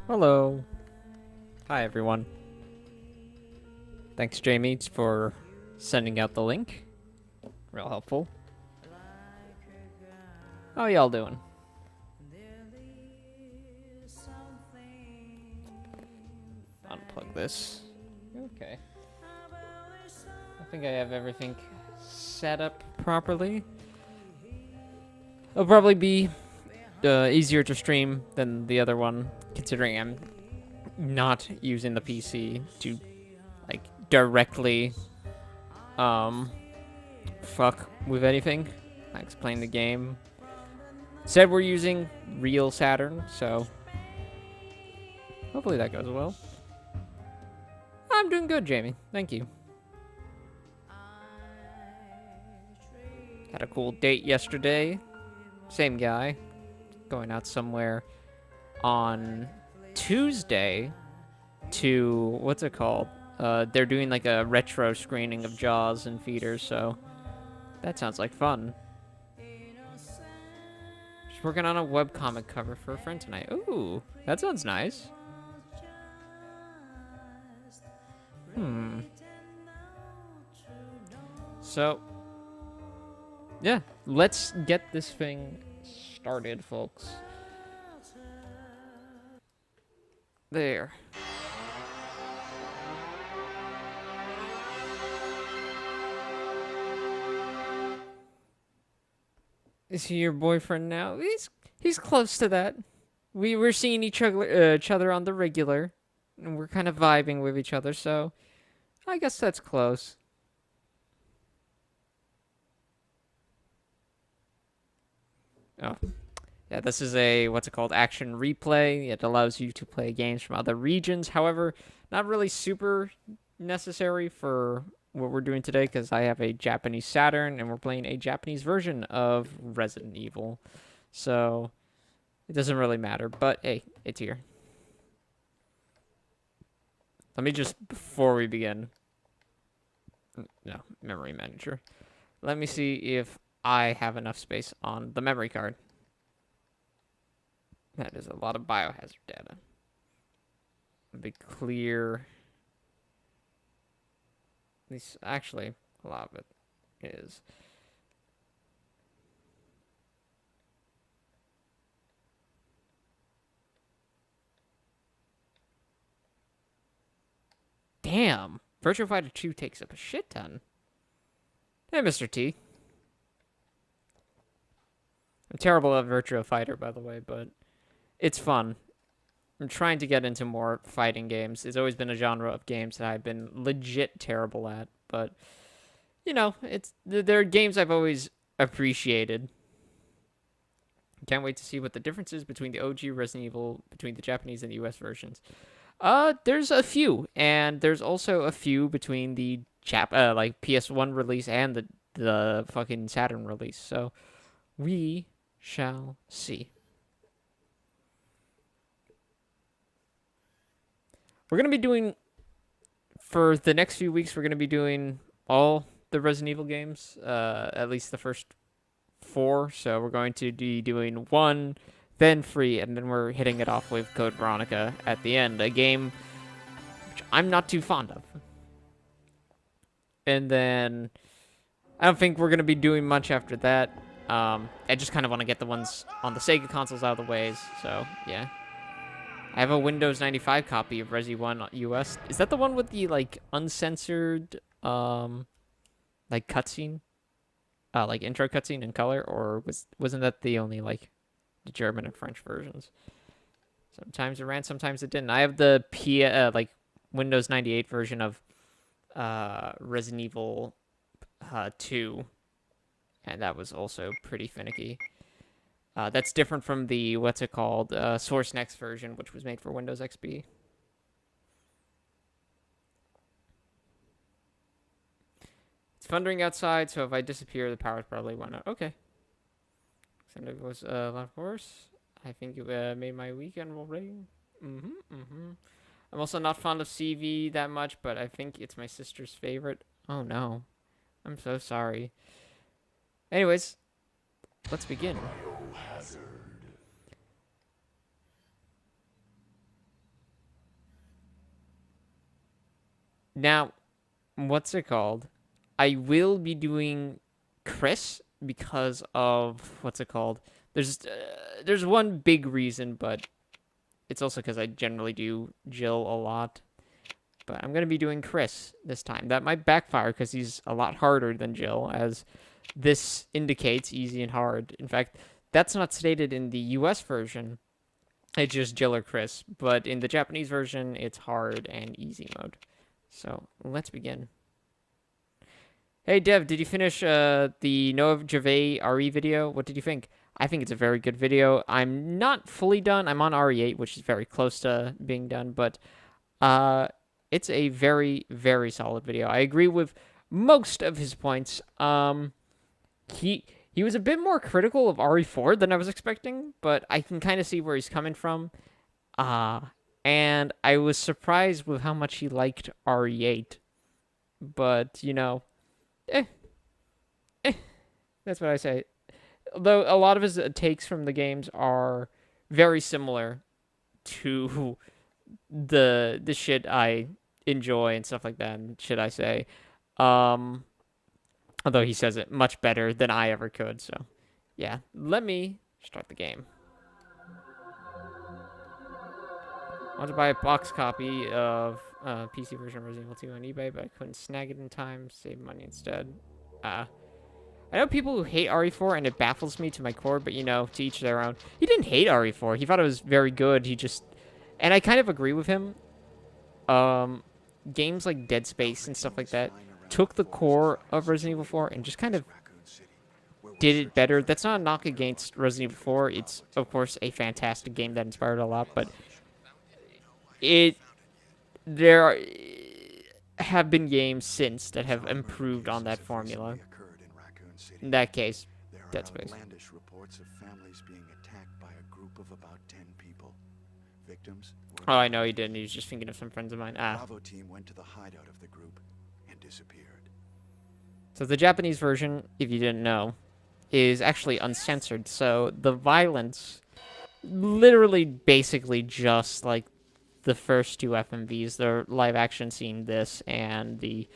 Hello. Hi, everyone. Thanks, Jamie, for sending out the link. Real helpful. How y'all doing? Unplug this. Okay. I think I have everything set up properly. It'll probably be easier to stream than the other one, considering I'm not using the PC to, like, directly, fuck with anything. I explained the game. Said we're using real Saturn, so hopefully that goes well. I'm doing good, Jamie. Thank you. Had a cool date yesterday. Same guy. Going out somewhere on Tuesday to, what's it called? They're doing like a retro screening of Jaws and Feeders, so that sounds like fun. Just working on a webcomic cover for a friend tonight. Ooh, that sounds nice. So, yeah, let's get this thing started, folks. There. Is he your boyfriend now? He's close to that. We were seeing each other on the regular, and we're kind of vibing with each other, so I guess that's close. Oh. Yeah, this is a, what's it called, action replay. It allows you to play games from other regions. However, not really super necessary for what we're doing today because I have a Japanese Saturn and we're playing a Japanese version of Resident Evil. So, it doesn't really matter, but hey, it's here. Let me just, before we begin, no, memory manager. Let me see if I have enough space on the memory card. That is a lot of biohazard data. Be clear. At least, actually, a lot of it is. Damn. Virtua Fighter 2 takes up a shit ton. Hey, Mr. T. I'm terrible at Virtua Fighter, by the way, but it's fun. I'm trying to get into more fighting games. It's always been a genre of games that I've been legit terrible at, but you know, they're games I've always appreciated. Can't wait to see what the difference is between the OG Resident Evil, between the Japanese and the US versions. There's a few, and there's also a few between the like PS1 release and the fucking Saturn release. So we shall see. We're going to be doing, for the next few weeks, we're going to be doing all the Resident Evil games, at least the first 4. So we're going to be doing 1, then 3, and then we're hitting it off with Code Veronica at the end, a game which I'm not too fond of. And then I don't think we're going to be doing much after that. I just kind of want to get the ones on the Sega consoles out of the ways, so yeah. I have a Windows 95 copy of Resi 1 US. Is that the one with the, like, uncensored, like, cutscene? Like, intro cutscene in color? Or wasn't that the only, like, the German and French versions? Sometimes it ran, sometimes it didn't. I have the, like, Windows 98 version of, Resident Evil, 2. And that was also pretty finicky. That's different from the, what's it called, Source Next version, which was made for Windows XP. It's thundering outside, so if I disappear, the power's probably went out. Okay. And it was, of course, I think it made my weekend already. I'm also not fond of CV that much, but I think it's my sister's favorite. Oh, no. I'm so sorry. Anyways, let's begin. Biohazard. Now, what's it called? I will be doing Chris because of what's it called? There's one big reason, but it's also because I generally do Jill a lot. But I'm gonna be doing Chris this time. That might backfire because he's a lot harder than Jill, as this indicates easy and hard. In fact, that's not stated in the US version. It's just Jill or Chris. But in the Japanese version, it's hard and easy mode. So let's begin. Hey Dev, did you finish the Noah Gervais RE video? What did you think? I think it's a very good video. I'm not fully done. I'm on RE8, which is very close to being done, but it's a very, very solid video. I agree with most of his points. He was a bit more critical of RE4 than I was expecting, but I can kind of see where he's coming from. And I was surprised with how much he liked RE8. But, you know, that's what I say. Though a lot of his takes from the games are very similar to the shit I enjoy and stuff like that, and shit I say. Although he says it much better than I ever could, so yeah. Let me start the game. I wanted to buy a box copy of PC version of Resident Evil 2 on eBay, but I couldn't snag it in time. Save money instead. I know people who hate RE4, and it baffles me to my core, but, you know, to each their own. He didn't hate RE4. He thought it was very good. He just... And I kind of agree with him. Games like Dead Space and stuff like that took the core of Resident Evil 4 and just kind of did it better. That's not a knock against Resident Evil 4. It's, of course, a fantastic game that inspired a lot, but there have been games since that have improved on that formula. In that case, Dead Space. Outlandish reports of families being attacked by a group of about 10 people. Victims. Oh, I know he didn't. He was just thinking of some friends of mine. Bravo team went to the hideout of the group and disappeared. So the Japanese version, if you didn't know, is actually uncensored. So the violence, literally, basically just like the first two FMVs, the live action scene, this, and the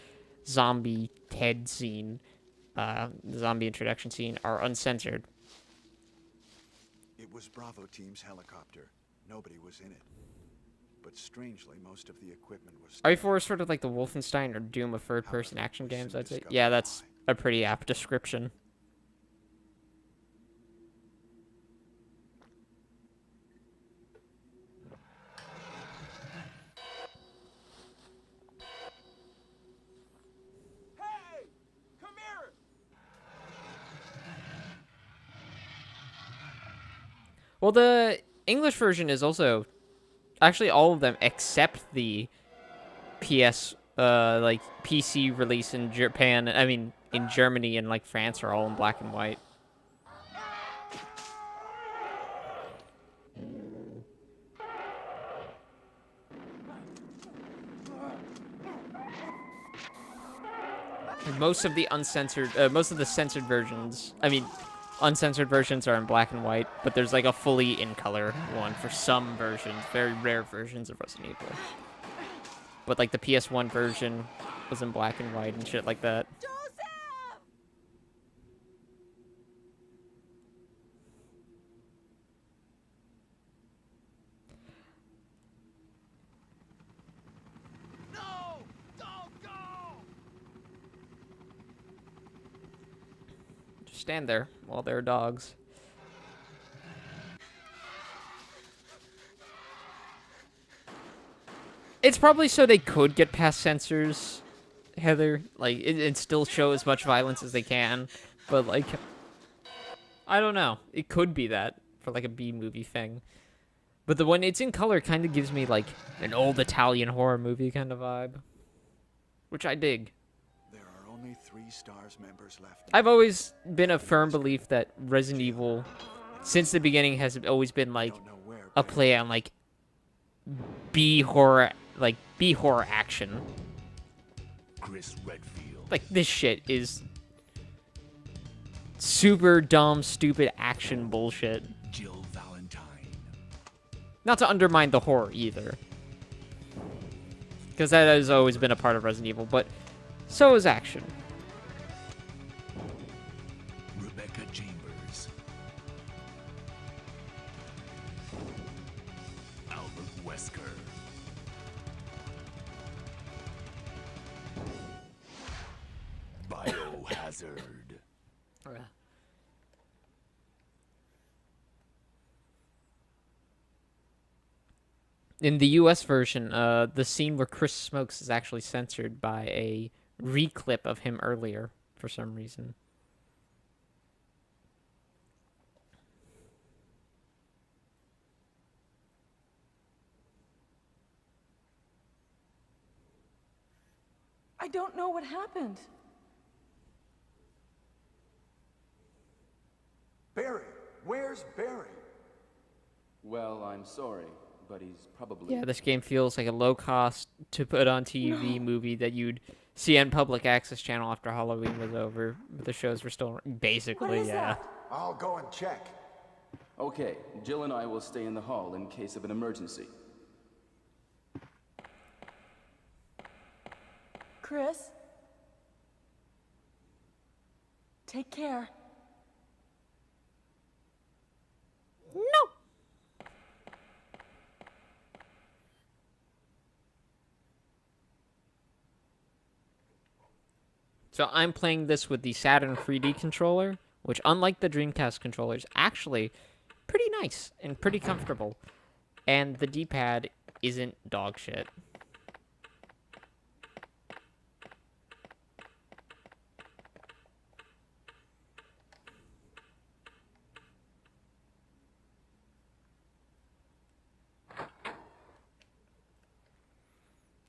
zombie Ted scene. The zombie introduction scene are uncensored. It was Bravo team's helicopter. Nobody was in it. But strangely, most of the equipment was... RE4 is sort of like the Wolfenstein or Doom of third-person action games, I'd say. Yeah, that's a pretty apt description. Well, the English version is also actually all of them except the PS like PC release in Japan. I mean, in Germany and like France are all in black and white. Most of the censored versions, I mean, uncensored versions are in black and white, but there's like a fully in color one for some versions, very rare versions of Resident Evil. But like the PS1 version was in black and white and shit like that. Stand there while there are dogs. It's probably so they could get past censors, Heather. Like, it still show as much violence as they can. But, like, I don't know. It could be that for, like, a B-movie thing. But the one it's in color kind of gives me, like, an old Italian horror movie kind of vibe. Which I dig. Only 3 STARS members left. I've always been a firm belief that Resident Evil, since the beginning, has always been like a play on like B horror action. Chris Redfield. Like this shit is super dumb, stupid action bullshit. Jill Valentine. Not to undermine the horror either. because that has always been a part of Resident Evil, but so is action. Rebecca Chambers. Albert Wesker. Biohazard. In the US version, the scene where Chris smokes is actually censored by a reclip of him earlier for some reason. I don't know what happened. Barry! Where's Barry? Well, I'm sorry, but he's probably... Yeah, this game feels like a low-cost to put on TV movie that you'd see on public access channel after Halloween was over. But the shows were still basically, What is that? I'll go and check. Okay, Jill and I will stay in the hall in case of an emergency. Chris? Take care. No. So I'm playing this with the Saturn 3D controller, which unlike the Dreamcast controllers, actually pretty nice and pretty comfortable. And the D-pad isn't dog shit.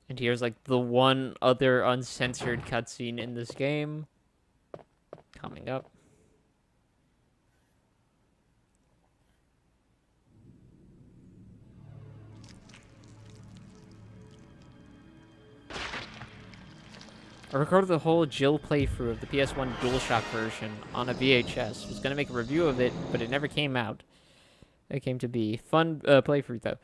And here's like the one other uncensored cutscene in this game coming up. I recorded the whole Jill playthrough of the PS1 DualShock version on a VHS. Was gonna make a review of it, but it never came out. It came to be fun playthrough though.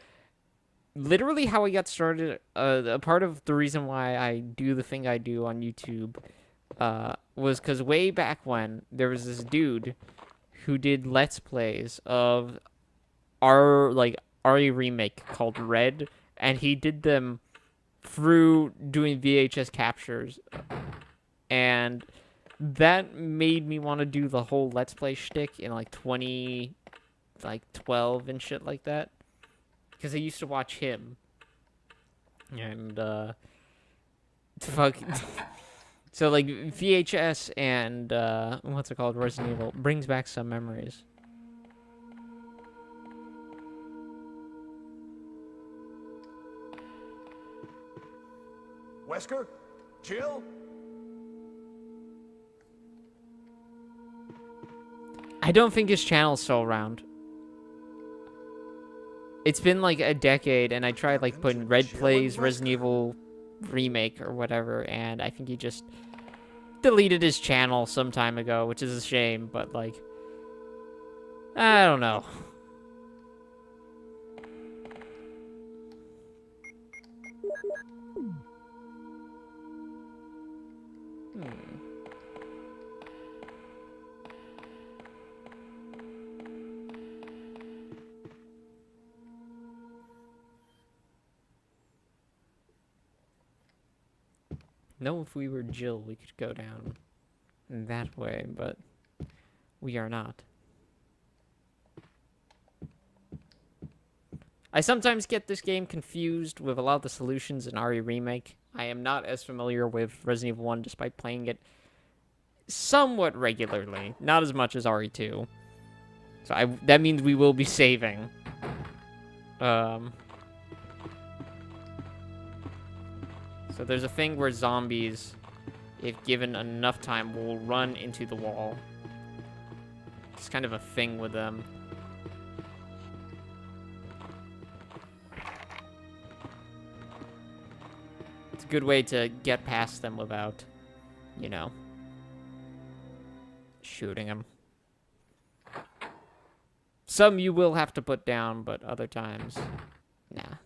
Literally how I got started, a part of the reason why I do the thing I do on YouTube was because way back when, there was this dude who did Let's Plays of our RE remake called Red, and he did them through doing VHS captures, and that made me want to do the whole Let's Play shtick in 2012 and shit like that. Because I used to watch him. And, fuck. So, VHS and, what's it called? Resident Evil brings back some memories. Wesker? Jill? I don't think his channel's still around. It's been a decade, and I tried putting Red Plays Resident Evil Remake or whatever, and I think he just deleted his channel some time ago, which is a shame, but I don't know. No, if we were Jill, we could go down that way, but we are not. I sometimes get this game confused with a lot of the solutions in RE Remake. I am not as familiar with Resident Evil 1 despite playing it somewhat regularly. Not as much as RE2. So that means we will be saving. So there's a thing where zombies, if given enough time, will run into the wall. It's kind of a thing with them. It's a good way to get past them without, shooting them. Some you will have to put down, but other times, nah.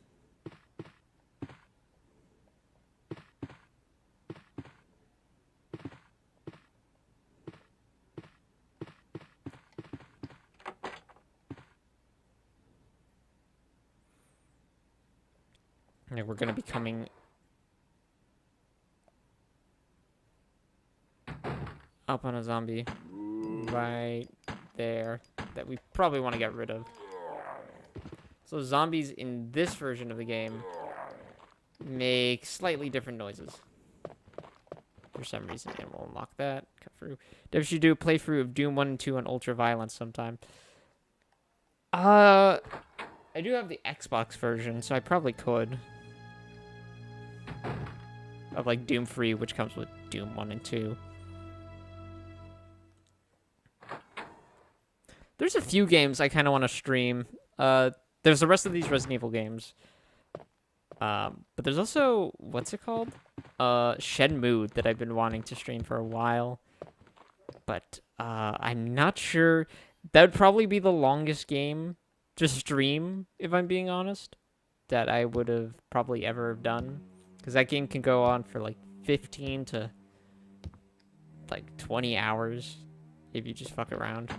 Yeah, we're gonna be coming up on a zombie right there that we probably want to get rid of. So zombies in this version of the game make slightly different noises for some reason, and we'll unlock that. Cut through. If you do a playthrough of Doom 1 and 2 on ultra violence sometime. I do have the Xbox version, so I probably could. Of like Doom 3, which comes with Doom 1 and 2. There's a few games I kind of want to stream. There's the rest of these Resident Evil games. But there's also, what's it called? Shenmue that I've been wanting to stream for a while. But I'm not sure. That would probably be the longest game to stream, if I'm being honest, that I would have probably ever done. Because that game can go on for like 15 to like 20 hours if you just fuck around.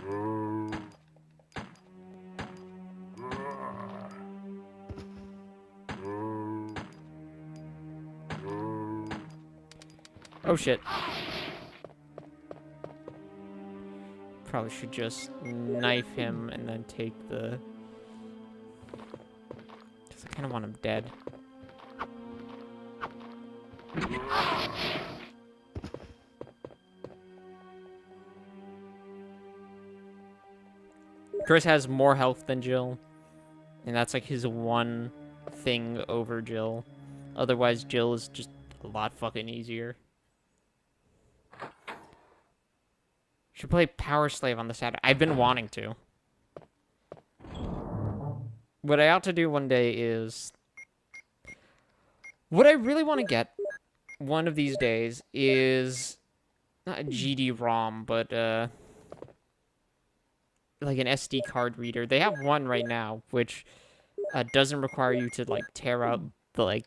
Oh shit. Probably should just knife him and then take the... Because I kind of want him dead. Chris has more health than Jill, and that's like his one thing over Jill. Otherwise, Jill is just a lot fucking easier. Should play Power Slave on the Saturn. I've been wanting to. What I ought to do one day is... What I really want to get one of these days is... Not a GD-ROM, but like an SD card reader. They have one right now, which doesn't require you to like tear out the like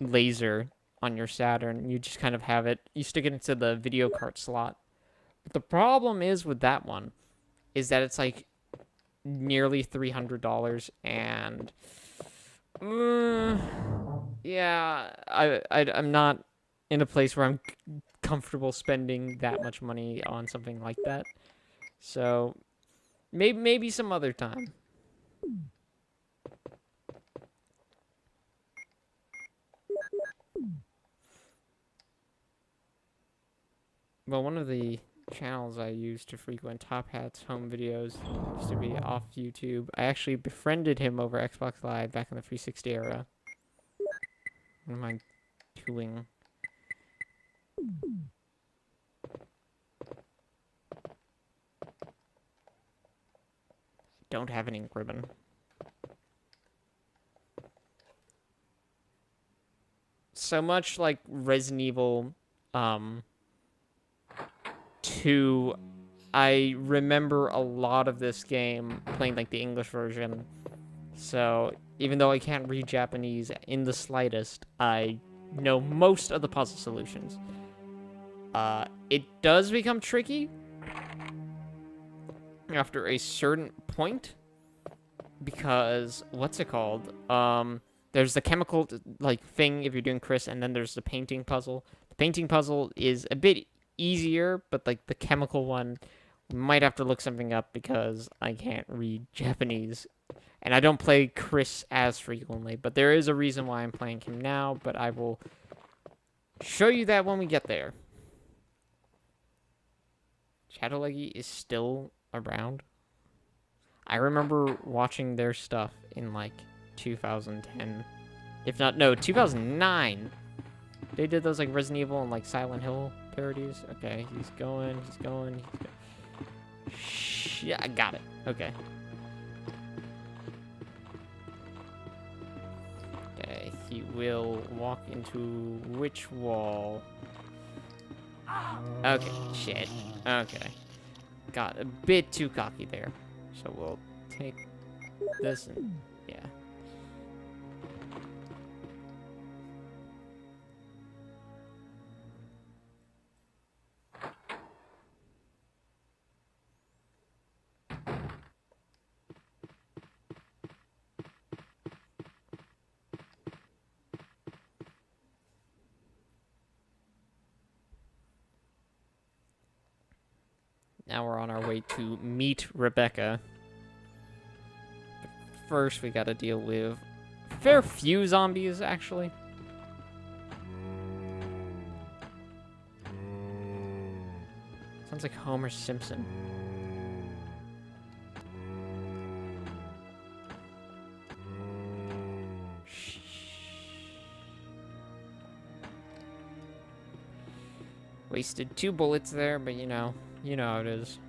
laser on your Saturn. You just kind of have it. You stick it into the video card slot. But the problem is with that one is that it's like nearly $300, and yeah, I'm not in a place where I'm comfortable spending that much money on something like that. So maybe some other time. Well, one of the channels I used to frequent Top Hat's home videos used to be off YouTube. I actually befriended him over Xbox Live back in the 360 era. What am I doing? Don't have an ink ribbon. So much like Resident Evil 2, I remember a lot of this game playing like the English version. So even though I can't read Japanese in the slightest, I know most of the puzzle solutions. It does become tricky after a certain point, because what's it called? There's the chemical like thing if you're doing Chris, and then there's the painting puzzle. The painting puzzle is a bit easier, but like the chemical one, we might have to look something up because I can't read Japanese. And I don't play Chris as frequently, but there is a reason why I'm playing him now, but I will show you that when we get there. Shadow Leggy is still around. I remember watching their stuff in like 2010. If not, no, 2009. They did those like Resident Evil and like Silent Hill parodies. Okay, he's going. Yeah, I got it. Okay. Okay, he will walk into which wall? Okay, shit. Okay. Got a bit too cocky there. So we'll take this and, yeah. Now we're on our way to meet Rebecca. But first, we gotta deal with a fair few zombies, actually. Sounds like Homer Simpson. Wasted 2 bullets there, but you know how it is.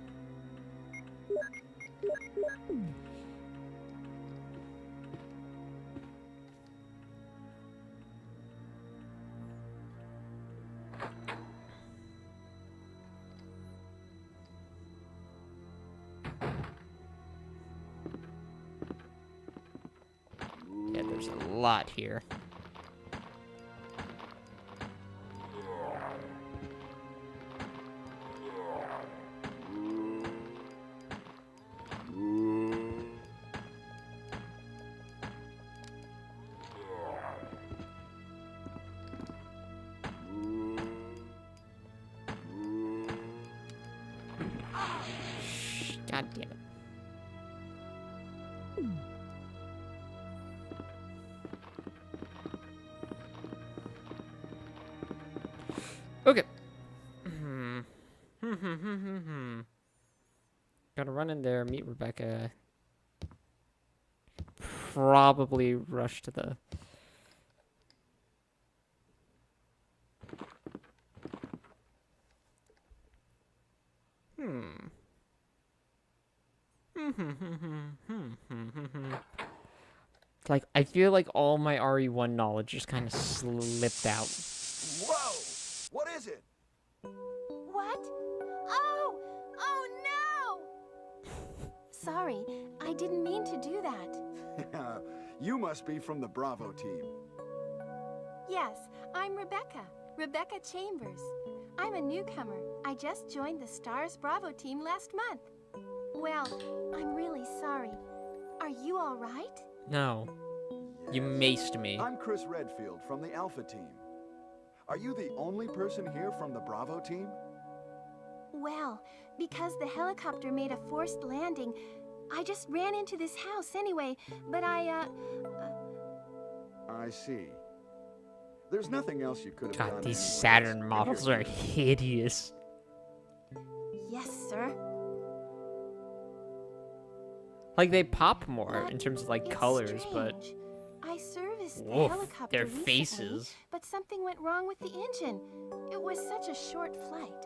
Yeah, there's a lot here. God damn it. Okay. Gotta run in there, meet Rebecca. Probably rush to the... Like, I feel like all my RE1 knowledge just kind of slipped out. Whoa! What is it? What? Oh! Oh no! Sorry, I didn't mean to do that. You must be from the Bravo team. Yes, I'm Rebecca. Rebecca Chambers. I'm a newcomer. I just joined the Stars Bravo team last month. Well, I'm really sorry. Are you all right? No. You maced me. I'm Chris Redfield from the Alpha team. Are you the only person here from the Bravo team? Well, because the helicopter made a forced landing, I just ran into this house anyway, but I see. There's nothing else you could have done. God, these anyways. Saturn models are hideous. Yes, sir. Like, they pop more But in terms of, like, it's colors, but... strange. I serviced the Woof, helicopter their recently, faces. but something went wrong with the engine. It was such a short flight.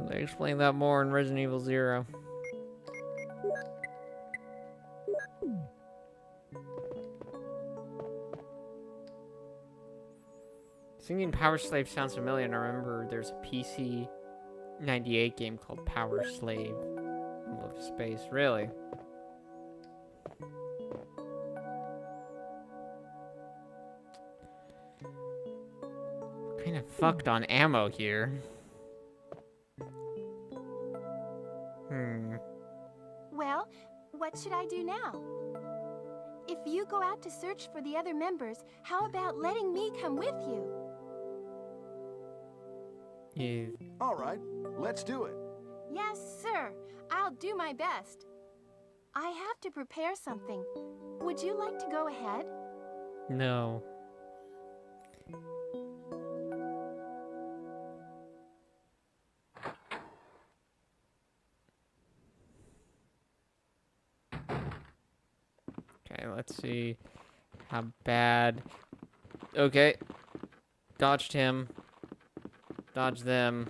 They explain that more in Resident Evil 0. Singing Power Slave sounds familiar, and I remember there's a PC 98 game called Power Slave. Move to space, really? Kind of fucked on ammo here. Well, what should I do now? If you go out to search for the other members, how about letting me come with you? You... All right, let's do it. Yes, sir. I'll do my best. I have to prepare something. Would you like to go ahead? No. Okay, let's see how bad. Okay. Dodged him. Dodge them.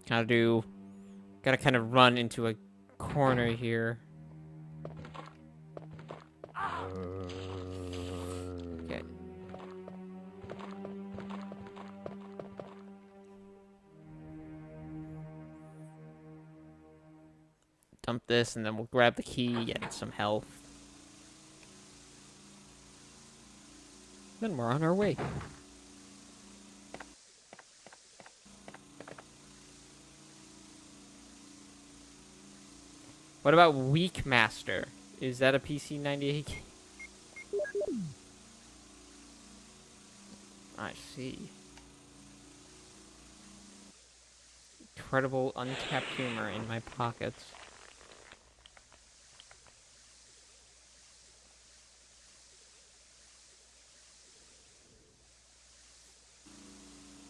Gotta kind of run into a corner here. Okay. Dump this, and then we'll grab the key and some health. Then we're on our way. What about Weak Master? Is that a PC98? I see. Incredible untapped humor in my pockets.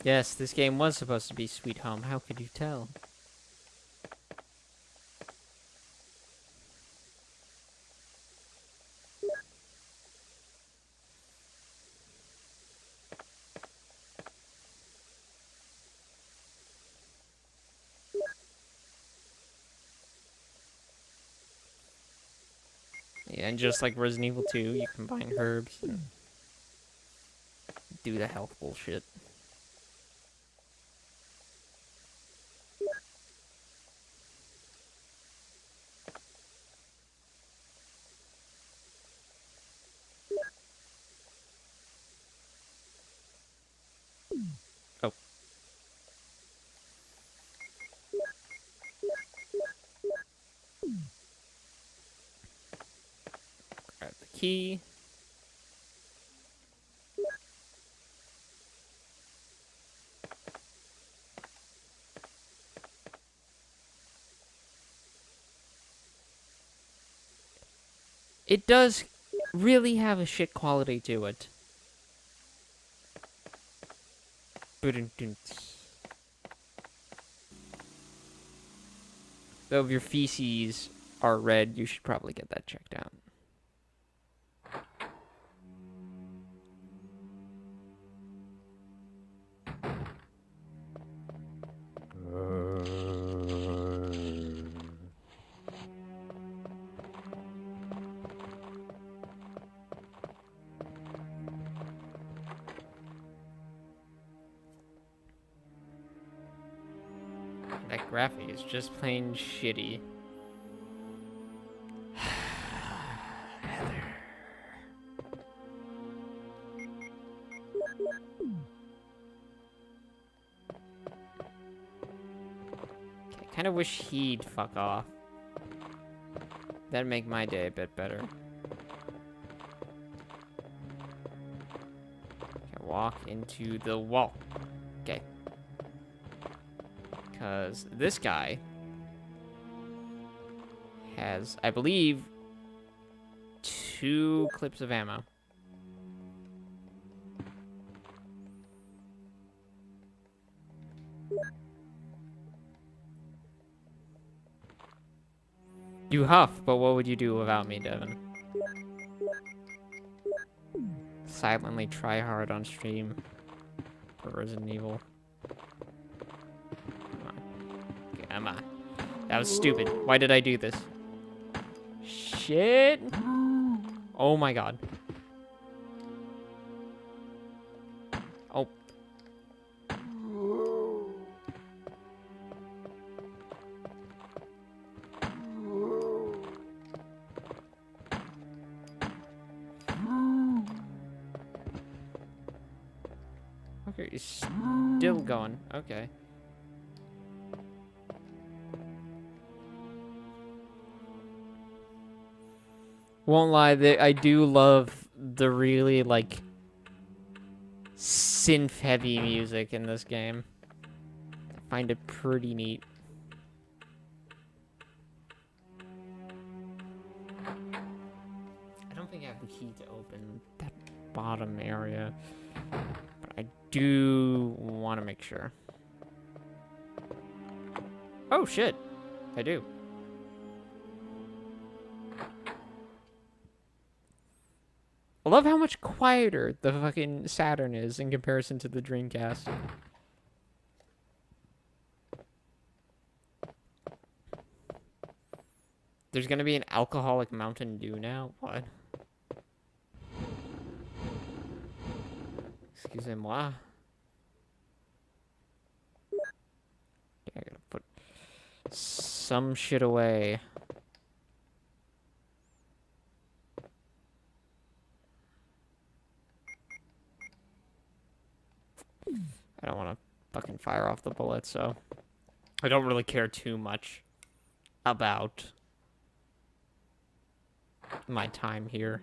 Yes, this game was supposed to be Sweet Home. How could you tell? Yeah, and just like Resident Evil 2, you combine herbs and do the health bullshit. Oh. Grab the key. It does really have a shit quality to it. Though if your feces are red, you should probably get that checked out. That graphic is just plain shitty. I kind of wish he'd fuck off. That'd make my day a bit better. Okay, walk into the wall. Okay. Because this guy has, I believe, 2 clips of ammo. You huff, but what would you do without me, Devin? Silently try hard on stream for Resident Evil. Come on. That was stupid. Why did I do this? Shit. Oh my god. Oh. Okay, he's still going. Okay. Won't lie, I do love the really, like, synth-heavy music in this game. I find it pretty neat. I don't think I have the key to open that bottom area, but I do want to make sure. Oh, shit. I do. I love how much quieter the fucking Saturn is in comparison to the Dreamcast. There's gonna be an alcoholic Mountain Dew now? What? Excusez-moi. Okay, I gotta put some shit away. I don't want to fucking fire off the bullet, so I don't really care too much about my time here.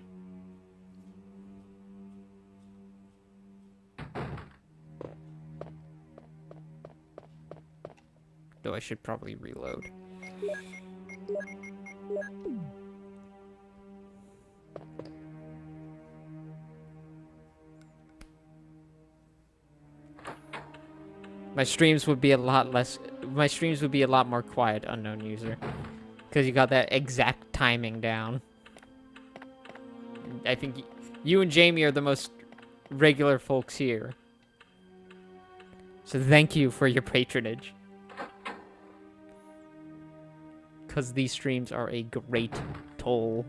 Though I should probably reload. My streams would be a lot more quiet, unknown user. Because you got that exact timing down. I think you and Jamie are the most regular folks here. So thank you for your patronage. Because these streams are a great toll.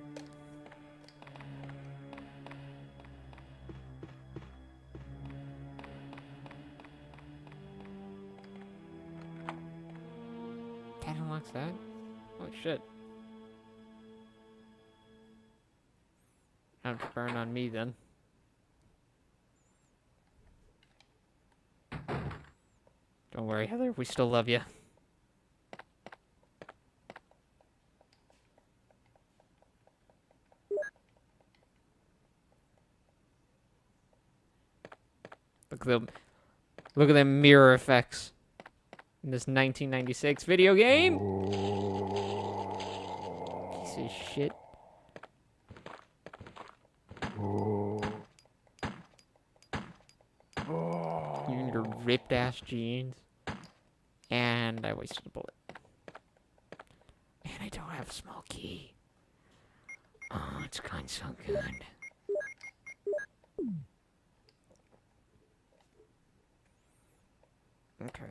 That unlocks that? Holy shit. Have to burn on me then. Don't worry, Heather, we still love you. Look at them mirror effects in this 1996 video game. Piece of shit. You and your ripped ass jeans. And I wasted a bullet. And I don't have a small key. Oh, it's going so good. Okay.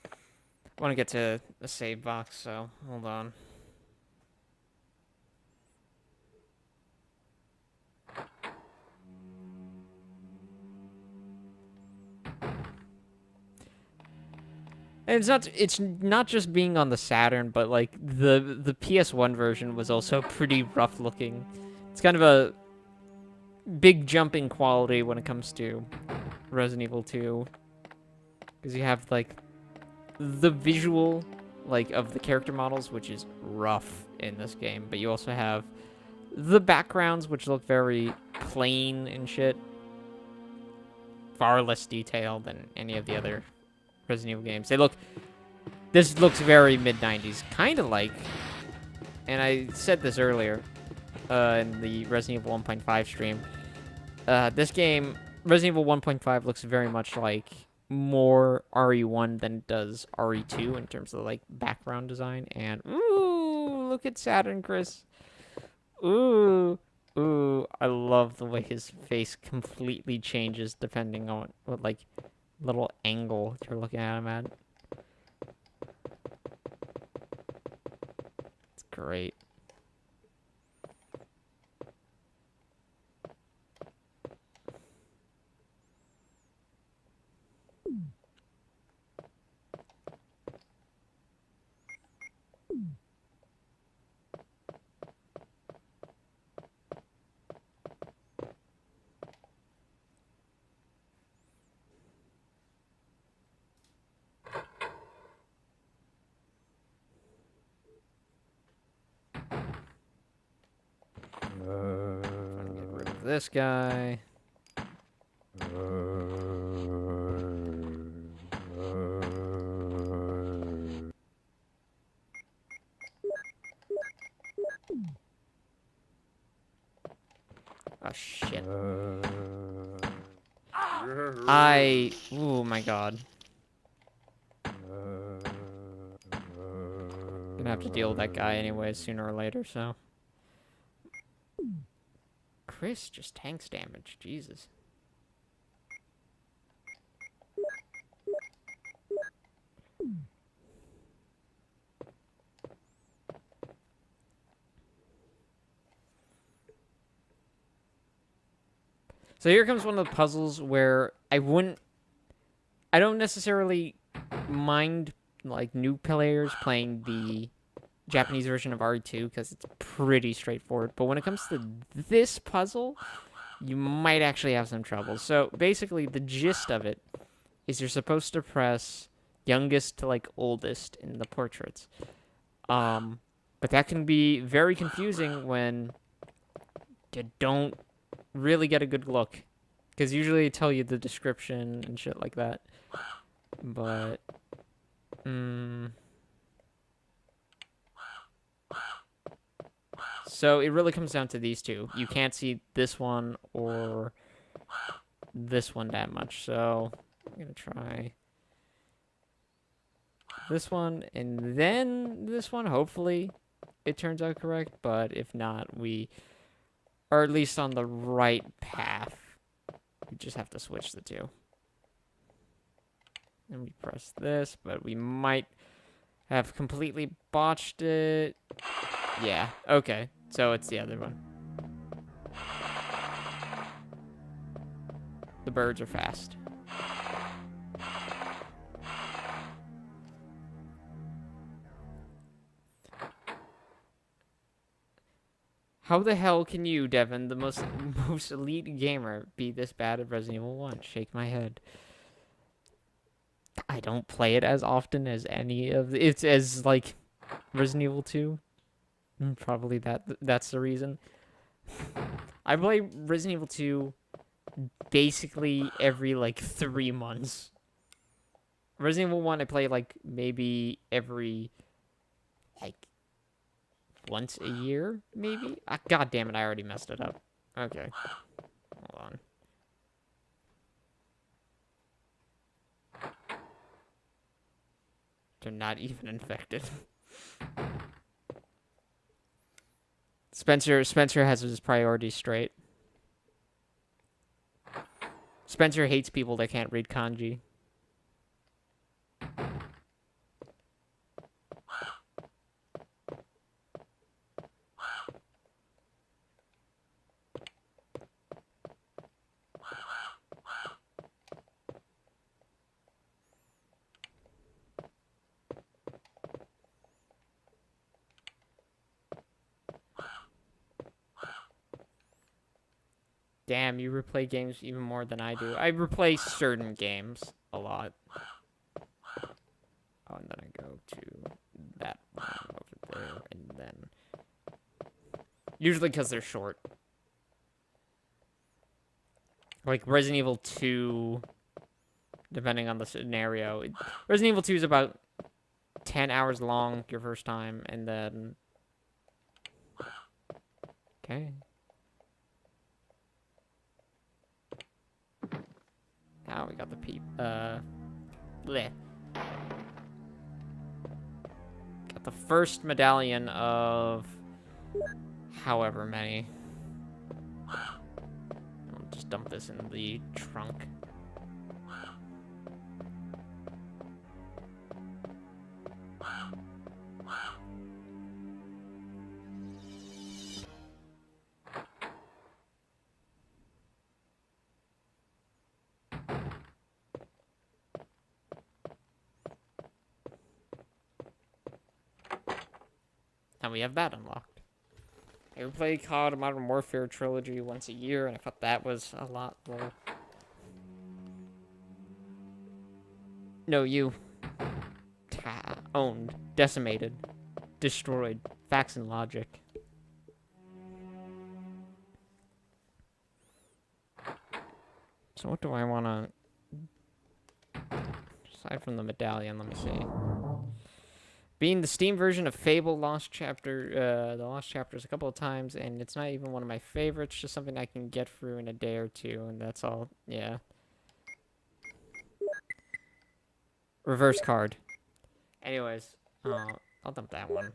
I want to get to the save box, so hold on. And it's not just being on the Saturn, but like the PS1 version was also pretty rough looking. It's kind of a big jump in quality when it comes to Resident Evil 2, because you have like the visual like of the character models, which is rough in this game, but you also have the backgrounds, which look very plain and shit, far less detailed than any of the other Resident Evil games. This looks very mid-90s, kind of like, and I said this earlier in the Resident Evil 1.5 stream, this game, Resident Evil 1.5, looks very much like more RE1 than it does RE2 in terms of like background design. And ooh, look at Saturn, Chris. Ooh, I love the way his face completely changes depending on what like little angle you're looking at him at. It's great. This guy. Oh shit. Oh my god. Gonna have to deal with that guy anyway sooner or later, so. Chris just tanks damage, Jesus. So here comes one of the puzzles where I don't necessarily mind like new players playing the Japanese version of RE2 because it's pretty straightforward. But when it comes to this puzzle, you might actually have some trouble. So basically, the gist of it is you're supposed to press youngest to like oldest in the portraits. But that can be very confusing when you don't really get a good look, because usually they tell you the description and shit like that. But so it really comes down to these two. You can't see this one or this one that much. So I'm gonna try this one and then this one. Hopefully it turns out correct, but if not, we are at least on the right path. We just have to switch the two. And we press this, but we might have completely botched it. Yeah, okay. So it's the other one. The birds are fast. How the hell can you, Devin, the most elite gamer, be this bad at Resident Evil 1? Shake my head. I don't play it as often as any of the, it's as like Resident Evil 2. Probably that's the reason. I play Resident Evil 2 basically every like 3 months. Resident Evil 1 I play like maybe every like once a year, maybe? God damn it, I already messed it up. Okay. Hold on. They're not even infected. Spencer has his priorities straight. Spencer hates people that can't read kanji. Damn, you replay games even more than I do. I replay certain games a lot. Oh, and then I go to that one over there, and then... Usually because they're short. Like Resident Evil 2, depending on the scenario. Resident Evil 2 is about 10 hours long your first time, and then... Okay. Now we got the bleh. Got the first medallion of however many. I'll just dump this in the trunk. And we have that unlocked. I would play COD Modern Warfare Trilogy once a year, and I thought that was a lot more. No, you. Owned. Decimated. Destroyed. Facts and logic. So what do I want to... Aside from the medallion, let me see. Being the Steam version of Fable Lost Chapter, the Lost Chapters a couple of times, and it's not even one of my favorites, just something I can get through in a day or two, and that's all, yeah. Reverse card. Anyways, I'll dump that one.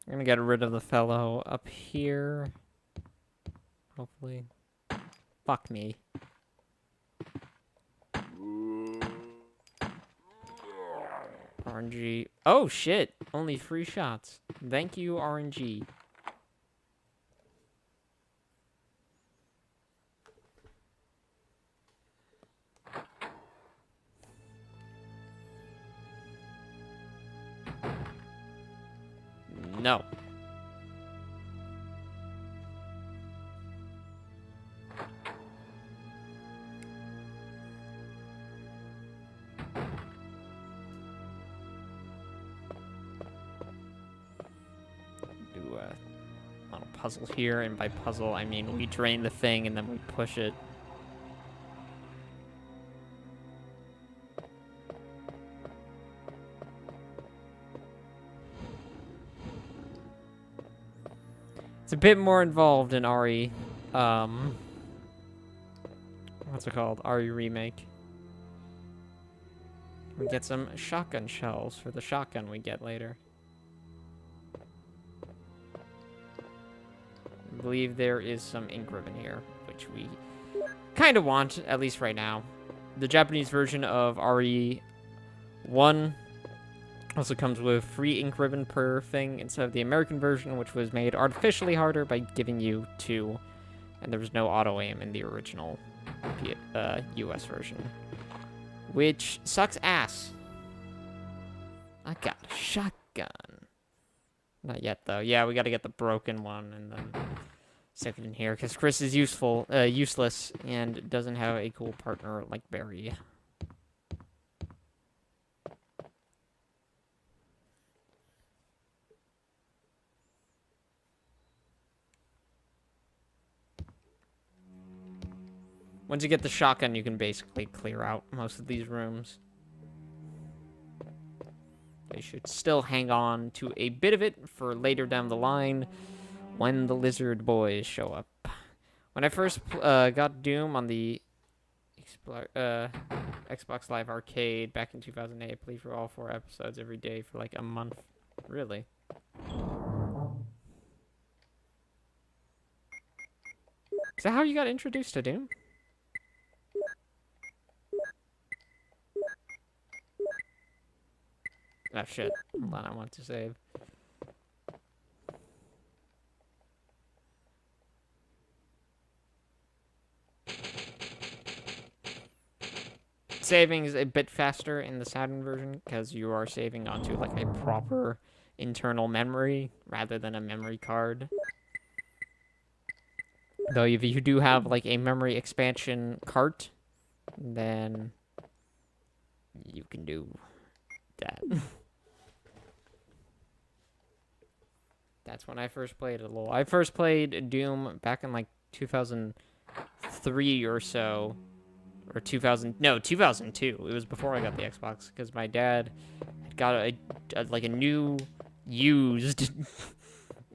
I'm gonna get rid of the fellow up here. Hopefully. Fuck me. RNG. Oh, shit. Only 3 shots. Thank you, RNG. No. Do a little puzzle here, and by puzzle I mean we drain the thing and then we push it. It's a bit more involved in RE. What's it called? RE Remake. We get some shotgun shells for the shotgun we get later. I believe there is some ink ribbon here, which we kind of want, at least right now. The Japanese version of RE1 also comes with free ink ribbon per thing instead of the American version, which was made artificially harder by giving you 2, and there was no auto aim in the original US version, which sucks ass. I got a shotgun. Not yet though. Yeah, we got to get the broken one and then stick it in here because Chris is useless and doesn't have a cool partner like Barry. Once you get the shotgun, you can basically clear out most of these rooms. They should still hang on to a bit of it for later down the line when the lizard boys show up. When I first got Doom on the Xbox Live Arcade back in 2008, I played for all 4 episodes every day for like a month. Really? Is that how you got introduced to Doom? Oh shit, hold on, I want to save. Saving is a bit faster in the Saturn version because you are saving onto like a proper internal memory rather than a memory card. Though if you do have like a memory expansion cart, then you can do that. That's when I first played it. I first played Doom back in like 2003 or so, or 2002. It was before I got the Xbox because my dad had got a new used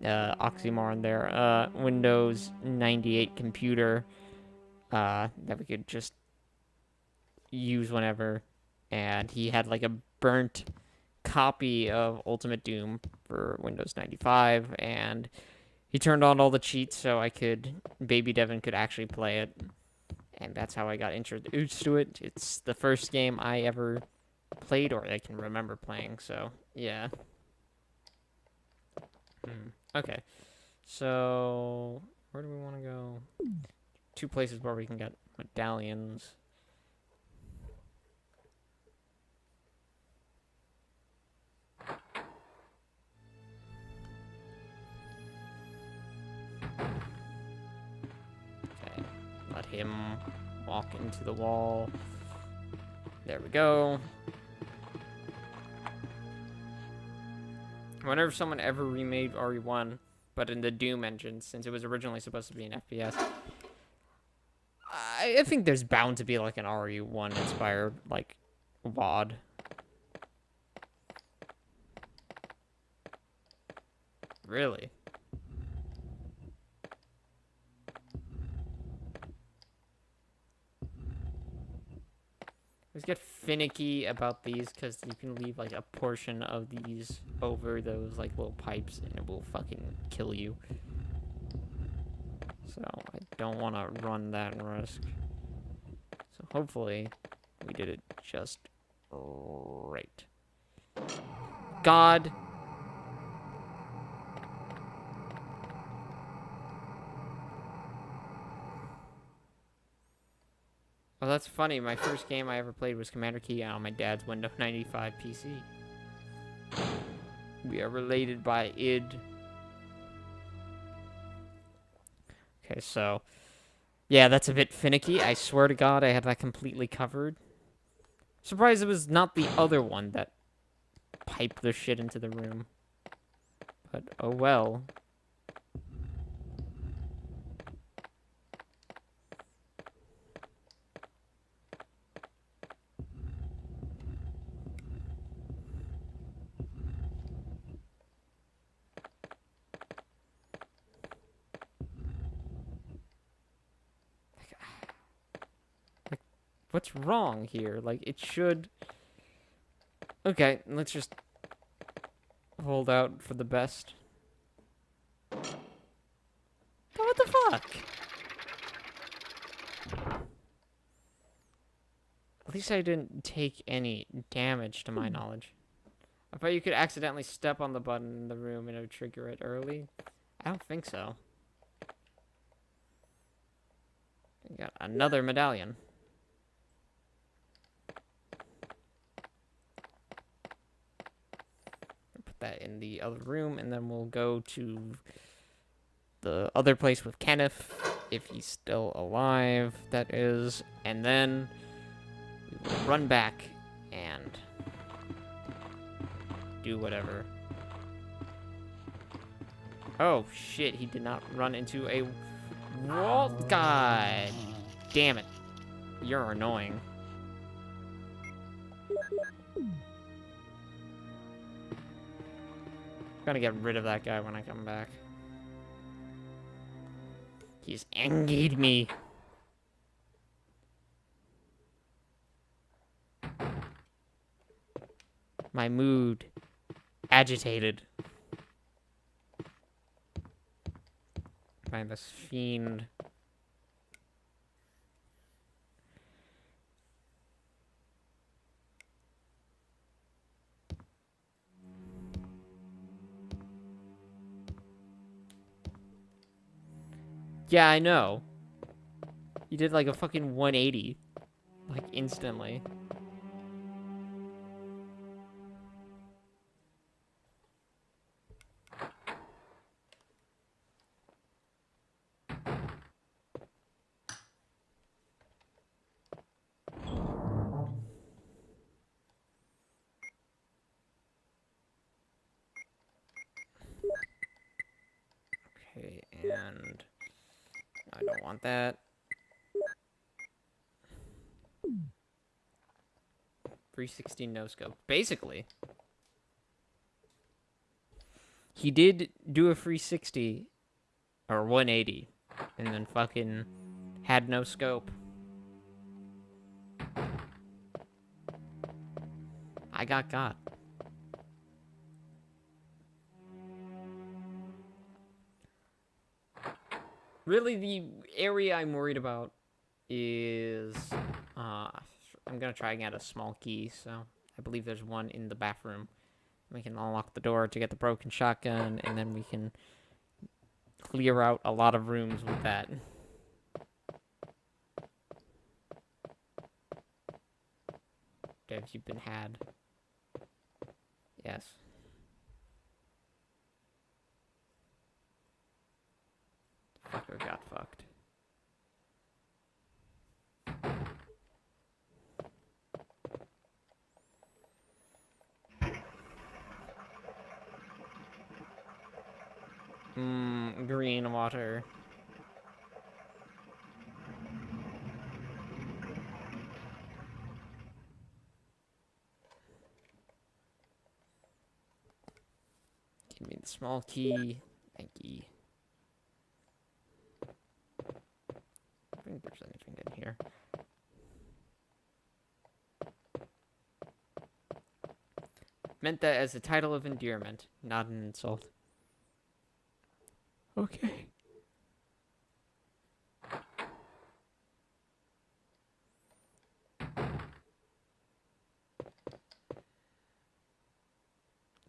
oxymoron there, Windows 98 computer that we could just use whenever, and he had like a burnt copy of Ultimate Doom for Windows 95, and he turned on all the cheats so Baby Devin could actually play it, and that's how I got introduced to it. It's the first game I ever played or I can remember playing, so yeah. Okay, so where do we want to go? 2 places where we can get medallions. Okay, let him walk into the wall. There we go. I wonder if someone ever remade RE1, but in the Doom engine, since it was originally supposed to be an FPS. I think there's bound to be like an RE1 inspired like WOD. Really? Let's get finicky about these because you can leave like a portion of these over those like little pipes and it will fucking kill you. So I don't want to run that risk. So hopefully we did it just right. God. Well, that's funny. My first game I ever played was Commander Key on my dad's Windows 95 PC. We are related by id. Okay, so... yeah, that's a bit finicky. I swear to God I had that completely covered. Surprised it was not the other one that piped the shit into the room. But, oh well. What's wrong here? Like, it should... okay, let's just hold out for the best. What the fuck? At least I didn't take any damage to my knowledge. I thought you could accidentally step on the button in the room and it would trigger it early. I don't think so. We got another medallion. Put that in the other room, and then we'll go to the other place with Kenneth, if he's still alive, that is. And then we will run back and do whatever. Oh, shit, he did not run into a wall. God damn it. You're annoying. Gotta get rid of that guy when I come back. He's angered me. My mood agitated by this fiend. Yeah, I know. You did like a fucking 180. Like, instantly. Okay, and... I don't want that. 360 no scope. Basically, he did do a 360 or 180 and then fucking had no scope. I got. Really, the area I'm worried about is, I'm gonna try and get a small key, so I believe there's one in the bathroom. We can unlock the door to get the broken shotgun, and then we can clear out a lot of rooms with that. Have you been had? Yes. Fucker got fucked. Green water. Give me the small key. Thank you. I think there's anything in here. Meant that as a title of endearment, not an insult. Okay.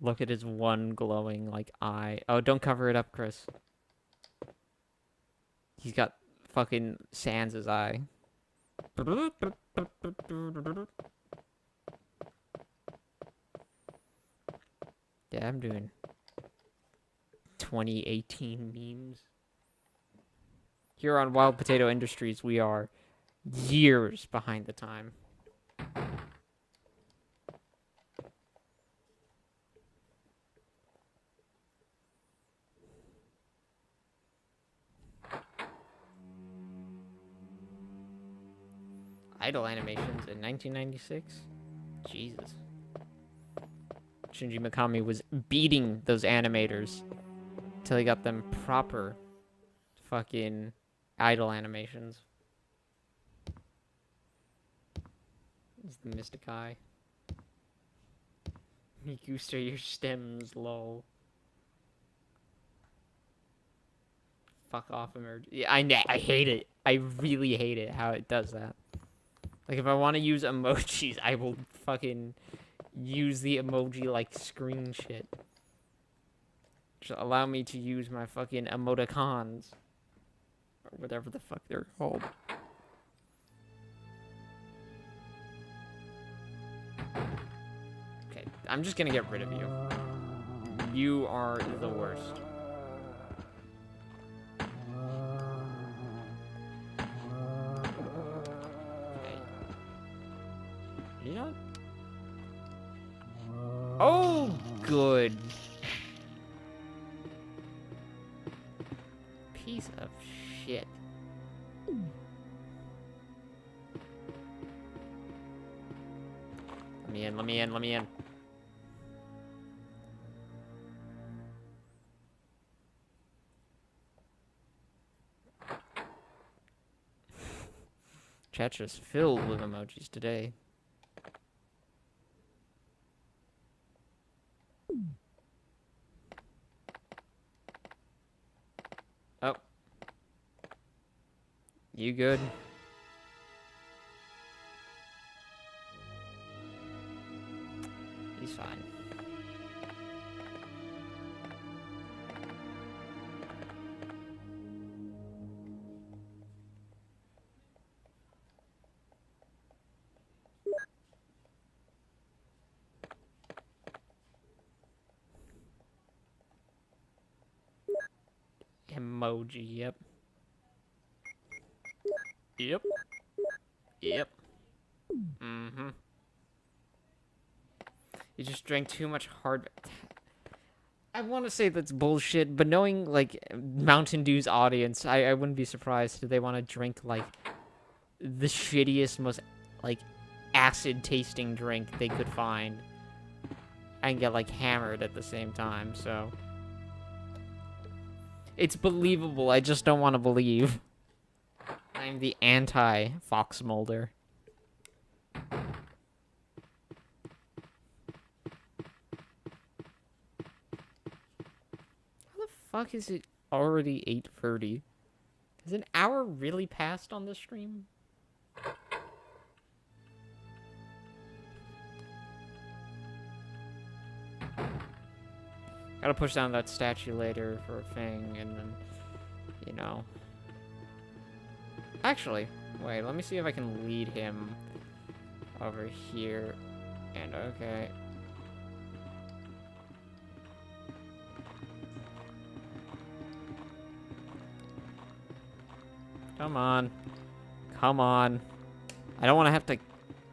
Look at his one glowing, like, eye. Oh, don't cover it up, Chris. He's got fucking Sans' eye. Yeah, I'm doing 2018 memes. Here on Wild Potato Industries, we are years behind the time. Idle animations in 1996? Jesus. Shinji Mikami was beating those animators till he got them proper fucking idle animations. It's the Mystic Eye. You goose your stems, lol. Fuck off, emerge. Yeah, I hate it. I really hate it how it does that. Like, if I want to use emojis, I will fucking use the emoji, like, screen shit. Just allow me to use my fucking emoticons. Or whatever the fuck they're called. Okay, I'm just gonna get rid of you. You are the worst. You know? Oh, good. Piece of shit. Let me in, let me in, let me in. Chat's just filled with emojis today. Oh. You good? He's fine. Emoji, yep. Yep. Yep. Mm-hmm. You just drank too much hard... I want to say that's bullshit, but knowing, like, Mountain Dew's audience, I wouldn't be surprised if they want to drink, like, the shittiest, most, like, acid-tasting drink they could find. And get, like, hammered at the same time, so... It's believable, I just don't want to believe. I'm the anti-Fox Mulder. How the fuck is it already 8:30? Has an hour really passed on this stream? Gotta push down that statue later for a thing, and then, you know. Actually, wait, let me see if I can lead him over here. And okay. Come on. Come on. I don't want to have to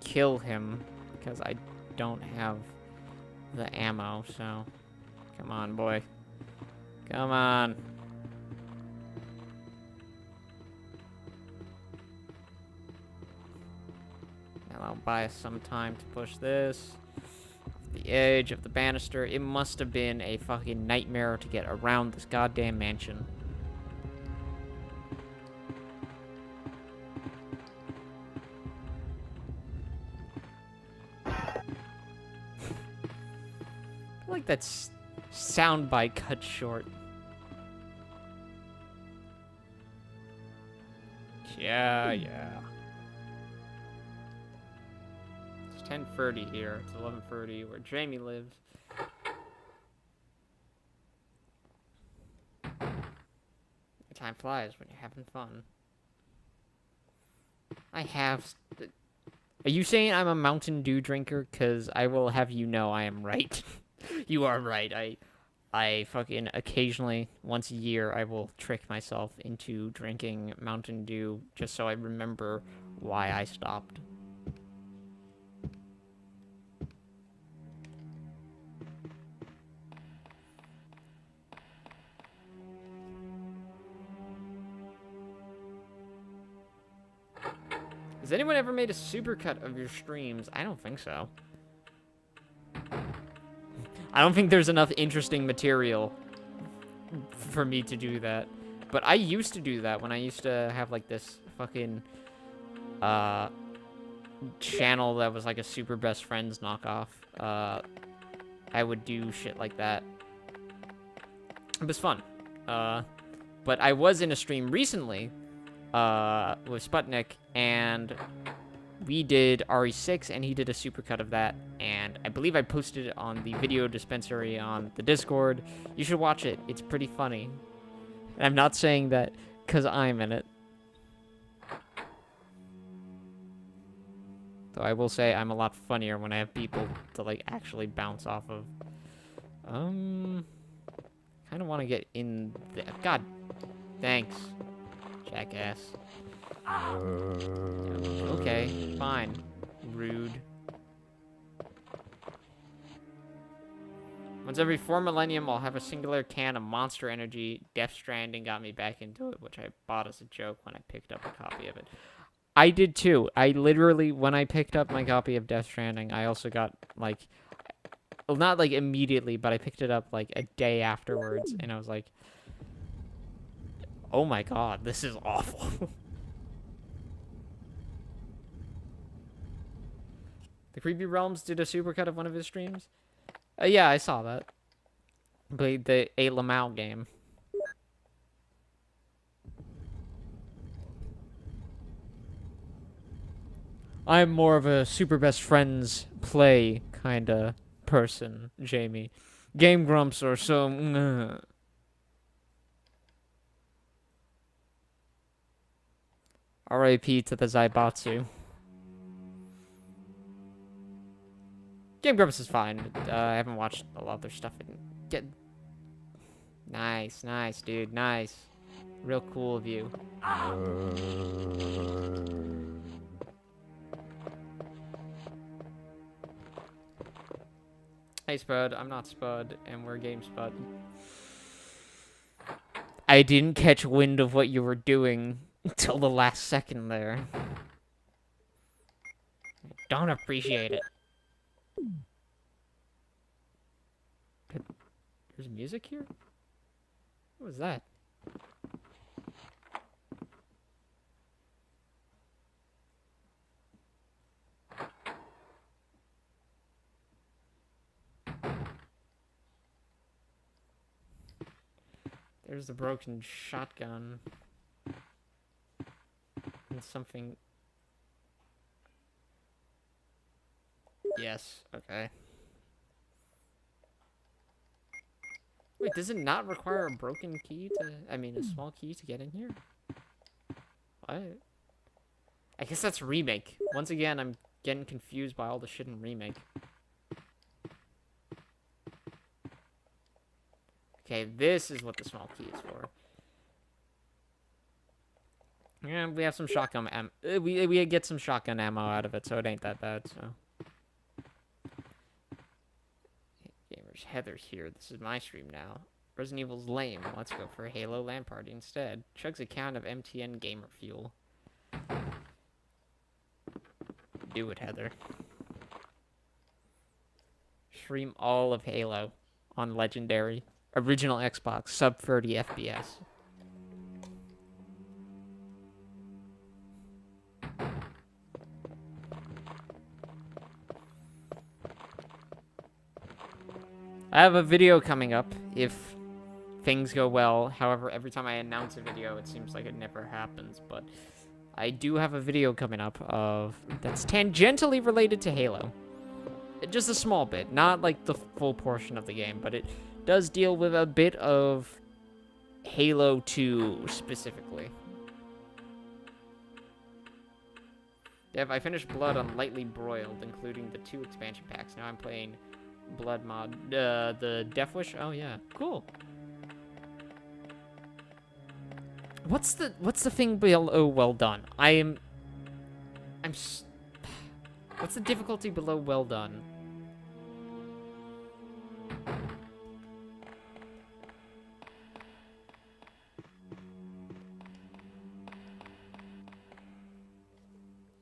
kill him because I don't have the ammo, so... Come on, boy. Come on. Now I'll buy us some time to push this. The edge of the banister. It must have been a fucking nightmare to get around this goddamn mansion. I feel like that's soundbite cut short. Yeah. It's 10:30 here. It's 11:30 where Jamie lives. Time flies when you're having fun. Are you saying I'm a Mountain Dew drinker? Because I will have you know I am right. You are right. I fucking occasionally, once a year, I will trick myself into drinking Mountain Dew just so I remember why I stopped. Has anyone ever made a supercut of your streams? I don't think so. I don't think there's enough interesting material for me to do that. But I used to do that when I used to have, like, this fucking, channel that was, like, a Super Best Friends knockoff. I would do shit like that. It was fun. But I was in a stream recently, with Sputnik, and we did RE6, and he did a supercut of that, and I believe I posted it on the video dispensary on the Discord. You should watch it. It's pretty funny. And I'm not saying that because I'm in it. Though I will say I'm a lot funnier when I have people to, like, actually bounce off of. Kind of want to get in the... God, thanks, jackass. Okay, fine. Rude. Once every 4 millennium, I'll have a singular can of Monster Energy. Death Stranding got me back into it, which I bought as a joke when I picked up a copy of it. I did too. I literally, when I picked up my copy of Death Stranding, I also got, like... Well, not, like, immediately, but I picked it up, like, a day afterwards, and I was like... Oh my god, this is awful. The Creepy Realms did a supercut of one of his streams? Yeah, I saw that. Played the A. Lamau game. I'm more of a Super Best Friends play kinda person, Jamie. Game Grumps are so... R.I.P. to the Zaibatsu. Game Grumps is fine. I haven't watched a lot of their stuff. Nice, nice, dude, nice. Real cool of you. Hey, Spud. I'm not Spud, and we're Game Spud. I didn't catch wind of what you were doing until the last second there. Don't appreciate it. There's music here? What was that? There's the broken shotgun. And something... Yes, okay. Wait, does it not require a broken key to... I mean, a small key to get in here? What? I guess that's Remake. Once again, I'm getting confused by all the shit in Remake. Okay, this is what the small key is for. Yeah, we have some shotgun ammo. We get some shotgun ammo out of it, so it ain't that bad, so... Gamers, Heather's here. This is my stream now. Resident Evil's lame. Let's go for a Halo LAN party instead. Chug's a can of MTN Gamer Fuel. Do it, Heather. Stream all of Halo on Legendary. Original Xbox, sub 30 FPS. I have a video coming up if things go well. However, every time I announce a video, it seems like it never happens. But I do have a video coming up that's tangentially related to Halo. Just a small bit, not like the full portion of the game, but it does deal with a bit of Halo 2 specifically. Dev, I finished Blood on Lightly Broiled, including the 2 expansion packs. Now I'm playing Blood mod. The Death Wish? Oh yeah, cool. What's the thing below well done? What's the difficulty below well done?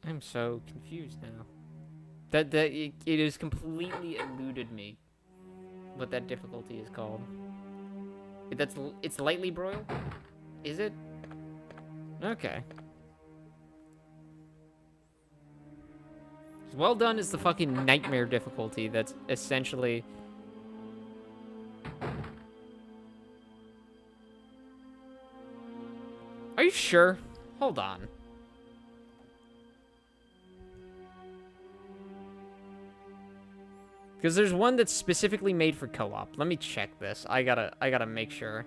I'm so confused now. It has completely eluded me what that difficulty is called. It's lightly broiled? Is it? Okay. Well done is the fucking nightmare difficulty that's essentially... Are you sure? Hold on. Because there's one that's specifically made for co-op. Let me check this. I gotta make sure.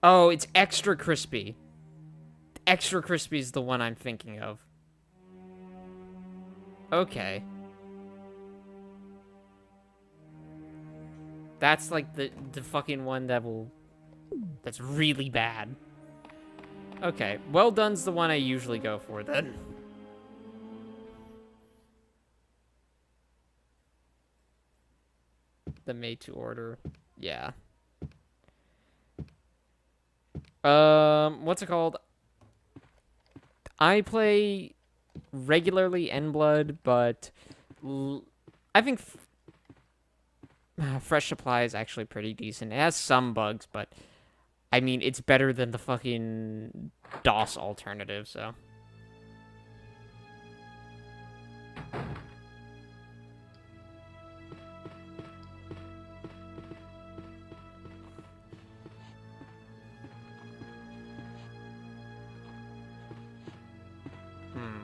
Oh, it's extra crispy. Extra crispy is the one I'm thinking of. Okay. That's like the fucking one that's really bad. Okay, well done's the one I usually go for then. The made to order. Yeah. What's it called? I play regularly N-Blood, but I think Fresh Supply is actually pretty decent. It has some bugs, but I mean, it's better than the fucking DOS alternative, so.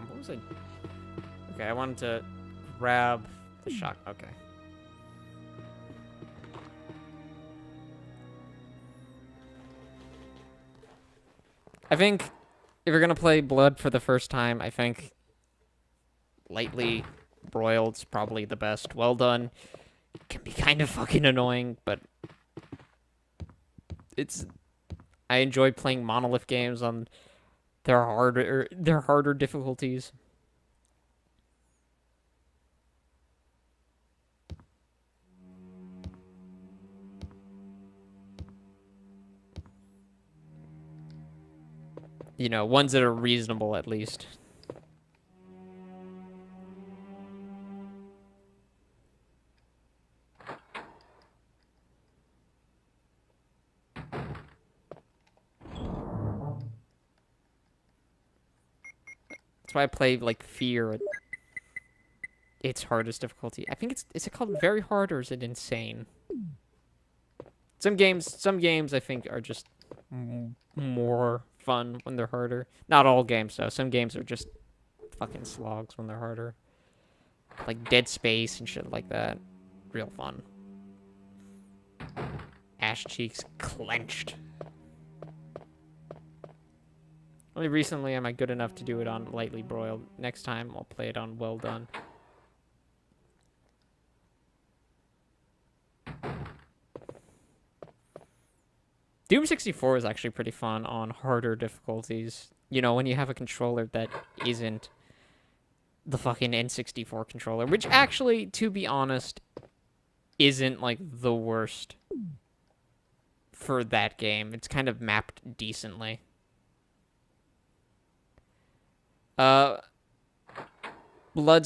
What was I? Okay, I wanted to grab the shot. Okay. I think if you're gonna play Blood for the first time, I think lightly broiled's probably the best. Well done can be kind of fucking annoying, but I enjoy playing Monolith games on their harder difficulties. You know, ones that are reasonable at least. That's why I play like Fear at its hardest difficulty. I think is it called very hard or is it insane? Some games I think are just more fun when they're harder. Not all games though. Some games are just fucking slogs when they're harder. Like Dead Space and shit like that. Real fun. Ash cheeks clenched. Only recently am I good enough to do it on lightly broiled. Next time I'll play it on well done. Doom 64 is actually pretty fun on harder difficulties. You know, when you have a controller that isn't the fucking N64 controller, which actually, to be honest, isn't like the worst for that game. It's kind of mapped decently. Blood's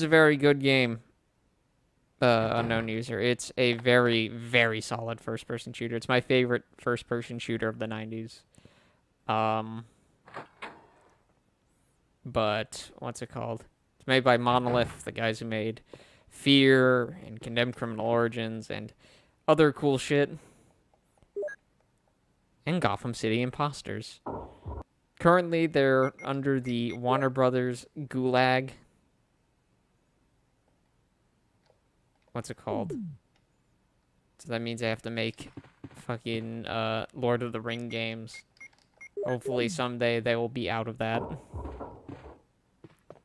a very good game. Unknown user. It's a very, very solid first-person shooter. It's my favorite first-person shooter of the 90s. But what's it called? It's made by Monolith, the guys who made Fear and Condemned Criminal Origins and other cool shit. And Gotham City Imposters. Currently, they're under the Warner Brothers Gulag. What's it called? So that means I have to make fucking Lord of the Ring games. Hopefully someday they will be out of that.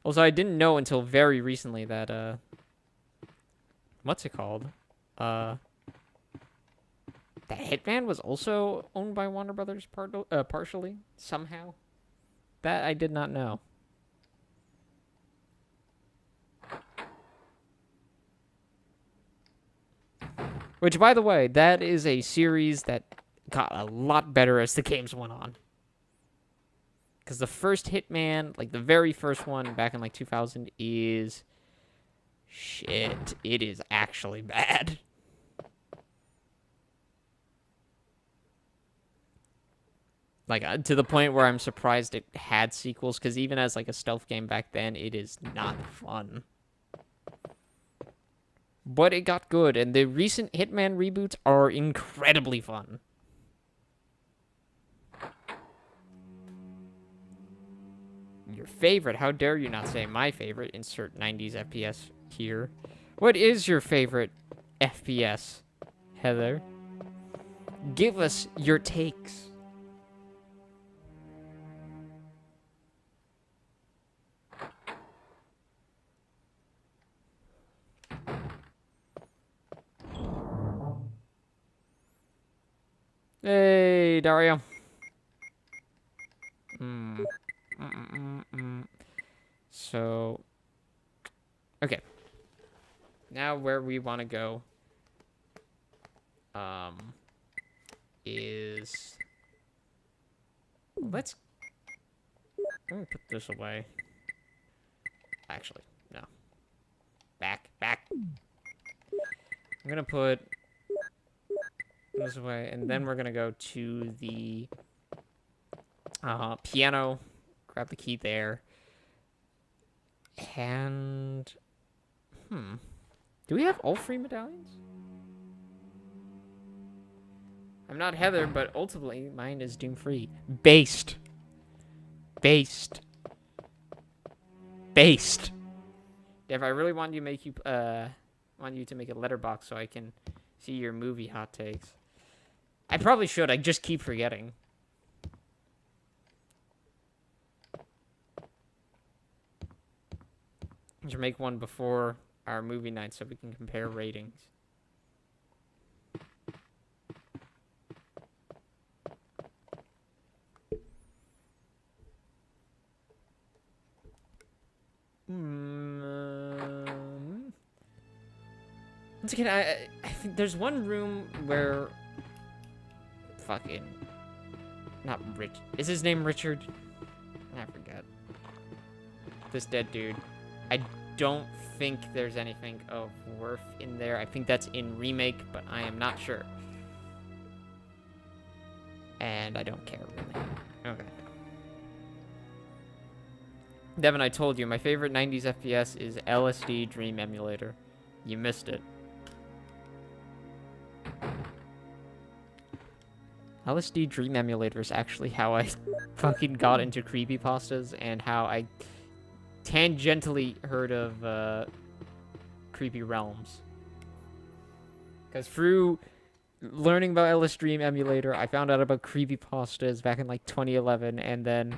Also, I didn't know until very recently that, what's it called? That Hitman was also owned by Warner Brothers partially, somehow. That I did not know. Which, by the way, that is a series that got a lot better as the games went on. Because the first Hitman, like the very first one back in like 2000 is... shit, it is actually bad. Like, to the point where I'm surprised it had sequels, because even as like a stealth game back then, it is not fun. But it got good, and the recent Hitman reboots are incredibly fun. Your favorite? How dare you not say my favorite? Insert 90s FPS here. What is your favorite FPS, Heather? Give us your takes. Hey, Dario. So, okay. Now where we want to go is... let me put this away. Actually, no. Back. I'm going to put this away, and then we're going to go to the piano, grab the key there, and, do we have all 3 medallions? I'm not Heather, but ultimately, mine is doom-free. Based. Dev, I really want you to make a letterbox so I can see your movie hot takes. I probably should. I just keep forgetting. I should make one before our movie night so we can compare ratings. Once again, I think there's one room where fucking not Rich. Is his name Richard? I forget. This dead dude. I don't think there's anything of worth in there. I think that's in remake, but I am not sure. And I don't care really. Okay. Devin, I told you, my favorite 90s FPS is LSD Dream Emulator. You missed it. LSD Dream Emulator is actually how I fucking got into creepypastas and how I tangentially heard of Creepy Realms. Because through learning about LSD Dream Emulator, I found out about creepypastas back in like 2011, and then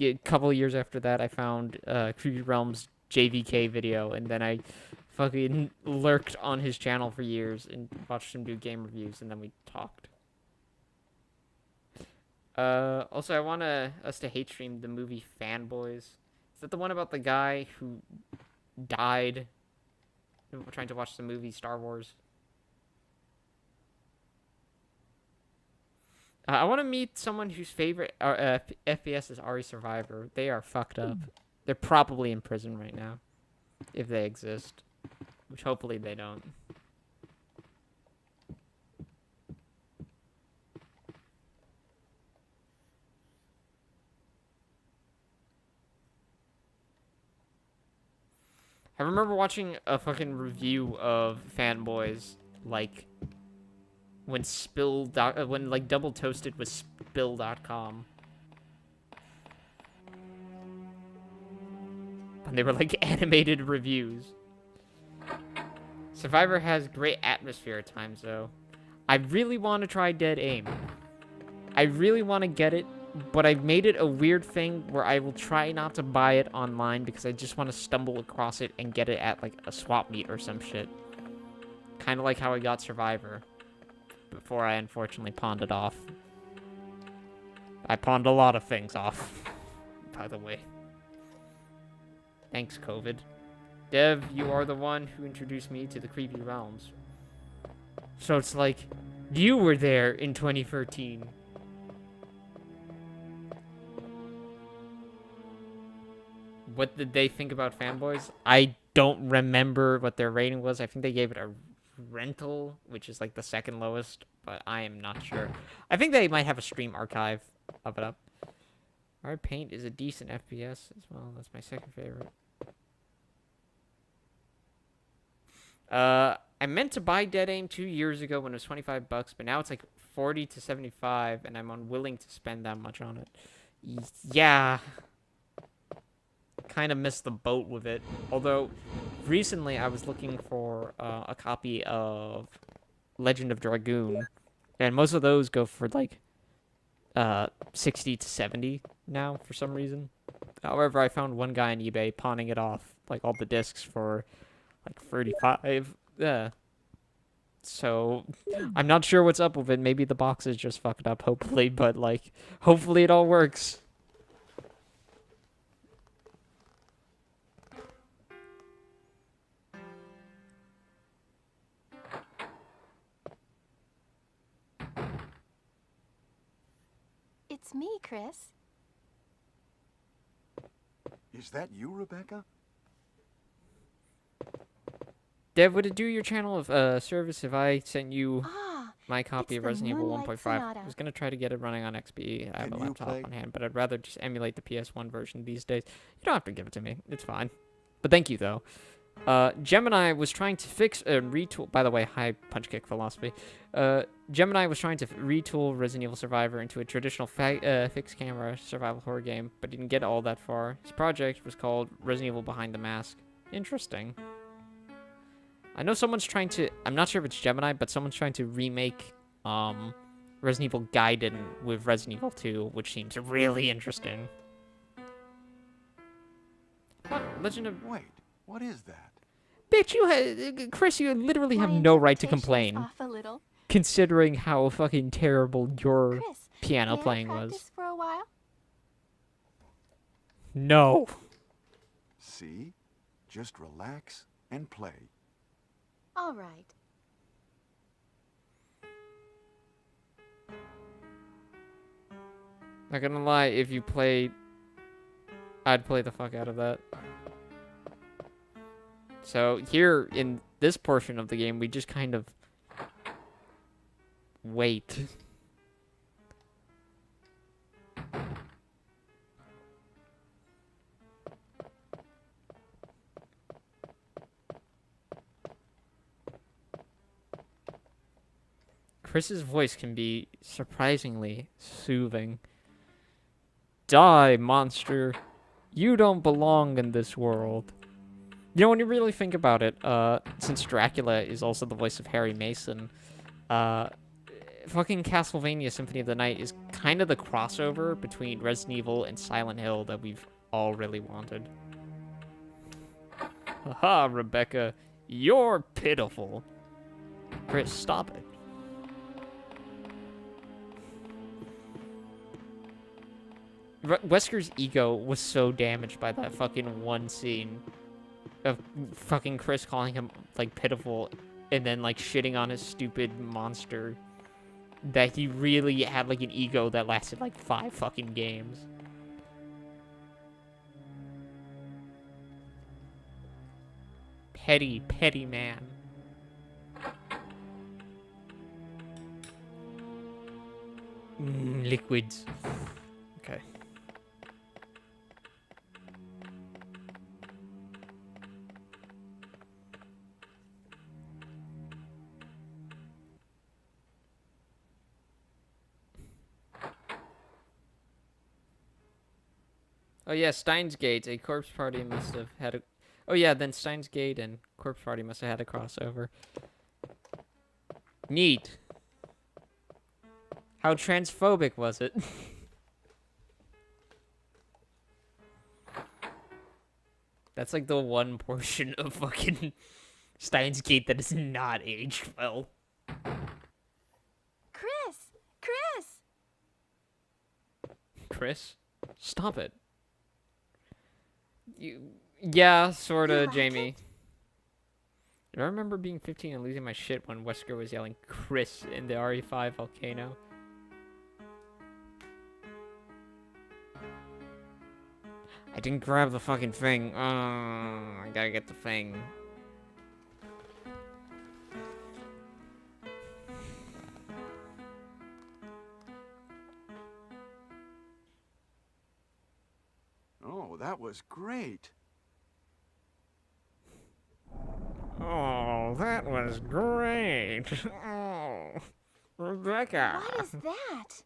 a couple of years after that, I found Creepy Realms JVK video, and then I fucking lurked on his channel for years and watched him do game reviews, and then we talked. Also, I want us to hate stream the movie Fanboys. Is that the one about the guy who died trying to watch the movie Star Wars? I want to meet someone whose favorite FPS is Ari Survivor. They are fucked up. They're probably in prison right now, if they exist, which hopefully they don't. I remember watching a fucking review of Fanboys, like, when when, like, Double Toasted was Spill.com. And they were, like, animated reviews. Survivor has great atmosphere at times, though. I really want to try Dead Aim. I really want to get it, but I've made it a weird thing where I will try not to buy it online because I just want to stumble across it and get it at, like, a swap meet or some shit. Kind of like how I got Survivor before I unfortunately pawned it off. I pawned a lot of things off, by the way. Thanks, COVID. Dev, you are the one who introduced me to the creepy realms. So it's like, you were there in 2013. What did they think about Fanboys? I don't remember what their rating was. I think they gave it a rental, which is like the second lowest, but I am not sure. I think they might have a stream archive of it up. Our Paint is a decent FPS as well. That's my second favorite. I meant to buy Dead Aim 2 years ago when it was $25, but now it's like 40 to 75, and I'm unwilling to spend that much on it. Yeah. Kind of missed the boat with it. Although, recently I was looking for a copy of Legend of Dragoon, and most of those go for like 60 to 70 now for some reason. However, I found one guy on eBay pawning it off, like all the discs for like 35. Yeah. So, I'm not sure what's up with it. Maybe the box is just fucked up, hopefully, but like, hopefully it all works. It's me, Chris. Is that you, Rebecca? Dev, would it do your channel of service if I sent you Ah, my copy it's of the Resident Evil Moonlight 1.5? I Sonata. was going to try to get it running on XP. I have a Can you laptop play? on hand, but I'd rather just emulate the PS1 version these days. You don't have to give it to me. It's fine. But thank you, though. Gemini was trying to fix and retool... By the way, hi, Punch Kick Philosophy. Gemini was trying to retool Resident Evil Survivor into a traditional fixed camera survival horror game, but didn't get all that far. His project was called Resident Evil Behind the Mask. Interesting. I know someone's trying to... I'm not sure if it's Gemini, but someone's trying to remake Resident Evil Gaiden with Resident Evil 2, which seems really interesting. What? Legend of... Wait, what is that? Bitch, Chris, you literally have My no right to interpretation's complain, off a little. considering how fucking terrible your Chris, piano may I playing practice was. for a while? No. See? Just relax and play. All right. Not gonna lie, if you played, I'd play the fuck out of that. So here in this portion of the game, we just kind of wait. Chris's voice can be surprisingly soothing. Die, monster. You don't belong in this world. You know, when you really think about it, since Dracula is also the voice of Harry Mason, fucking Castlevania Symphony of the Night is kind of the crossover between Resident Evil and Silent Hill that we've all really wanted. Haha, Rebecca, you're pitiful. Chris, stop it. Wesker's ego was so damaged by that fucking one scene of fucking Chris calling him, like, pitiful and then, like, shitting on his stupid monster that he really had, like, an ego that lasted, like, 5 fucking games. Petty, petty man. Liquids. Okay. Oh yeah, Steins Gate. A corpse party must have had a. Oh yeah, then Steins Gate and corpse party must have had a crossover. Neat. How transphobic was it? That's like the one portion of fucking Steins Gate that is not aged well. Chris! Chris! Chris? Stop it. Yeah, sorta, You like Jamie. Do I remember being 15 and losing my shit when Wesker was yelling Chris in the RE5 volcano? I didn't grab the fucking thing. Oh, I gotta get the thing. Oh, that was great. Oh, that was great. Oh, Rebecca. What is that?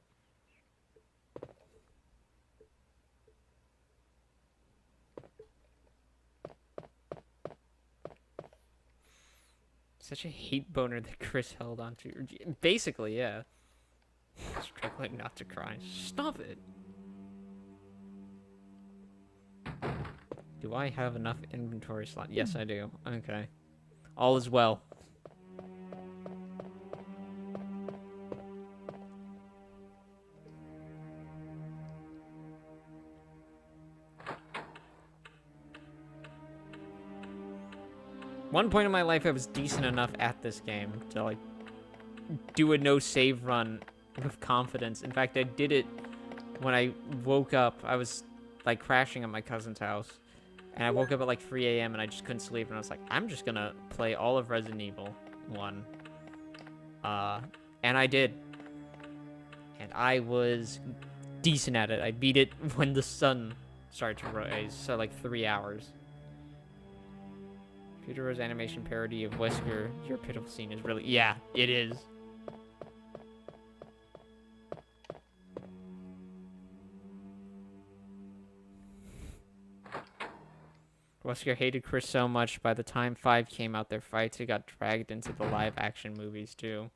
Such a hate boner that Chris held onto. Basically, yeah. Struggling not to cry. Stop it. Do I have enough inventory slot? Yes, I do. Okay. All is well. One point in my life I was decent enough at this game to like do a no save run with confidence. In fact, I did it when I woke up. I was like crashing at my cousin's house. And I woke up at like 3 a.m. and I just couldn't sleep. And I was like, I'm just gonna play all of Resident Evil 1. And I did. And I was decent at it. I beat it when the sun started to rise. So like 3 hours. Futuro's animation parody of Wesker, your pitiful scene is really... Yeah, it is. Wesker hated Chris so much, by the time 5 came out, their fights, he got dragged into the live-action movies, too.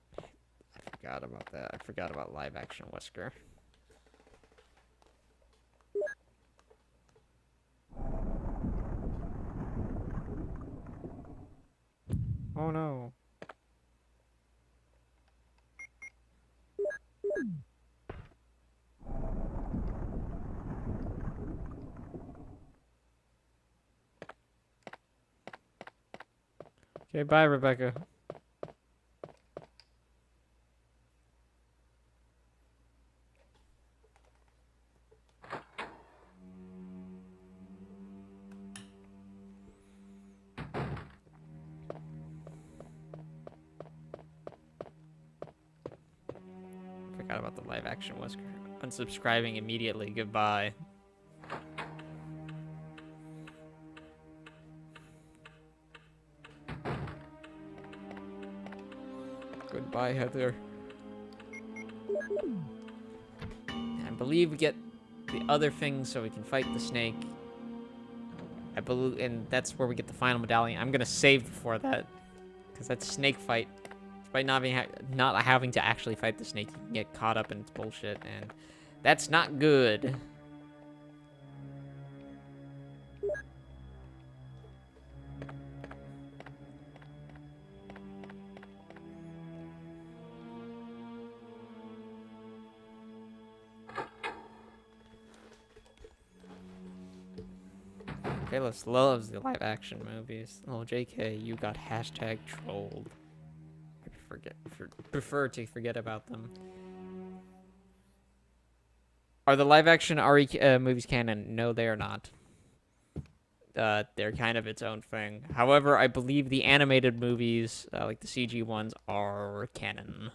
I forgot about that. I forgot about live-action Wesker. Oh, no. Okay, bye, Rebecca. Forgot about the live action Wesker. Unsubscribing immediately. Goodbye. Goodbye, Heather. I believe we get the other thing so we can fight the snake. I believe, and that's where we get the final medallion. I'm gonna save before that, because that snake fight, despite not being not having to actually fight the snake, you can get caught up in its bullshit, and that's not good. Kalis loves the live action movies. Oh, JK, you got hashtag trolled. Prefer to forget about them. Are the live action RE movies canon? No, they are not. They're kind of its own thing. However, I believe the animated movies, like the CG ones, are canon.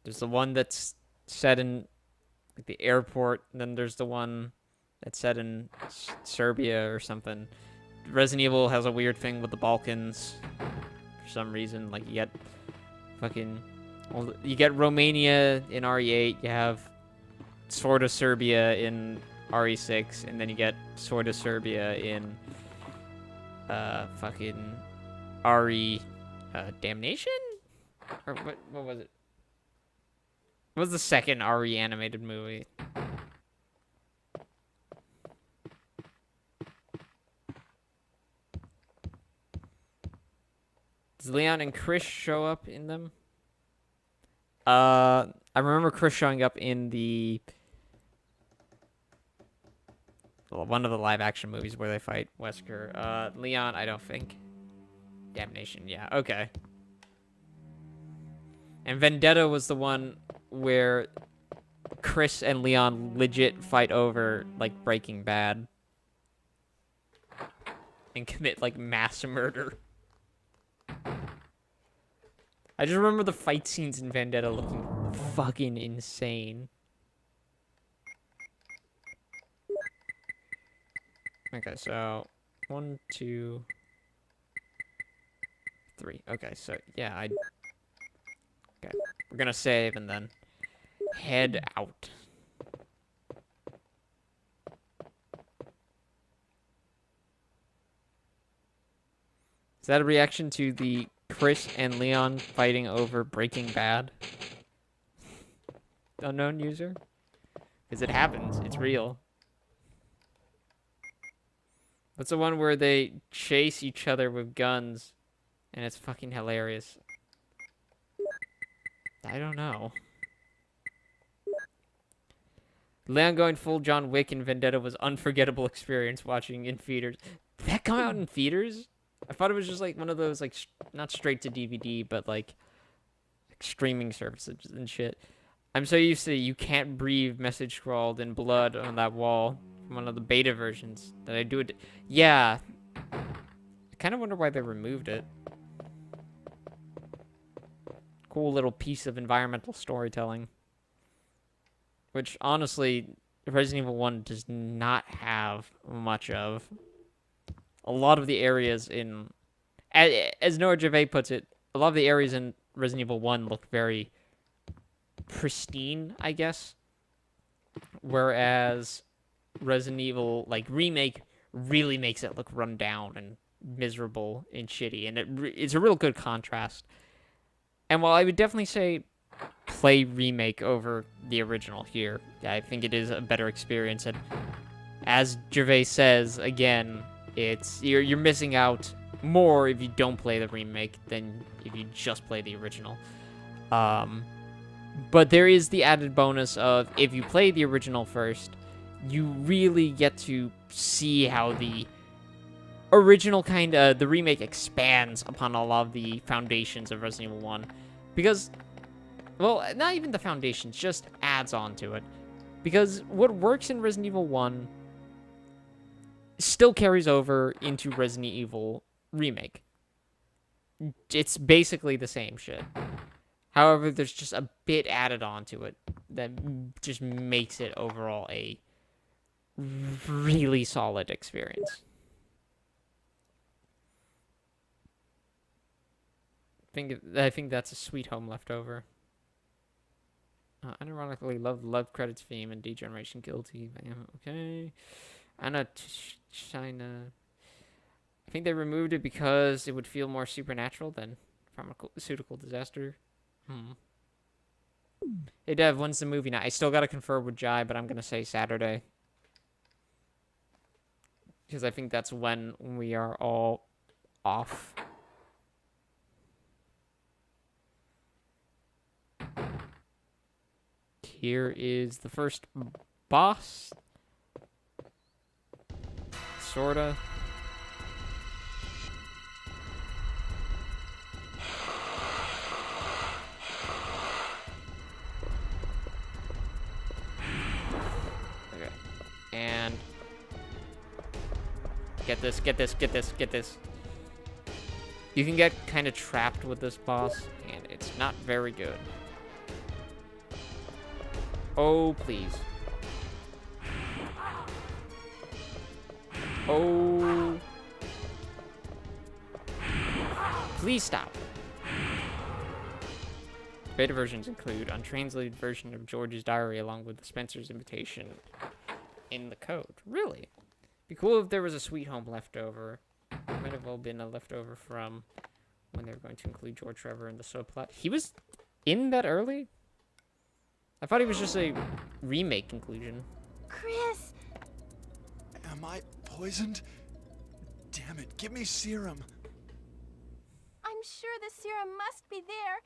There's the one that's set in the airport, and then there's the one that's set in Serbia or something. Resident Evil has a weird thing with the Balkans for some reason. Like, you get fucking Well, you get Romania in RE8, you have sort of Serbia in RE6, and then you get sort of Serbia in fucking RE Damnation? Or what was it? What was the second RE animated movie? Does Leon and Chris show up in them? I remember Chris showing up in one of the live action movies where they fight Wesker. Leon, I don't think. Damnation, yeah, okay. And Vendetta was the one where Chris and Leon legit fight over, like, Breaking Bad. And commit, like, mass murder. I just remember the fight scenes in Vendetta looking fucking insane. Okay, so 1, 2, 3. Okay, so yeah, okay, we're gonna save and then head out. Is that a reaction to the Chris and Leon fighting over Breaking Bad? Unknown user? Because it happens. It's real. What's the one where they chase each other with guns and it's fucking hilarious? I don't know. Leon going full John Wick in Vendetta was unforgettable experience watching in theaters. Did that come out in theaters? I thought it was just like one of those, like, not straight to DVD, but like streaming services and shit. I'm so used to "you can't breathe" message scrawled in blood on that wall from one of the beta versions that I do it. Yeah. I kind of wonder why they removed it. Cool little piece of environmental storytelling. Which, honestly, Resident Evil 1 does not have much of. A lot of the areas in... As Noah Gervais puts it, a lot of the areas in Resident Evil 1 look very pristine, I guess. Whereas Resident Evil, like, Remake really makes it look run down and miserable and shitty. And it's a real good contrast. And while I would definitely say play Remake over the original here, I think it is a better experience. And as Gervais says, again, you're missing out more if you don't play the Remake than if you just play the original. But there is the added bonus of, if you play the original first, you really get to see how the original the Remake expands upon a lot of the foundations of Resident Evil 1. Because, well, not even the foundations, just adds on to it. Because what works in Resident Evil 1 still carries over into Resident Evil Remake. It's basically the same shit. However, there's just a bit added on to it that just makes it overall a really solid experience. I think that's a Sweet Home Leftover. Unironically, love credits theme and Degeneration Guilty. Okay. Anna China. I think they removed it because it would feel more supernatural than pharmaceutical disaster. Hey Dev, when's the movie night? I still gotta confirm with Jai, but I'm gonna say Saturday. Because I think that's when we are all off. Here is the first boss. Sorta. Okay. And get this. You can get kind of trapped with this boss, and it's not very good. Oh, please. Oh. Please stop. Beta versions include untranslated version of George's diary along with the Spencer's invitation in the code. Really? Be cool if there was a Sweet Home leftover. Might have well been a leftover from when they were going to include George Trevor in the subplot. He was in that early? I thought he was just a remake conclusion. Chris! Am I poisoned? Damn it, give me serum. I'm sure the serum must be there.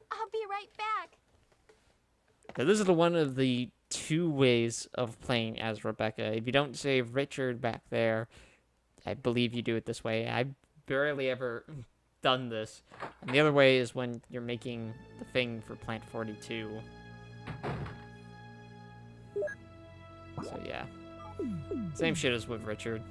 I'll be right back. So this is one of the 2 ways of playing as Rebecca. If you don't save Richard back there, I believe you do it this way. I've barely ever done this. And the other way is when you're making the thing for Plant 42. So yeah. Same shit as with Richard.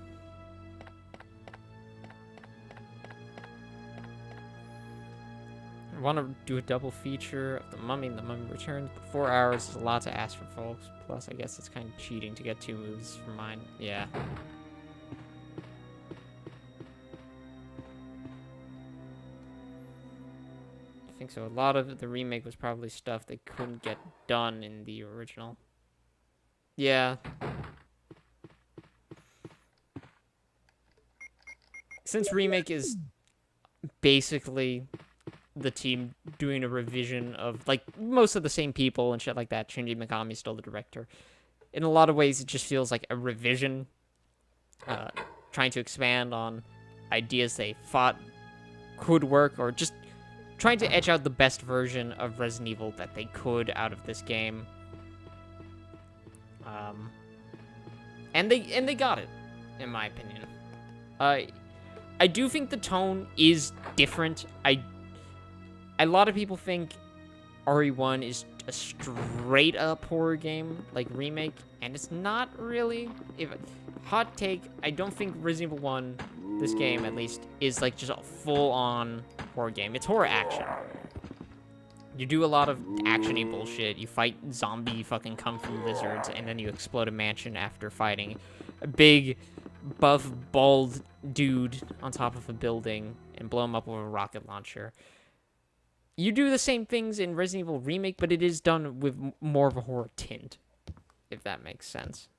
I want to do a double feature of The Mummy and The Mummy Returns, but 4 hours is a lot to ask for, folks. Plus, I guess it's kind of cheating to get 2 movies for mine. Yeah. I think so. A lot of the remake was probably stuff they couldn't get done in the original. Yeah. Since remake is basically the team doing a revision of, like, most of the same people and shit like that. Shinji Mikami's still the director. In a lot of ways, it just feels like a revision, trying to expand on ideas they thought could work, or just trying to etch out the best version of Resident Evil that they could out of this game. And they got it, in my opinion. I do think the tone is different. A lot of people think RE1 is a straight-up horror game, like remake, and it's not really. Hot take, I don't think Resident Evil 1, this game at least, is like just a full-on horror game. It's horror action. You do a lot of action-y bullshit. You fight zombie fucking kung fu lizards, and then you explode a mansion after fighting a big, buff, bald dude on top of a building and blow him up with a rocket launcher. You do the same things in Resident Evil Remake, but it is done with more of a horror tint, if that makes sense.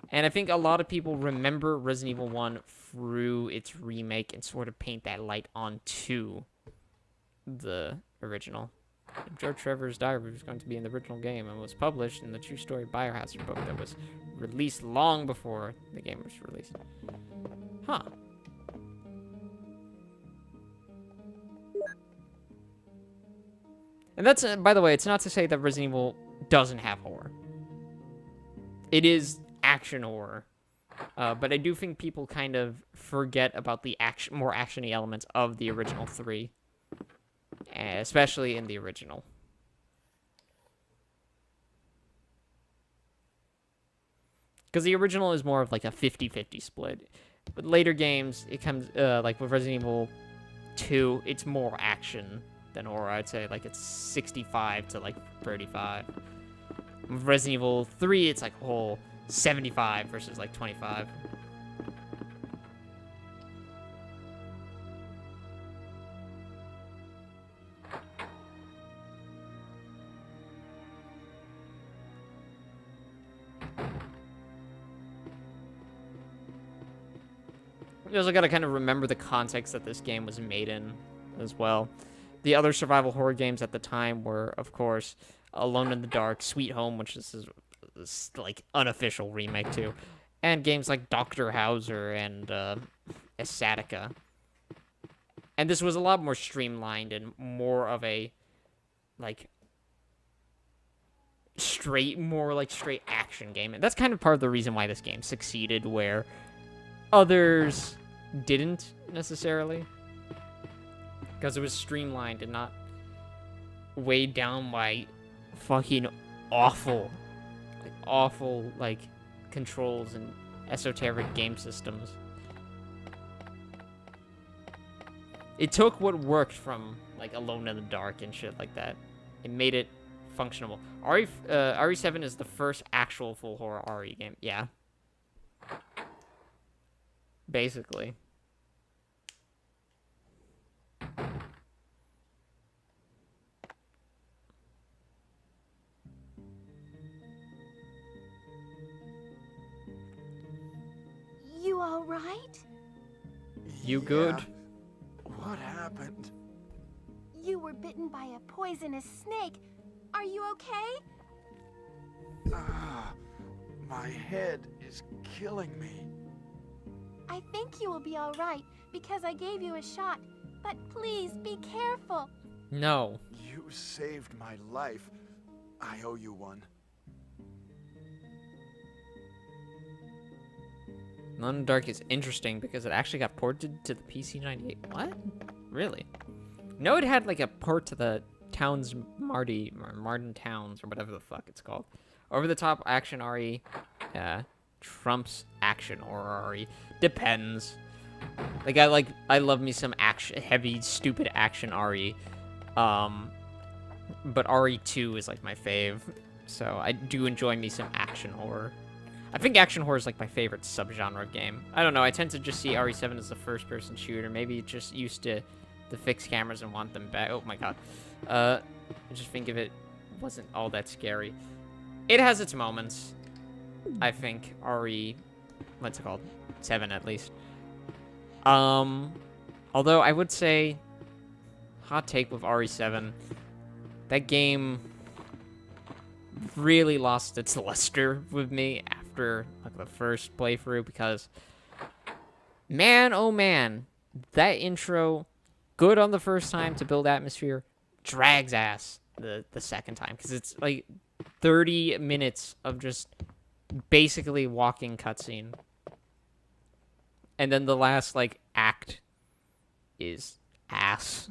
And I think a lot of people remember Resident Evil 1 through its remake and sort of paint that light onto the original. George Trevor's diary was going to be in the original game and was published in the true story Biohazard book that was released long before the game was released. Huh. And that's, by the way, it's not to say that Resident Evil doesn't have horror. It is action horror. But I do think people kind of forget about the more action-y elements of the original 3. Especially in the original. Because the original is more of like a 50-50 split. But later games, it comes, like with Resident Evil 2, it's more action than horror. I'd say like it's 65 to like 35. With Resident Evil 3, it's like a whole 75 versus like 25. You also gotta kind of remember the context that this game was made in as well. The other survival horror games at the time were, of course, Alone in the Dark, Sweet Home, which is like unofficial remake too, and games like Dr. Hauser and Estatica. And this was a lot more streamlined and more of a like straight action game. And that's kind of part of the reason why this game succeeded where others didn't necessarily, because it was streamlined and not weighed down by fucking awful controls and esoteric game systems. It took what worked from like Alone in the Dark and shit like that. It made it functional. RE7 is the first actual full horror RE game. Yeah. You good? Yeah. What happened? You were bitten by a poisonous snake. Are you okay? Ah, my head is killing me. I think you will be all right because I gave you a shot. But please be careful. No. You saved my life. I owe you one. Alone in the Dark is interesting because it actually got ported to the PC-98. What? Really? No, it had like a port to the Towns Martin Towns or whatever the fuck it's called. Over the top action RE. Trumps action or RE. Depends. Like I love me some action heavy stupid action RE. But RE2 is like my fave. So I do enjoy me some action horror. I think action horror is like my favorite subgenre of game. I don't know, I tend to just see RE7 as the first person shooter. Maybe just used to the fixed cameras and want them back. Oh my god. I just think of it wasn't all that scary. It has its moments. I think RE, what's it called? 7 at least. Although I would say, hot take with RE7, that game really lost its luster with me after like the first playthrough because, man, oh man, that intro, good on the first time to build atmosphere, drags ass the second time because it's like 30 minutes of just basically walking cutscene. And then the last, like, act is ass.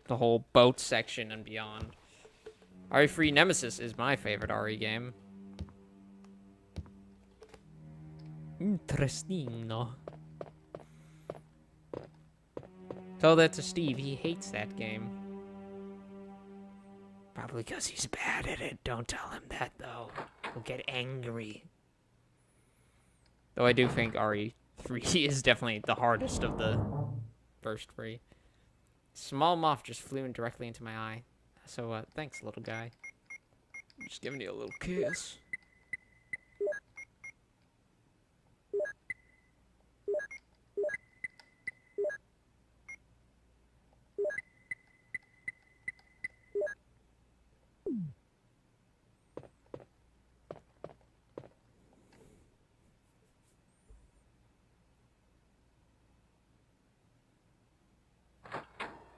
The whole boat section and beyond. RE3 Nemesis is my favorite RE game. Interesting, no? Tell that to Steve, he hates that game. Probably because he's bad at it. Don't tell him that, though. He'll get angry. Though I do think RE3 is definitely the hardest of the first three. Small moth just flew in directly into my eye. So, thanks, little guy. I'm just giving you a little kiss.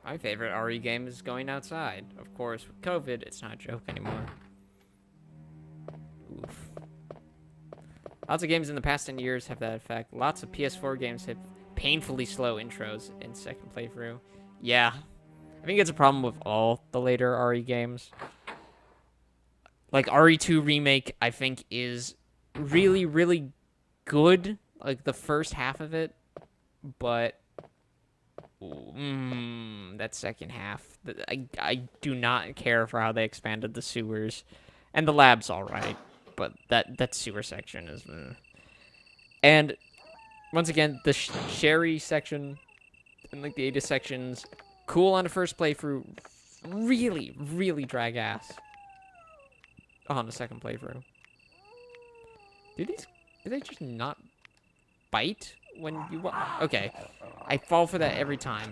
My favorite RE game is going outside. Of course, with COVID, it's not a joke anymore. Oof. Lots of games in the past 10 years have that effect. Lots of PS4 games have painfully slow intros in second playthrough. Yeah. I think it's a problem with all the later RE games. Like, RE2 Remake, I think, is really, really good. Like, the first half of it. But that second half, I do not care for how they expanded the sewers, and the lab's all right, but that sewer section is, and once again the Sherry section and like the Ada sections, cool on the first playthrough, really really drag ass on the second playthrough. Do they just not bite when you okay? I fall for that every time.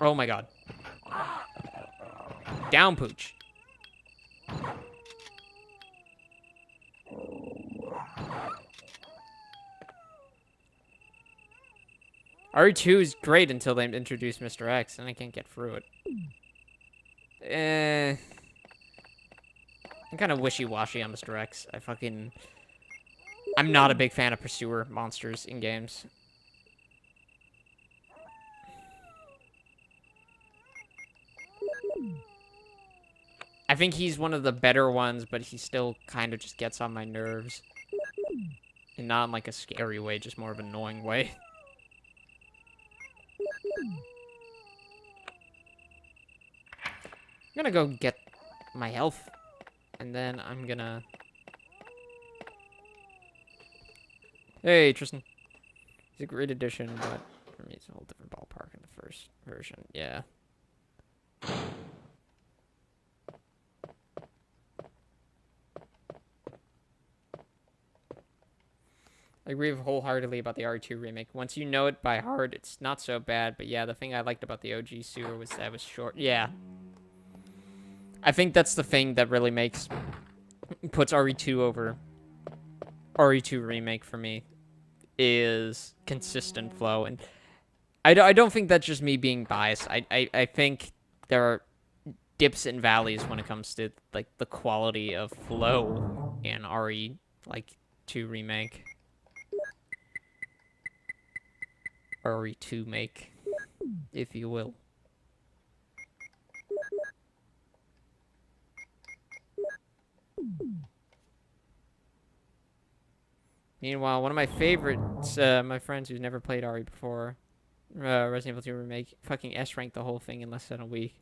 Oh my god. Down, Pooch. RE2 is great until they introduce Mr. X, and I can't get through it. I'm kind of wishy-washy on Mr. X. I'm not a big fan of pursuer monsters in games. I think he's one of the better ones, but he still kind of just gets on my nerves. And not in like a scary way, just more of an annoying way. I'm gonna go get my health. And then I'm gonna... Hey, Tristan. It's a great addition, but for me it's a whole different ballpark in the first version. Yeah. I agree wholeheartedly about the RE2 remake. Once you know it by heart, it's not so bad. But yeah, the thing I liked about the OG sewer was that it was short. Yeah. I think that's the thing that really puts RE2 over RE2 remake for me, is consistent flow. And I don't think that's just me being biased. I think there are dips and valleys when it comes to like the quality of flow in RE like 2 remake. RE2 make, if you will. Meanwhile, one of my favorites, my friends who's never played RE before, Resident Evil 2 remake, fucking S-ranked the whole thing in less than a week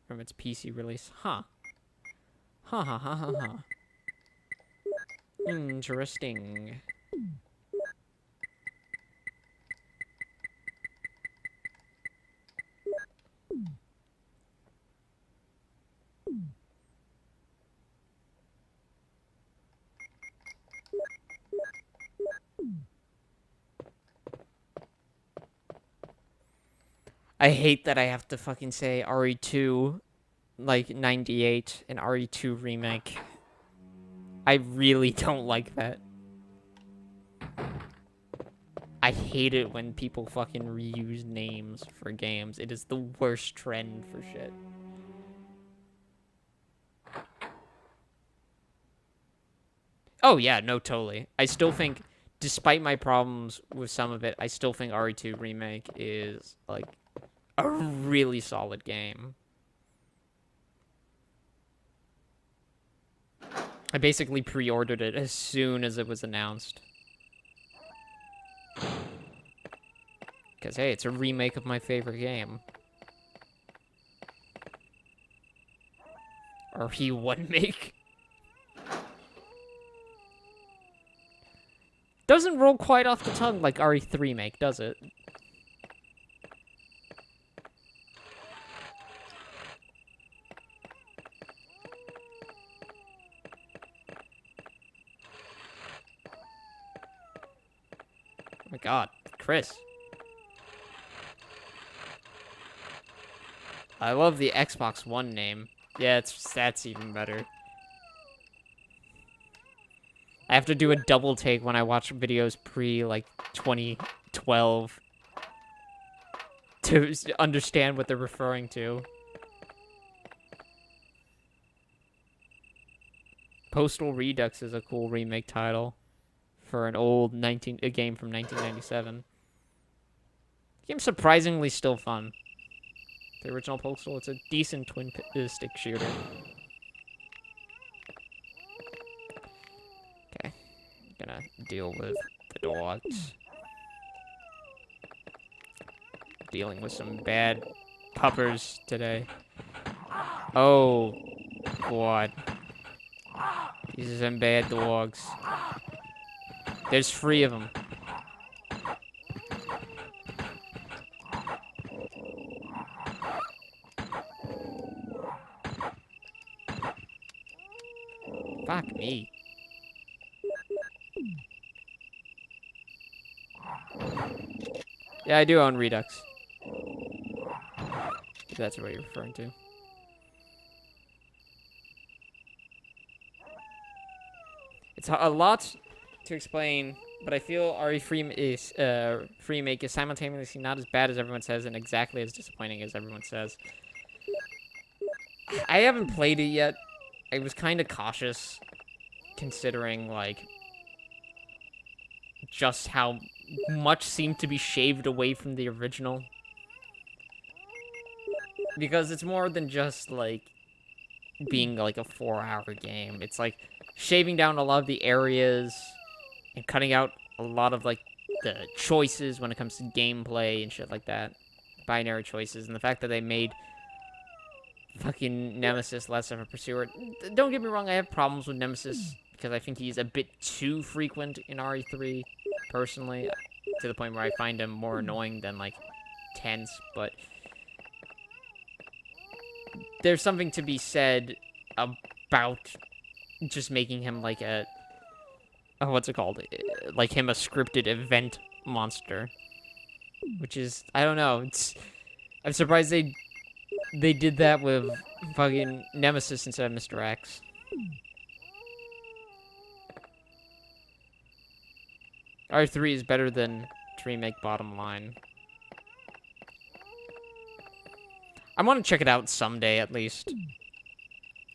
from its PC release. Huh. Ha ha ha ha ha. Interesting. I hate that I have to fucking say RE2, like 98, and RE2 remake. I really don't like that. I hate it when people fucking reuse names for games. It is the worst trend for shit. Oh yeah, no, totally. I still think, despite my problems with some of it, I still think RE2 remake is like a really solid game. I basically pre-ordered it as soon as it was announced. Because, hey, it's a remake of my favorite game. RE1 make. Doesn't roll quite off the tongue like RE3 make, does it? Oh my god, Chris. I love the Xbox One name. Yeah, that's even better. I have to do a double take when I watch videos like 2012 to understand what they're referring to. Postal Redux is a cool remake title for an old a game from 1997. The game's surprisingly still fun. The original Postal, it's a decent twin stick shooter. Okay, gonna deal with the dogs. Dealing with some bad puppers today. Oh, God. These are some bad dogs. There's 3 of them. Fuck me. Yeah, I do own Redux. If that's what you're referring to. It's a lot to explain, but I feel RE Free Make is simultaneously not as bad as everyone says and exactly as disappointing as everyone says. I haven't played it yet. I was kind of cautious, considering, like, just how much seemed to be shaved away from the original. Because it's more than just, like, being, like, a 4-hour game. It's, like, shaving down a lot of the areas and cutting out a lot of, like, the choices when it comes to gameplay and shit like that. Binary choices. And the fact that they made fucking Nemesis less of a pursuer. Don't get me wrong, I have problems with Nemesis because I think he's a bit too frequent in RE3, personally, to the point where I find him more annoying than, like, tense, but there's something to be said about just making him, like, what's it called? Like him a scripted event monster, which is, I don't know. I'm surprised they did that with fucking Nemesis instead of Mr. X. R3 is better than to remake Bottom Line. I want to check it out someday at least.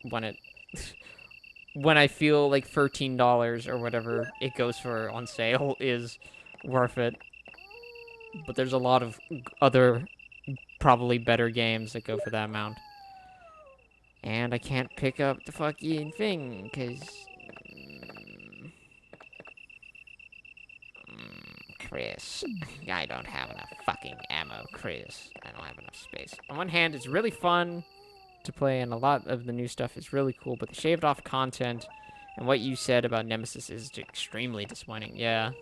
When I feel like $13 or whatever it goes for on sale is worth it. But there's a lot of other probably better games that go for that amount. And I can't pick up the fucking thing, because... Chris. I don't have enough fucking ammo, Chris. I don't have enough space. On one hand, it's really fun to play, and a lot of the new stuff is really cool, but the shaved off content and what you said about Nemesis is extremely disappointing. Yeah.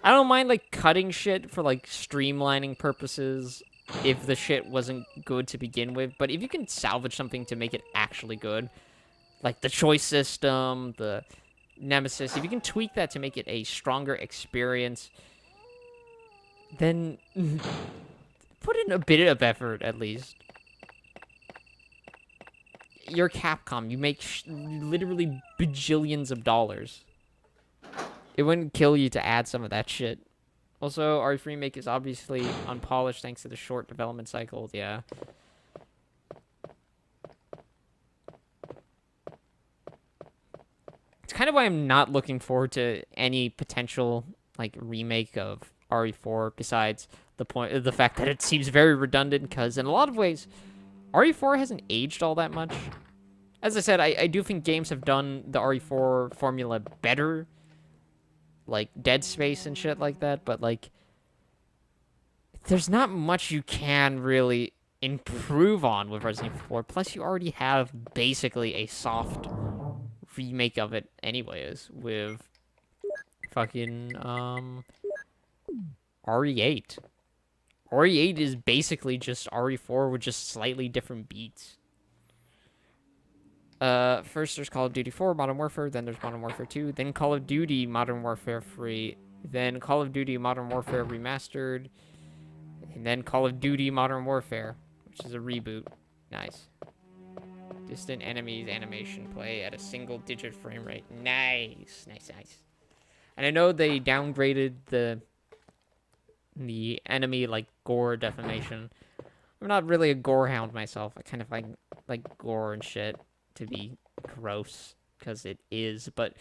I don't mind, like, cutting shit for, like, streamlining purposes if the shit wasn't good to begin with. But if you can salvage something to make it actually good, like the choice system, the Nemesis, if you can tweak that to make it a stronger experience, then put in a bit of effort, at least. You're Capcom. You make literally bajillions of dollars. It wouldn't kill you to add some of that shit. Also, RE Remake is obviously unpolished thanks to the short development cycle. Yeah. It's kind of why I'm not looking forward to any potential like remake of RE4, besides the fact that it seems very redundant, because in a lot of ways RE4 hasn't aged all that much. As I said, I do think games have done the RE4 formula better, like Dead Space and shit like that, but like there's not much you can really improve on with Resident Evil 4. Plus, you already have basically a soft remake of it anyways with fucking RE8. RE8 is basically just RE4 with just slightly different beats. First there's Call of Duty 4 Modern Warfare, then there's Modern Warfare 2, then Call of Duty Modern Warfare 3, then Call of Duty Modern Warfare Remastered, and then Call of Duty Modern Warfare, which is a reboot. Nice. Distant enemies animation play at a single digit frame rate. Nice. Nice, nice. And I know they downgraded the enemy, like, gore defamation. I'm not really a gore hound myself. I kind of like gore and shit to be gross, because it is. But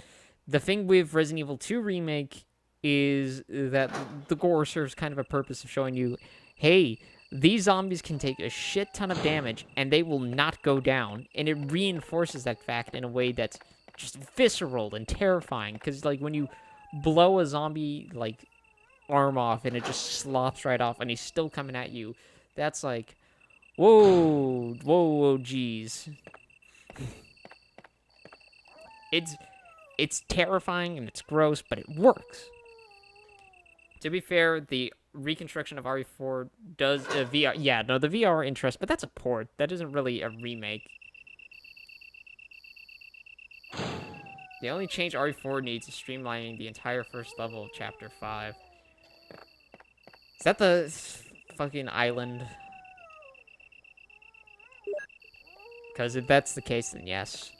the thing with Resident Evil 2 Remake is that the gore serves kind of a purpose of showing you, hey, these zombies can take a shit ton of damage and they will not go down. And it reinforces that fact in a way that's just visceral and terrifying. Because, like, when you blow a zombie, like, arm off and it just slops right off and he's still coming at you, that's like, whoa, whoa, geez. It's terrifying and it's gross, but it works. To be fair, the reconstruction of RE4 does VR. Yeah, no, the VR interest, but that's a port. That isn't really a remake. The only change RE4 needs is streamlining the entire first level of Chapter 5. Is that the fucking island? Because if that's the case, then yes.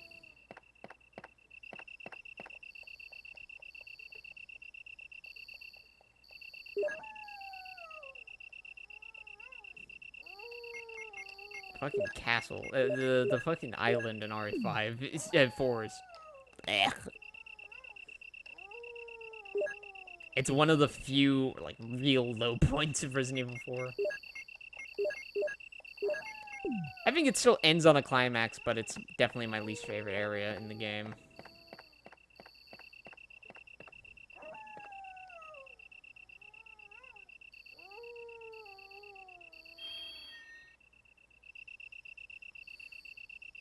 Fucking castle. The fucking island in RE5 is 4 is. Ugh. It's one of the few like real low points of Resident Evil 4. I think it still ends on a climax, but it's definitely my least favorite area in the game.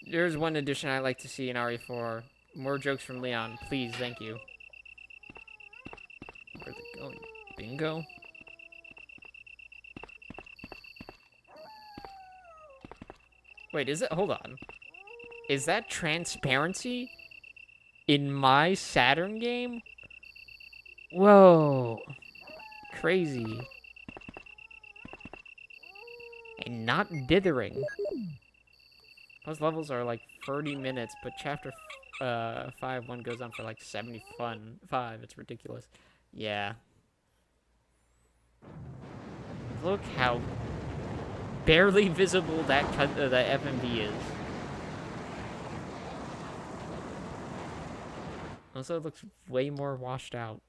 There's one addition I'd like to see in RE4. More jokes from Leon. Please, thank you. Where's it going? Bingo? Wait, is it? Hold on. Is that transparency in my Saturn game? Whoa. Crazy. And not dithering. Those levels are like 30 minutes, but chapter 5 one goes on for like 75. It's ridiculous. Yeah. Look how barely visible that FMV is. Also, it looks way more washed out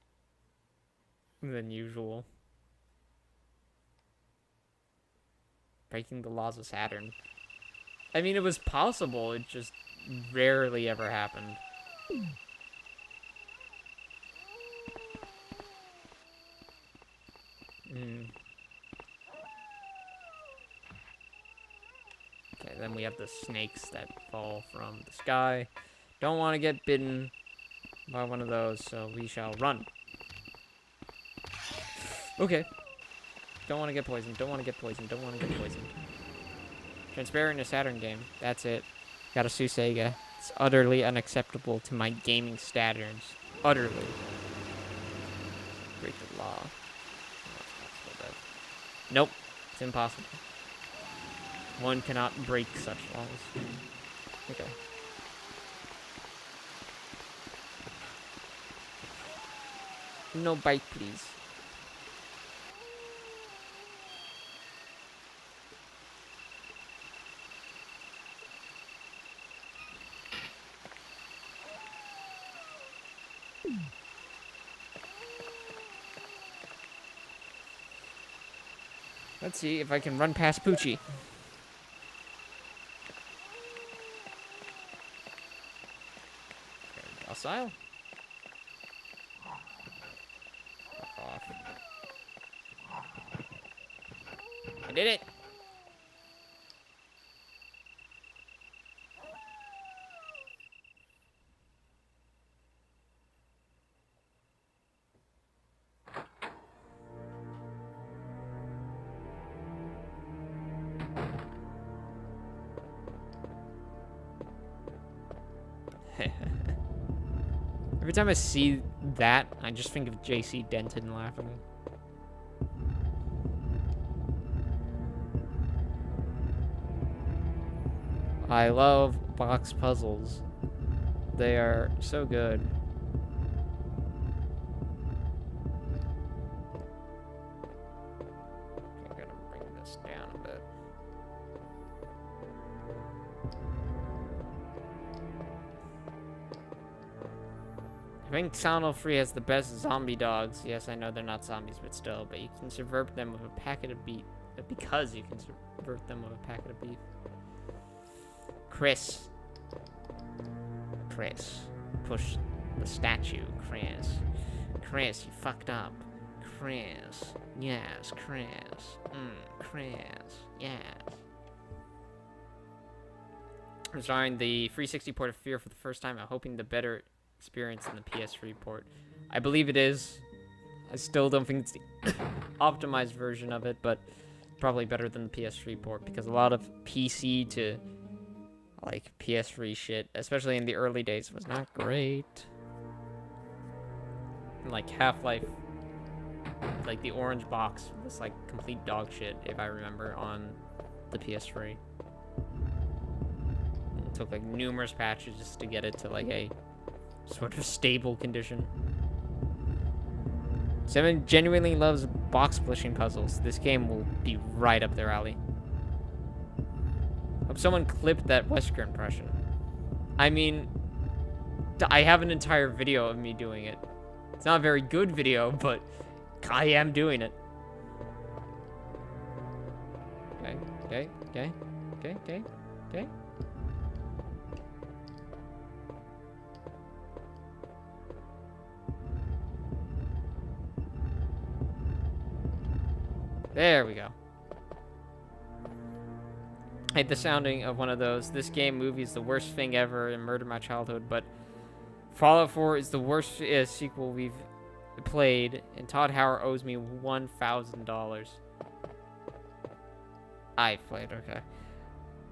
than usual. Breaking the laws of Saturn. I mean, it was possible, it just rarely ever happened. Okay, then we have the snakes that fall from the sky. Don't want to get bitten by one of those, so we shall run. Okay. Don't want to get poisoned, don't want to get poisoned, don't want to get poisoned. Transparent in a Saturn game. That's it. Gotta sue Sega. It's utterly unacceptable to my gaming standards. Utterly. Break the law. Nope. It's impossible. One cannot break such laws. Okay. No bite, please. Let's see if I can run past Poochie. Very docile. Fuck off. I did it! Every time I see that, I just think of JC Denton laughing. I love box puzzles. They are so good. I'm gonna bring this down a bit. I think Sound Free has the best zombie dogs. Yes, I know they're not zombies, but still. But you can subvert them with a packet of beef. Because you can subvert them with a packet of beef. Chris. Push the statue, Chris. Chris, you fucked up. Chris. Yes, Chris. Chris. Yes. I'm trying the 360 port of Fear for the first time. I'm hoping the better experience in the PS3 port. I believe it is. I still don't think it's the optimized version of it, but probably better than the PS3 port because a lot of PC to like PS3 shit, especially in the early days, was not great. Like Half-Life, like the orange box was like complete dog shit if I remember on the PS3. It took like numerous patches just to get it to like a sort of stable condition. Seven genuinely loves box pushing puzzles. This game will be right up their alley. Hope someone clipped that Wesker impression. I mean, I have an entire video of me doing it. It's not a very good video, but I am doing it. Okay. There we go. I hate the sounding of one of those. This game movie is the worst thing ever and murdered my childhood, but Fallout 4 is the worst sequel we've played, and Todd Howard owes me $1,000. I've played, okay.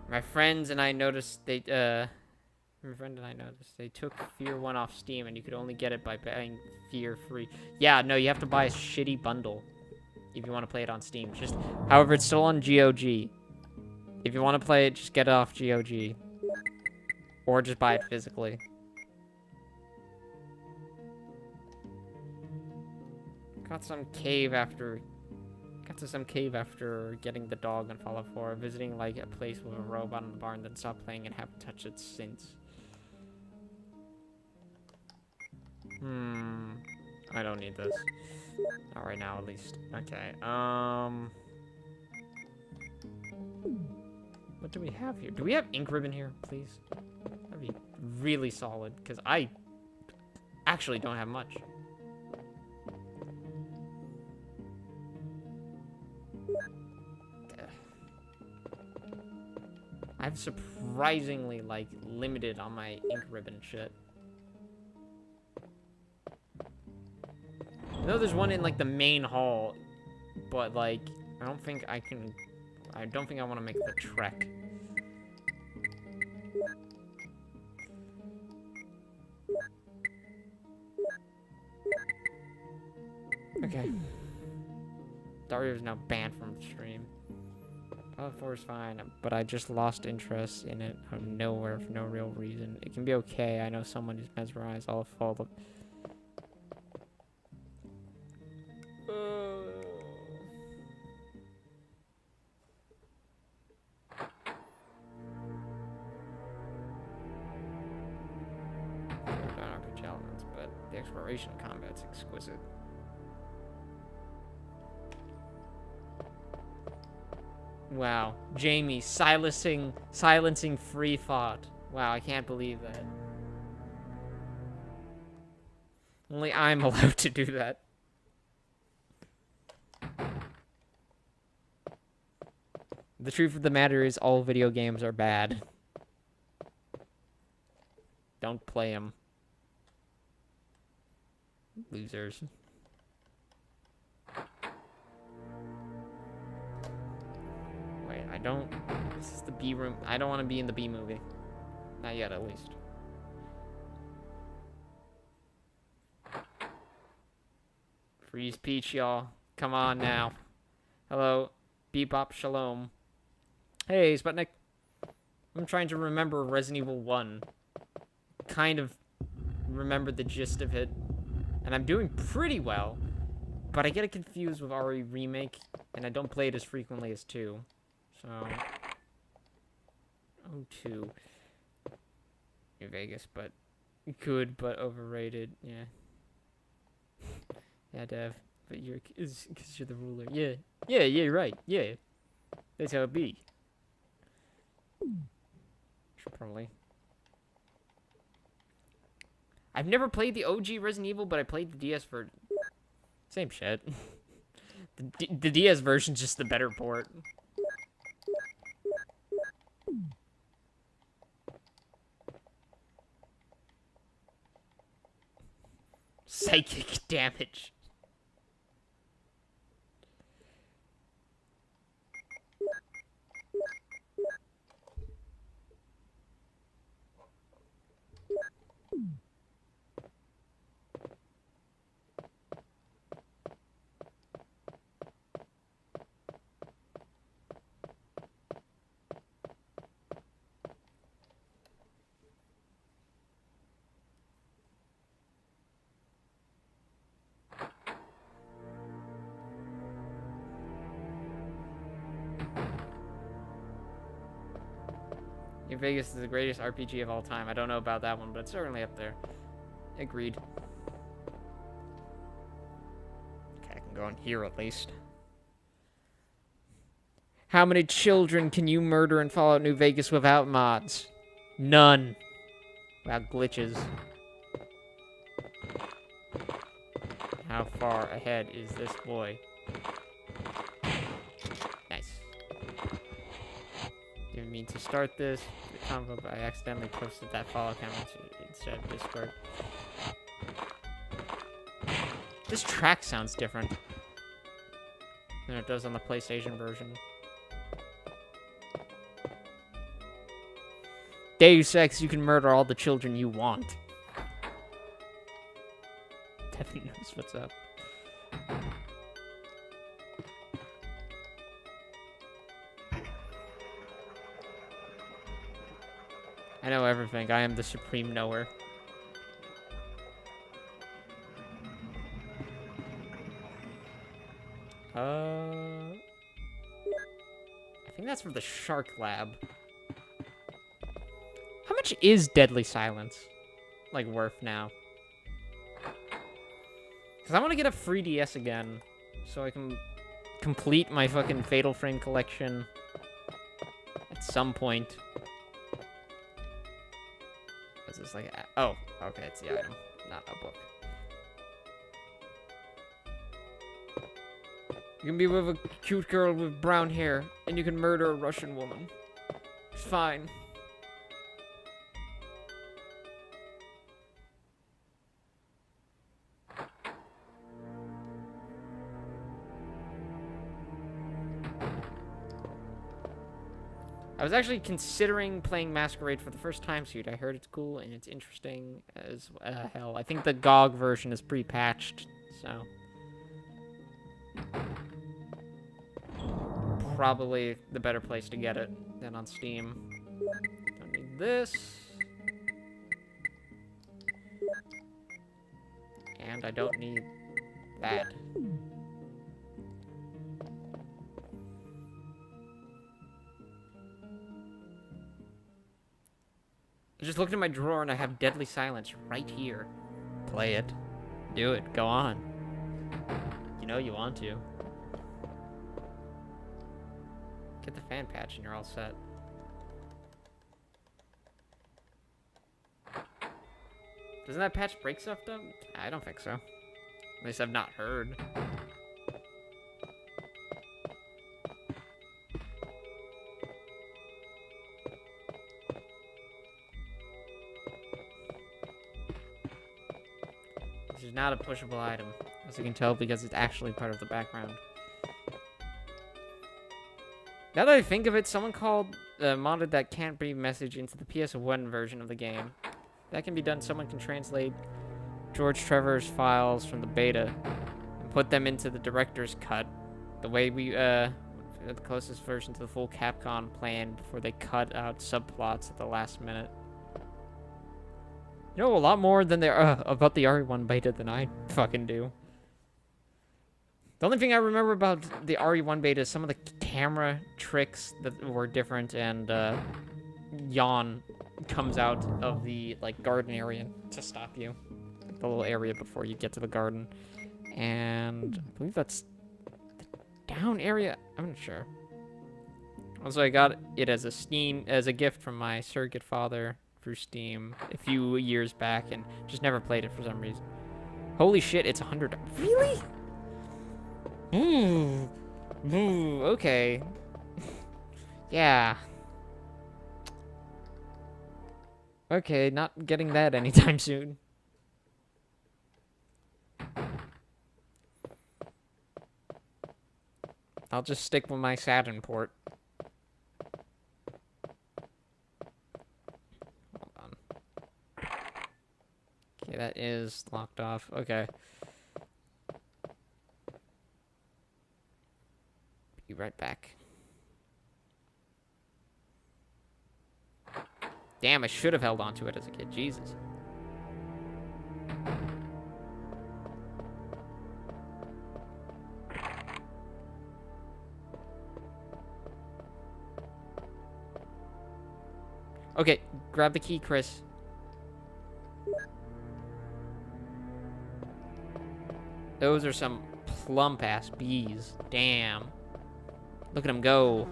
My friends and I noticed they, my friend and I noticed they took Fear 1 off Steam, and you could only get it by buying Fear free. Yeah, no, you have to buy a shitty bundle if you want to play it on Steam. However, it's still on GOG. If you want to play it, just get it off GOG. Or just buy it physically. Got to some cave after getting the dog on Fallout 4, visiting like a place with a robot in the barn, then stopped playing and haven't touched it since. I don't need this. Not right now, at least. Okay, what do we have here? Do we have ink ribbon here, please? That'd be really solid, because I actually don't have much. I'm surprisingly, like, limited on my ink ribbon shit. I know there's one in, like, the main hall, but, like, I don't think I want to make the trek. Okay. Dario is now banned from the stream. Fallout 4 is fine, but I just lost interest in it out of nowhere for no real reason. It can be okay. I know someone who's mesmerized. I'll follow. RPG elements, but the exploration combat's exquisite. Wow, Jamie silencing free thought. Wow, I can't believe that. Only I'm allowed to do that. The truth of the matter is, all video games are bad. Don't play them. Losers. This is the B room. I don't want to be in the B movie. Not yet, at least. Freeze Peach, y'all. Come on now. Hello. Bebop Shalom. Hey, Sputnik. I'm trying to remember Resident Evil 1. Kind of remember the gist of it. And I'm doing pretty well. But I get it confused with RE Remake. And I don't play it as frequently as 2. So, 2. New Vegas, but good, but overrated. Yeah. Yeah, Dev. But because you're the ruler. Yeah. Yeah, right. Yeah. That's how it be. Probably. I've never played the OG Resident Evil, but I played the DS version. Same shit. The DS version's just the better port. Psychic damage. New Vegas is the greatest RPG of all time. I don't know about that one, but it's certainly up there. Agreed. Okay, I can go in here at least. How many children can you murder in Fallout New Vegas without mods? None. Without glitches. How far ahead is this boy? Nice. Didn't mean to start this convo, but I accidentally posted that Fallout comment instead of Discord. This track sounds different than it does on the PlayStation version. Deus Ex, you can murder all the children you want. Devin knows what's up. I know everything. I am the supreme knower. I think that's from the Shark Lab. How much is Deadly Silence, like, worth now? Because I want to get a free DS again, so I can complete my fucking Fatal Frame collection at some point. Is this like... Oh, okay, it's the item, not a book. You can be with a cute girl with brown hair, and you can murder a Russian woman. It's fine. I was actually considering playing Masquerade for the first time, Suit. I heard it's cool and it's interesting as hell. I think the GOG version is pre-patched, so... Probably the better place to get it than on Steam. Don't need this. And I don't need that. I just looked in my drawer and I have Deadly Silence right here. Play it. Do it. Go on. You know you want to. Get the fan patch and you're all set. Doesn't that patch break stuff though? I don't think so. At least I've not heard. This is not a pushable item, as you can tell, because it's actually part of the background. Now that I think of it, someone called modded that can't be message into the PS1 version of the game. That can be done. Someone can translate George Trevor's files from the beta and put them into the director's cut. The way we, the closest version to the full Capcom plan before they cut out subplots at the last minute. You know a lot more than there about the RE1 beta than I fucking do. The only thing I remember about the RE1 beta is some of the camera tricks that were different, and Yawn comes out of the like garden area to stop you. The little area before you get to the garden. And I believe that's the down area. I'm not sure. Also, I got it as a gift from my surrogate father through Steam a few years back, and just never played it for some reason. Holy shit, it's 100. Really? Okay. Yeah. Okay, not getting that anytime soon. I'll just stick with my Saturn port. Hold on. Okay, that is locked off. Okay. Be right back. Damn, I should have held on to it as a kid. Jesus. Okay, grab the key, Chris. Those are some plump-ass bees. Damn. Look at them go.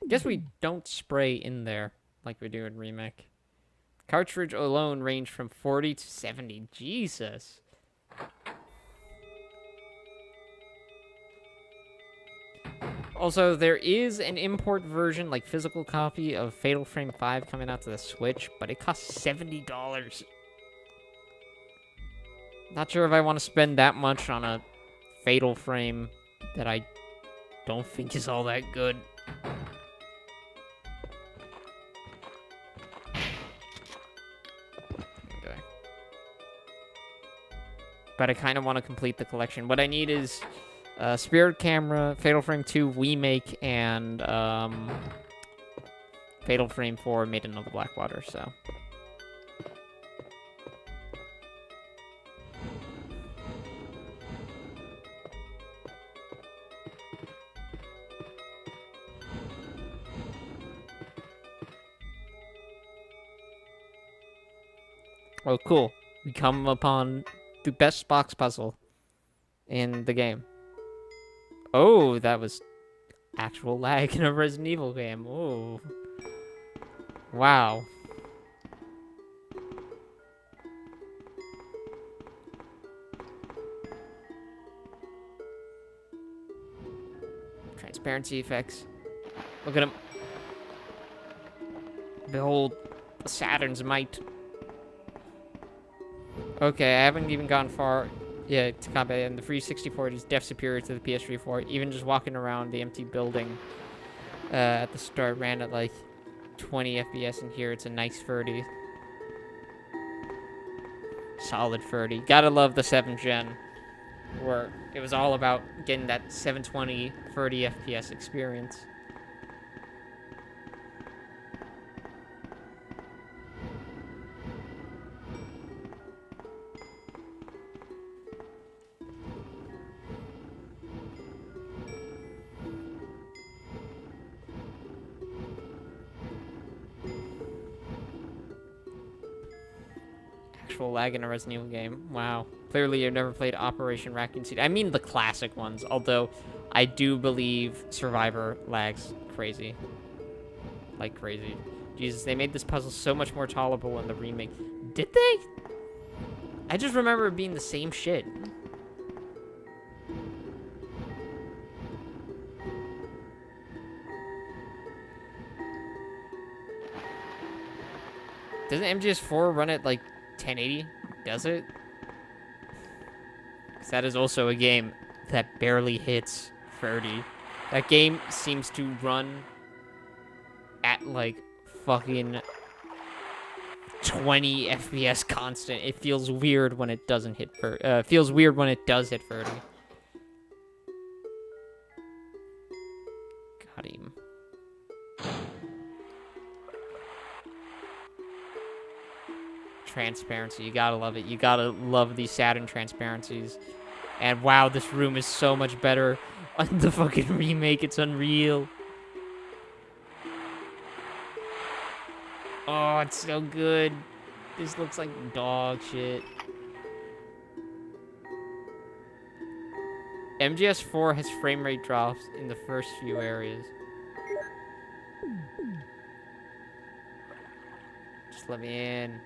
Guess we don't spray in there like we do in Remake. Cartridge alone ranged from 40 to 70. Jesus. Also, there is an import version, like physical copy of Fatal Frame 5 coming out to the Switch, but it costs $70. Not sure if I want to spend that much on a Fatal Frame that I don't think is all that good. Okay. But I kind of want to complete the collection. What I need is Spirit Camera, Fatal Frame 2 Remake, and Fatal Frame 4 Maiden of the Blackwater, so... Oh, cool. We come upon the best box puzzle in the game. Oh, that was actual lag in a Resident Evil game. Oh. Wow. Transparency effects. Look at him. Behold the Saturn's might. Okay, I haven't even gone far yet to combat, and the free 6040 is def superior to the PS3 4. Even just walking around the empty building at the start ran at like 20 FPS, and here it's a nice 30. Solid 30. Gotta love the 7th gen, where it was all about getting that 720 30 FPS experience. Lag in a Resident Evil game. Wow. Clearly you've never played Operation Raccoon City. I mean the classic ones, although I do believe Survivor lags crazy. Like crazy. Jesus, they made this puzzle so much more tolerable in the remake. Did they? I just remember it being the same shit. Doesn't MGS4 run at like 1080? Does it? 'Cause that is also a game that barely hits 30. That game seems to run at like fucking 20 FPS constant. It feels weird when it doesn't hit feels weird when it does hit 30. Got him. Transparency, you gotta love it. You gotta love these Saturn transparencies. And wow, this room is so much better on the fucking remake. It's unreal. Oh, it's so good. This looks like dog shit. MGS4 has frame rate drops in the first few areas. Just let me in.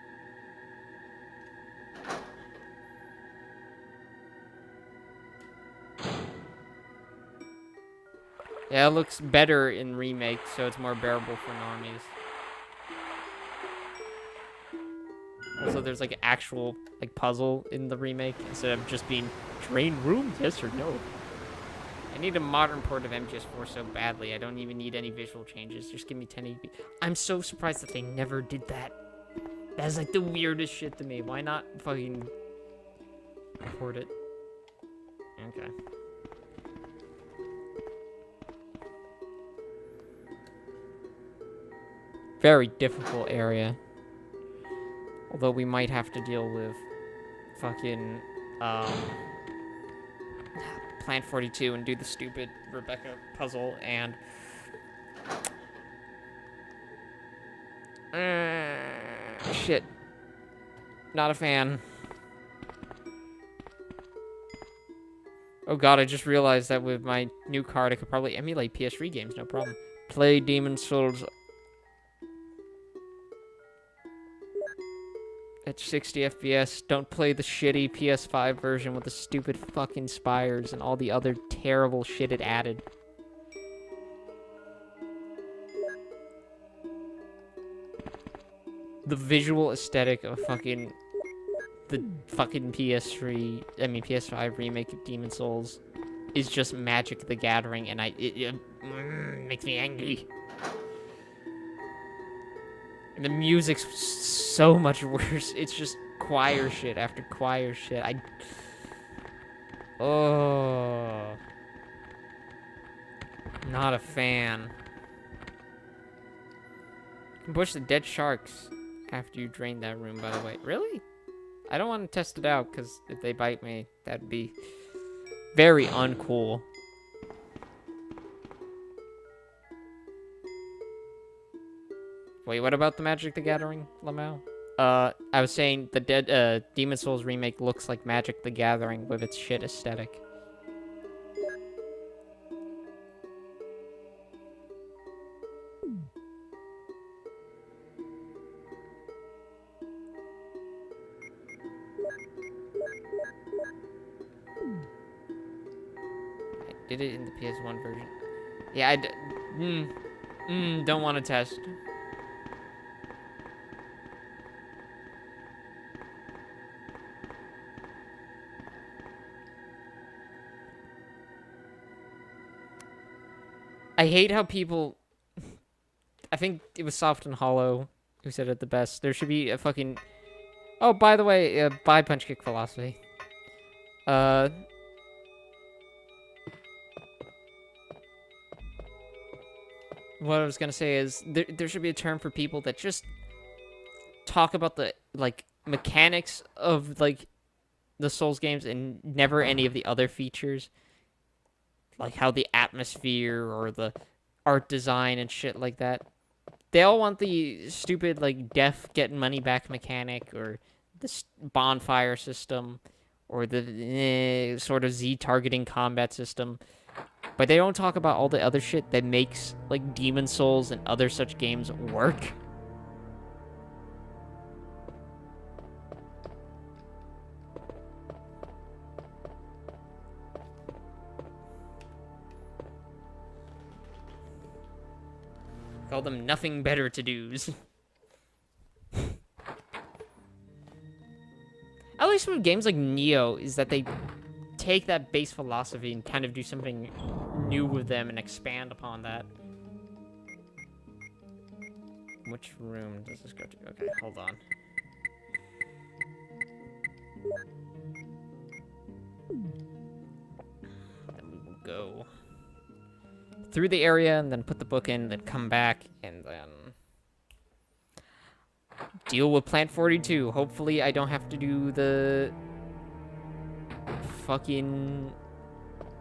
Yeah, it looks better in remake, so it's more bearable for normies. Also, there's like an actual like puzzle in the remake instead of just being drain room, yes or no. I need a modern port of MGS4 so badly. I don't even need any visual changes. Just give me 1080p. I'm so surprised that they never did that. That's like the weirdest shit to me. Why not fucking port it? Okay. Very difficult area. Although we might have to deal with fucking Plant 42 and do the stupid Rebecca puzzle and shit. Not a fan. Oh god, I just realized that with my new card I could probably emulate PS3 games, no problem. Play Demon's Souls at 60 FPS. Don't play the shitty PS5 version with the stupid fucking spires and all the other terrible shit it added. the visual aesthetic of fucking the fucking PS5 remake of Demon Souls is just Magic the Gathering, and it makes me angry. And the music's so much worse. It's just choir shit after choir shit. Oh, not a fan. You can push the dead sharks after you drain that room, by the way. Really? I don't want to test it out, because if they bite me, that'd be very uncool. Wait, what about the Magic the Gathering, Lamau? I was saying the Demon Souls remake looks like Magic the Gathering with its shit aesthetic. I did it in the PS1 version. Yeah, don't want to test. I hate how people... I think it was Soft and Hollow who said it the best. There should be a fucking... Oh, by the way, bye Punch Kick Philosophy. What I was gonna say is, there should be a term for people that just talk about the, like, mechanics of, like, the Souls games and never any of the other features. Like how the atmosphere or the art design and shit like that. They all want the stupid, like, death getting money back mechanic, or the bonfire system, or the sort of Z-targeting combat system. But they don't talk about all the other shit that makes, like, Demon Souls and other such games work. Call them nothing better to do's. At least with games like Neo is that they take that base philosophy and kind of do something new with them and expand upon that. Which room does this go to? Okay, hold on. Then we will go through the area and then put the book in, then come back and then deal with Plant 42. Hopefully I don't have to do the fucking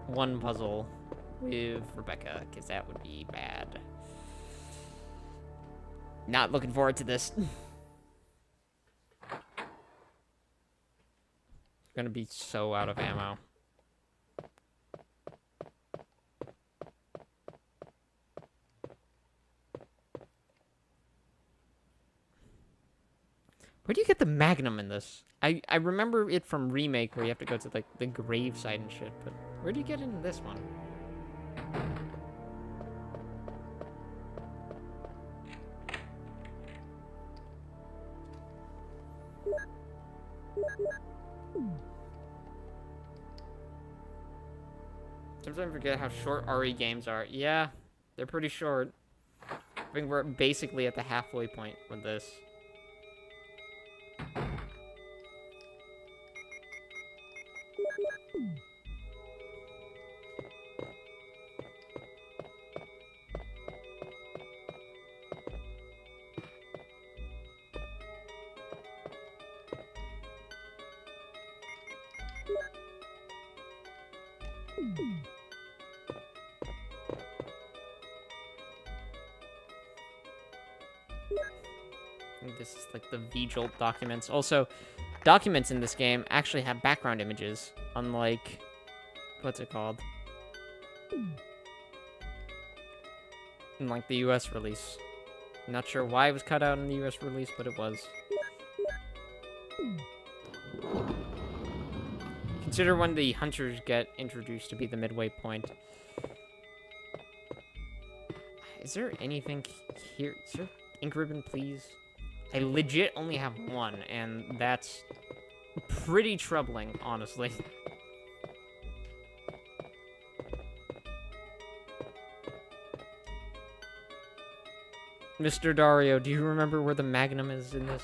one puzzle with Rebecca, because that would be bad. Not looking forward to this. Gonna be so out of ammo. Where do you get the Magnum in this? I remember it from Remake, where you have to go to, like, the gravesite and shit, but where do you get it in this one? Sometimes I forget how short RE games are. Yeah, they're pretty short. I think we're basically at the halfway point with this. I think this is like the VJolt documents. Also, documents in this game actually have background images, unlike, what's it called? In like the US release. I'm not sure why it was cut out in the US release, but it was. Consider when the hunters get introduced to be the midway point. Is there anything here? Is there ink ribbon, please? I legit only have one, and that's pretty troubling, honestly. Mr. Dario, do you remember where the Magnum is in this?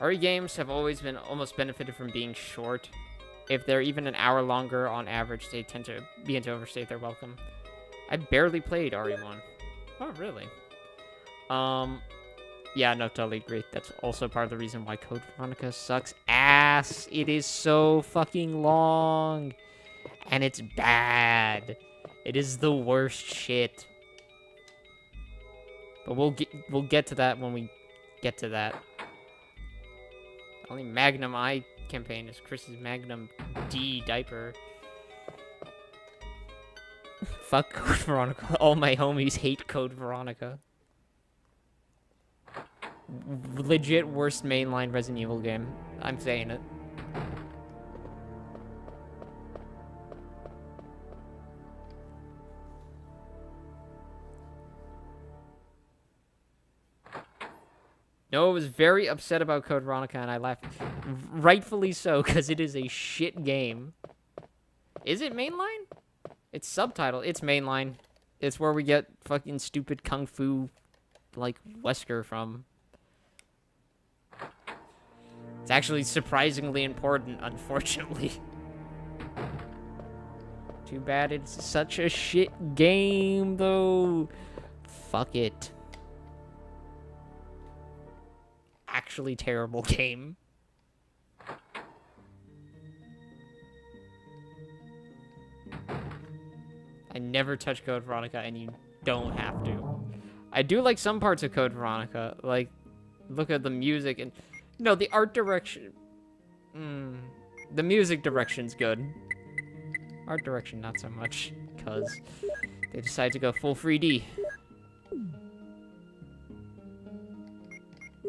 RE games have always been almost benefited from being short. If they're even an hour longer on average, they tend to begin to overstate their welcome. I barely played RE1. Oh, really? Yeah, no, totally agree. That's also part of the reason why Code Veronica sucks ass. It is so fucking long. And it's bad. It is the worst shit. But we'll get to that when we get to that. Only Magnum I campaign is Chris's Magnum D diaper. Fuck Code Veronica. All my homies hate Code Veronica. Legit worst mainline Resident Evil game. I'm saying it. Noah was very upset about Code Veronica, and I laughed. Rightfully so, because it is a shit game. Is it mainline? It's subtitled. It's mainline. It's where we get fucking stupid kung fu, like, Wesker from. It's actually surprisingly important, unfortunately. Too bad it's such a shit game, though. Fuck it. Actually terrible game. I never touch Code Veronica, and you don't have to. I do like some parts of Code Veronica. Like, look at the music and... No, the art direction... The music direction's good. Art direction, not so much. Because they decide to go full 3D.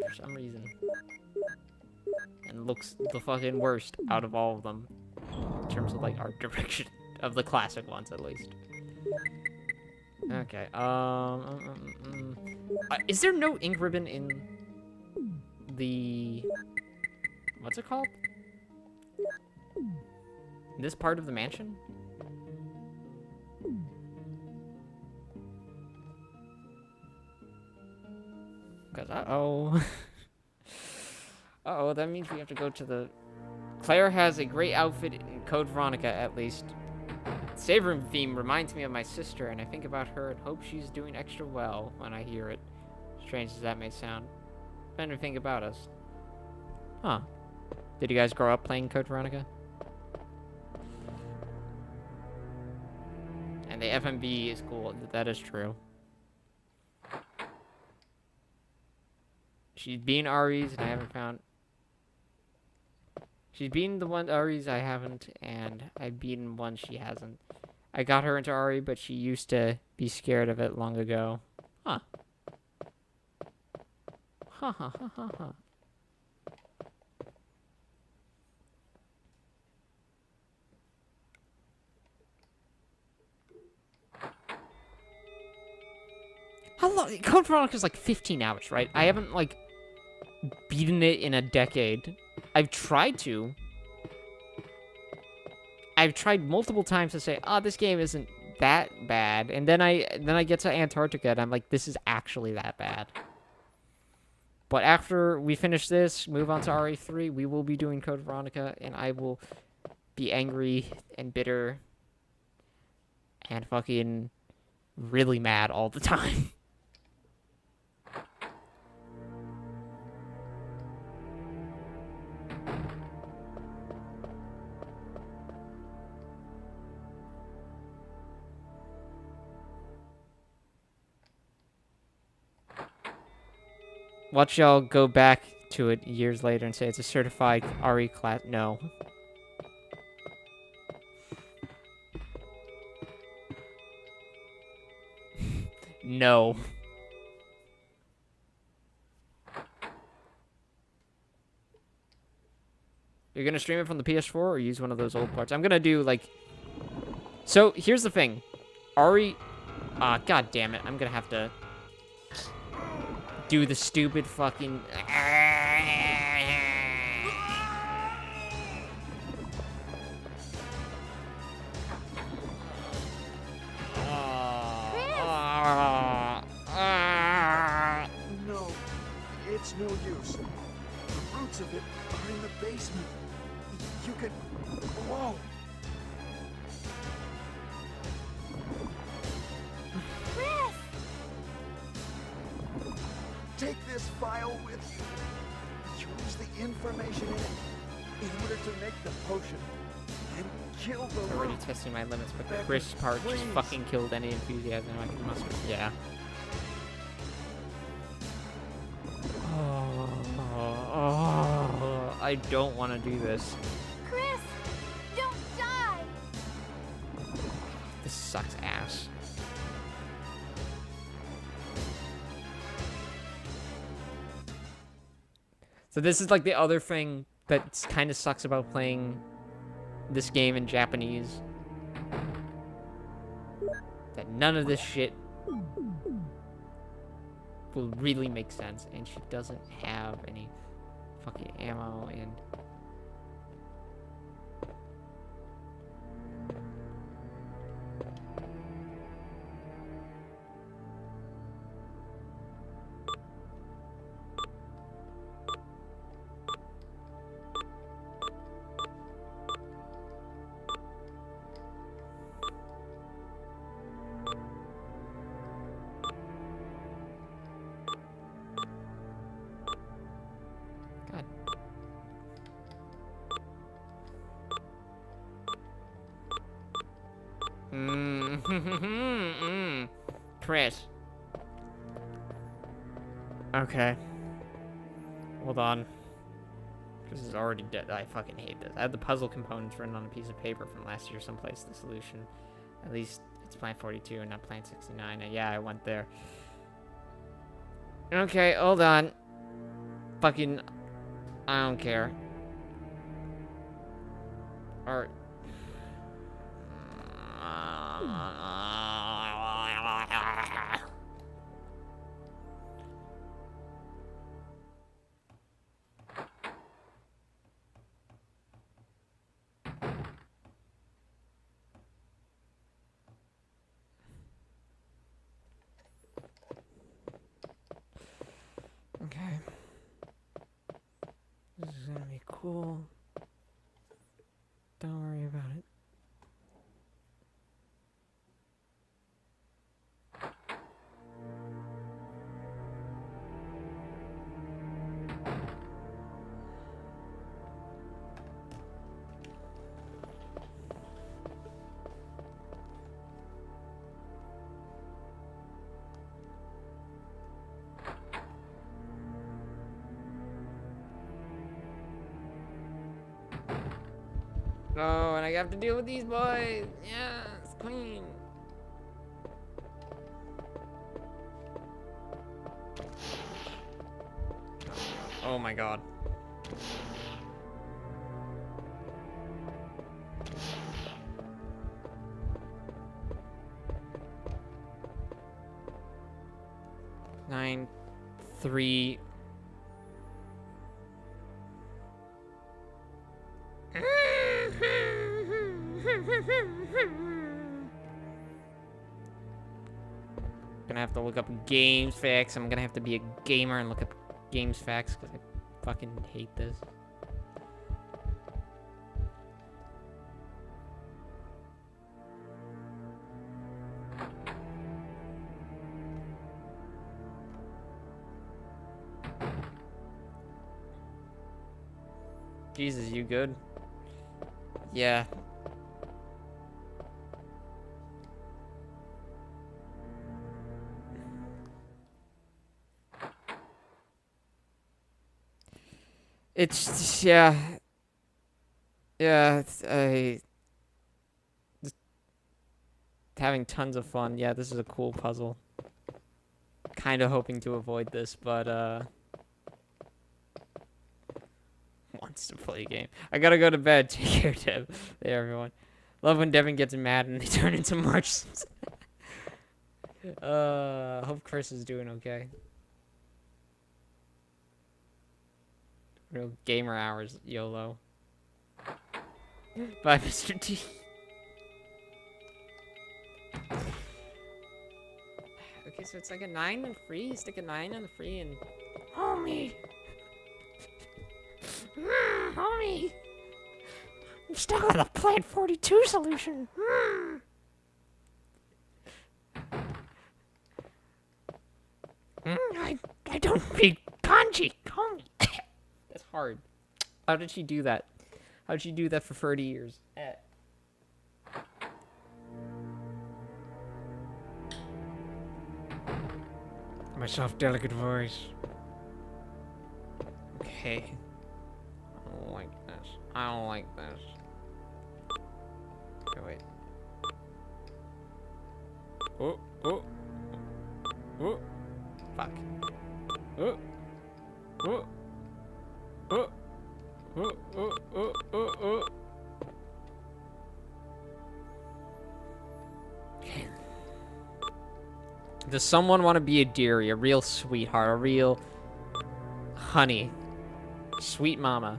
For some reason. And looks the fucking worst out of all of them. In terms of, like, art direction. Of the classic ones, at least. Okay, is there no ink ribbon in the... What's it called? This part of the mansion? Because, uh-oh. Uh-oh, that means we have to go to the... Claire has a great outfit in Code Veronica, at least. Save room theme reminds me of my sister, and I think about her and hope she's doing extra well when I hear it. Strange as that may sound. Anything about us. Huh. Did you guys grow up playing Code Veronica? And the FMV is cool. That is true. She's beaten Ari's, and I haven't found... She's beaten the one Ari's I haven't, and I've beaten one she hasn't. I got her into Ari, but she used to be scared of it long ago. Huh. Ha ha ha ha ha. How long? Code Veronica's like 15 hours, right? I haven't, like, beaten it in a decade. I've tried to. I've tried multiple times to say, oh, this game isn't that bad. And then I get to Antarctica, and I'm like, this is actually that bad. But after we finish this, move on to RE3, we will be doing Code Veronica, and I will be angry and bitter and fucking really mad all the time. Watch y'all go back to it years later and say it's a certified RE class. No. No. You're gonna stream it from the PS4 or use one of those old parts? I'm gonna do like. So here's the thing, Ari. God damn it! I'm gonna have to do the stupid fucking. No, it's no use. The roots of it are in the basement. You could... Whoa! Chris! Take this file with you. Use the information in it in order to make the potion. And kill the Already root. testing my limits, but the Becca, Chris part just please. fucking killed any enthusiasm I could muster. Yeah. I don't want to do this. Chris! Don't die! This sucks ass. So this is like the other thing that kind of sucks about playing this game in Japanese. That none of this shit will really make sense, and she doesn't have any fucking ammo and God. Chris. Okay. Hold on. This is already dead. I fucking hate this. I had the puzzle components written on a piece of paper from last year someplace. The solution. At least it's Plant 42 and not Plant 69. And yeah, I went there. Okay, hold on. Fucking... I don't care. Or... Okay. This is gonna be cool. Don't worry about it. Oh, and I have to deal with these boys. Yes, queen. Oh my god. Nine, 3. Gonna have to look up games facts. I'm gonna have to be a gamer and look up games facts because I fucking hate this. Jesus, you good? Yeah. It's just, yeah. Yeah, just having tons of fun. Yeah, this is a cool puzzle. Kind of hoping to avoid this, but Wants to play a game. I gotta go to bed. Take care, Dev. Hey, everyone. Love when Devin gets mad and they turn into Martians. Hope Chris is doing okay. Real gamer hours, YOLO. Bye, Mr. T. Okay, so it's like a 9 and free. Stick a 9 on the free and... Homie! Homie! I'm stuck with a Plant 42 solution. I don't speak kanji. Homie. That's hard. How did she do that? How did she do that for 30 years? My soft, delicate voice. Okay. I don't like this. I don't like this. Okay, wait. Oh, oh. Oh. Fuck. Oh. Oh. Oh. Oh, oh, oh, oh, oh. Okay. Does someone want to be a dearie, a real sweetheart, a real honey, sweet mama,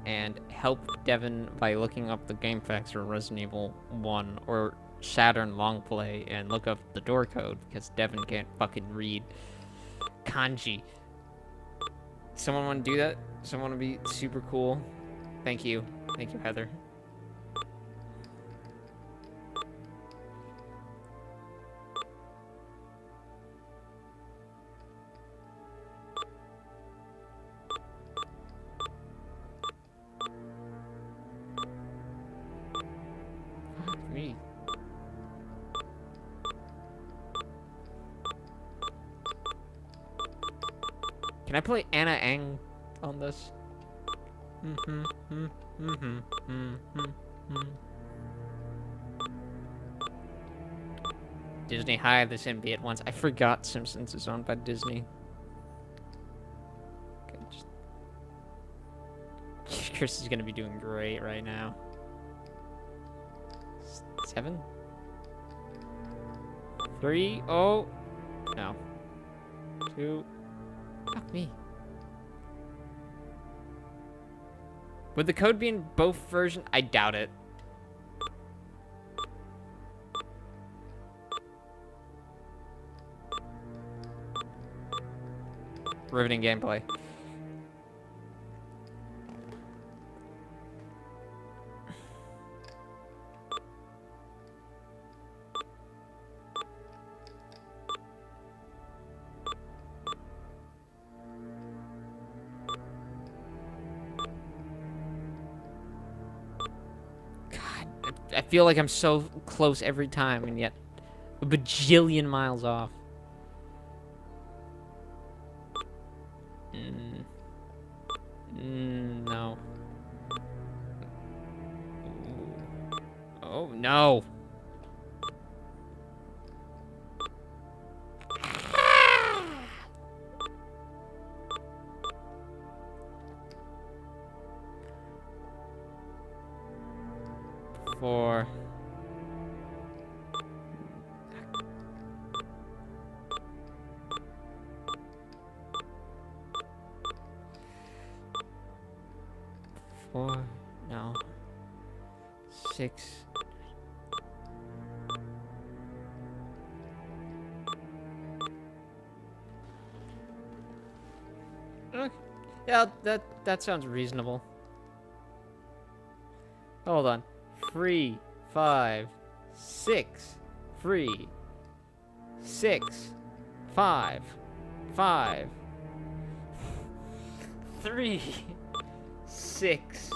and help Devin by looking up the game facts for Resident Evil 1 or Saturn long play and look up the door code because Devin can't fucking read kanji. Someone want to do that? Someone want to be super cool? Thank you. Thank you, Heather. Me. Can I play Anna Ang on this? Disney, hide this NB at once. I forgot Simpsons is owned by Disney. Okay, Chris is gonna be doing great right now. 7? 3? Oh! No. 2. Fuck me. Would the code be in both versions? I doubt it. Riveting gameplay. I feel like I'm so close every time, and yet a bajillion miles off. No. Oh, no. Four. No. 6. Okay. Yeah, that sounds reasonable. Hold on. 3, 5, 6, 3, 6, 5, 5, 3, 6,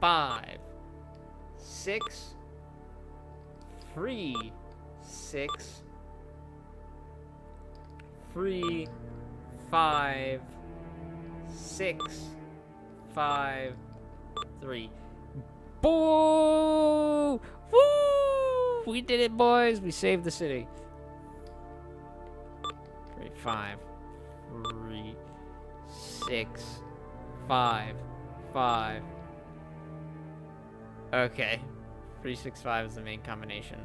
5, 6, 3, 6, 3, 5, 6, 5, 3. Boo! Woo! We did it, boys. We saved the city. 3, 5, 3, 6, 5. 5. Okay. 365 is the main combination.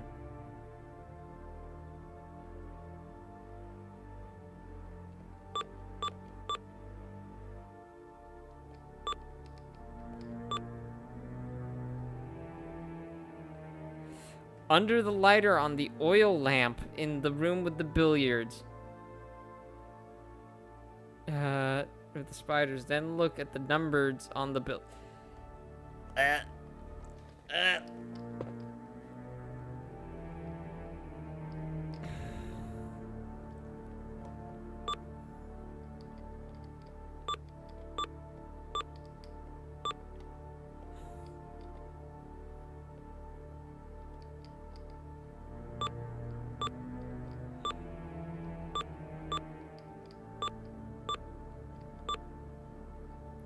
Under the lighter on the oil lamp in the room with the billiards. With the spiders. Then look at the numbers on the bill.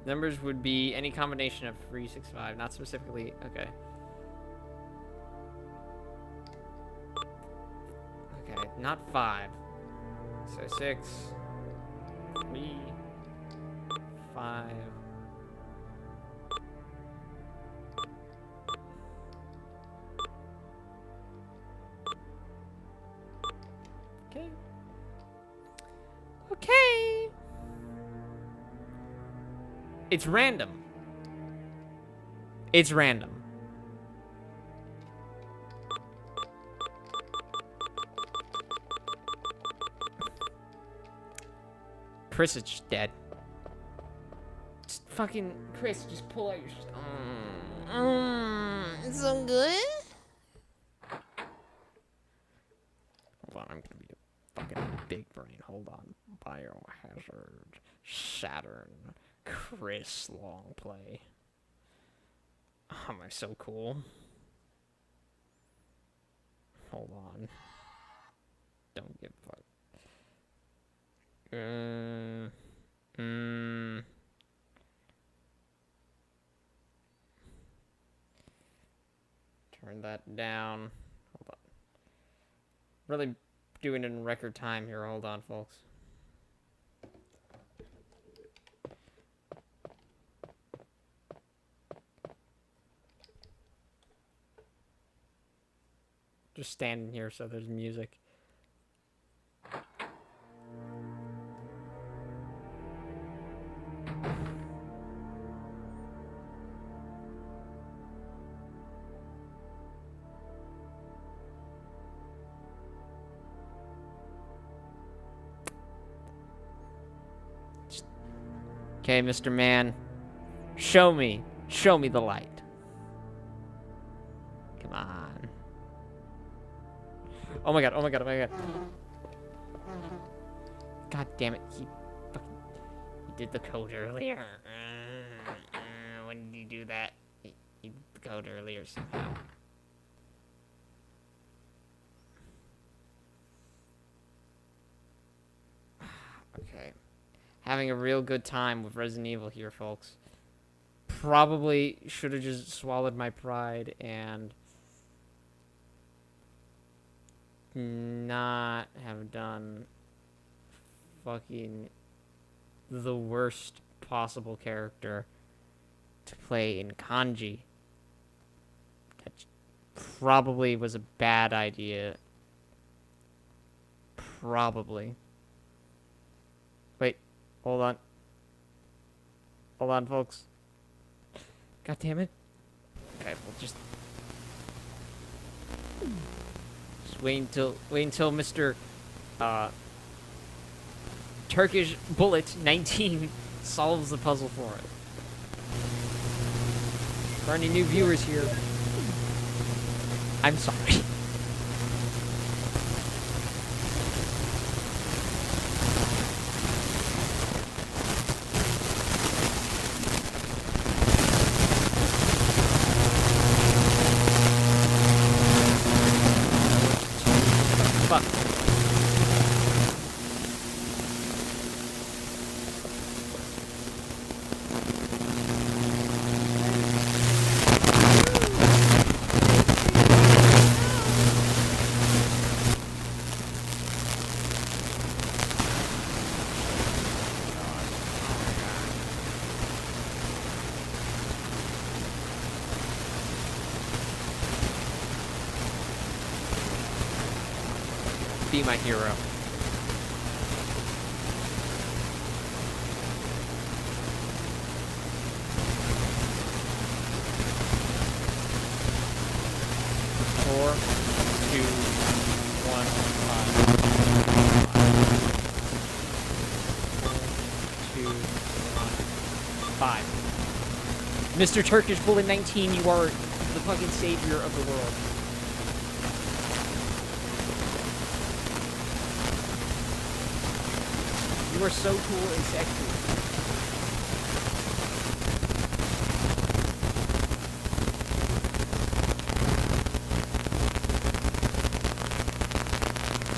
Numbers would be any combination of 365, not specifically. Okay. Okay, not 5. So 6, 3, 5. Okay. Okay. It's random. It's random. Chris is just dead. Just fucking Chris, just pull out your it's so good. Hold on, I'm gonna be a fucking big brain. Hold on. Biohazard. Saturn. Chris long play. Oh, am I so cool? Hold on. Don't give a fuck. Turn that down. Hold on. Really doing it in record time here. Hold on, folks. Just standing here so there's music. Okay, Mr. Man. Show me the light. Come on. Oh my god, oh my god, oh my god. God damn it, he did the code earlier. When did he do that? He did the code earlier somehow. Okay. Having a real good time with Resident Evil here, folks. Probably should have just swallowed my pride and not have done fucking the worst possible character to play in kanji. That probably was a bad idea. Probably. Wait, hold on. Hold on, folks. God damn it. Okay, we'll just wait until Mr. Turkish Bullet 19 solves the puzzle for us. For any new viewers here, I'm sorry. Fuck. be my hero. Four, two, one, five. Mr. Turkish Bullet 19, you are the fucking savior of the world. You are so cool and sexy.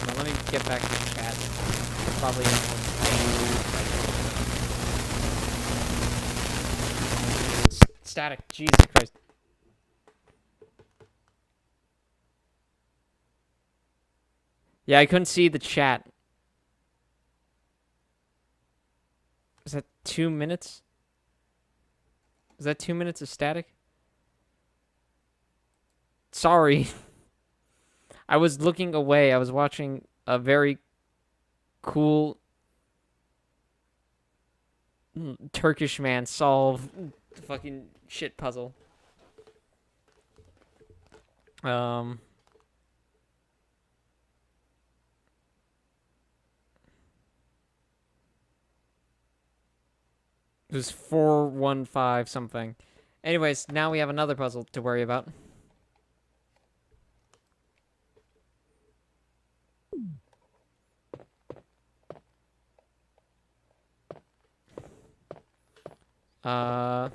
Now let me get back to the chat. Probably static. Jesus Christ. Yeah, I couldn't see the chat. Is that 2 minutes? Is that 2 minutes of static? Sorry. I was looking away. I was watching a very cool Turkish man solve the fucking shit puzzle. It was 415 something. Anyways, now we have another puzzle to worry about. What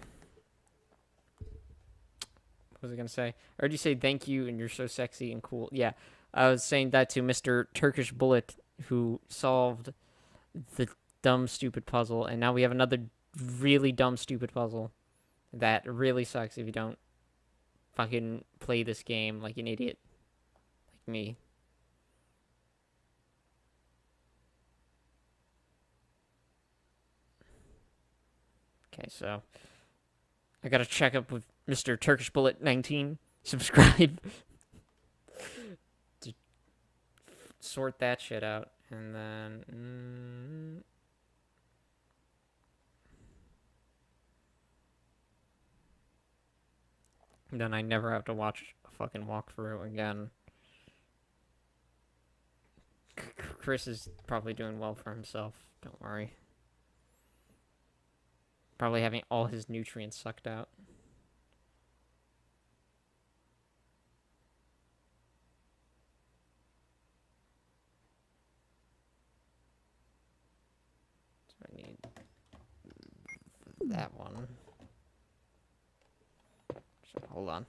was I gonna say? I heard you say thank you and you're so sexy and cool. Yeah, I was saying that to Mr. Turkish Bullet, who solved the dumb, stupid puzzle, and now we have another really dumb, stupid puzzle that really sucks if you don't fucking play this game like an idiot like me. Okay, so I gotta check up with Mr. Turkish Bullet 19. Subscribe to sort that shit out, and then then I never have to watch a fucking walkthrough again. Chris is probably doing well for himself. Don't worry. Probably having all his nutrients sucked out. So I need that one. So hold on.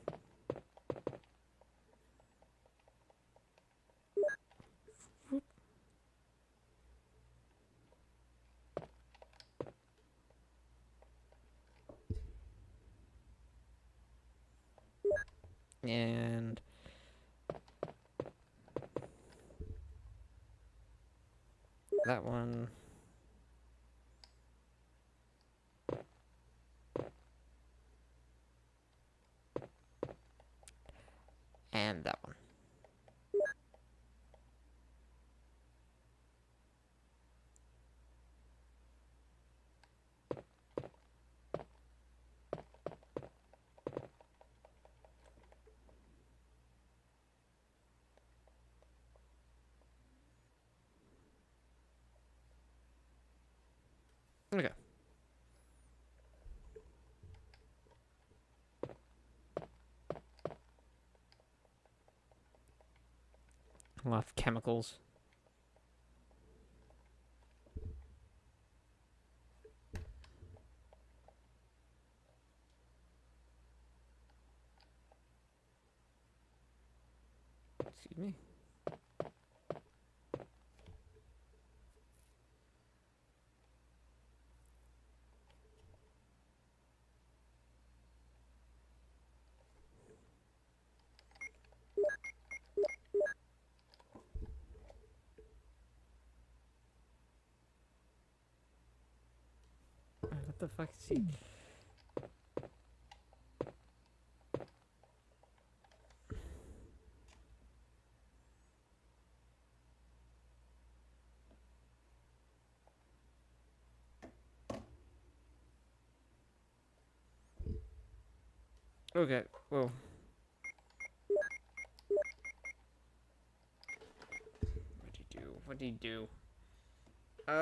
And that one. And that one. Okay. A lot of chemicals. Excuse me. What the fuck is he? Okay, whoa. What'd he do? What'd he do? My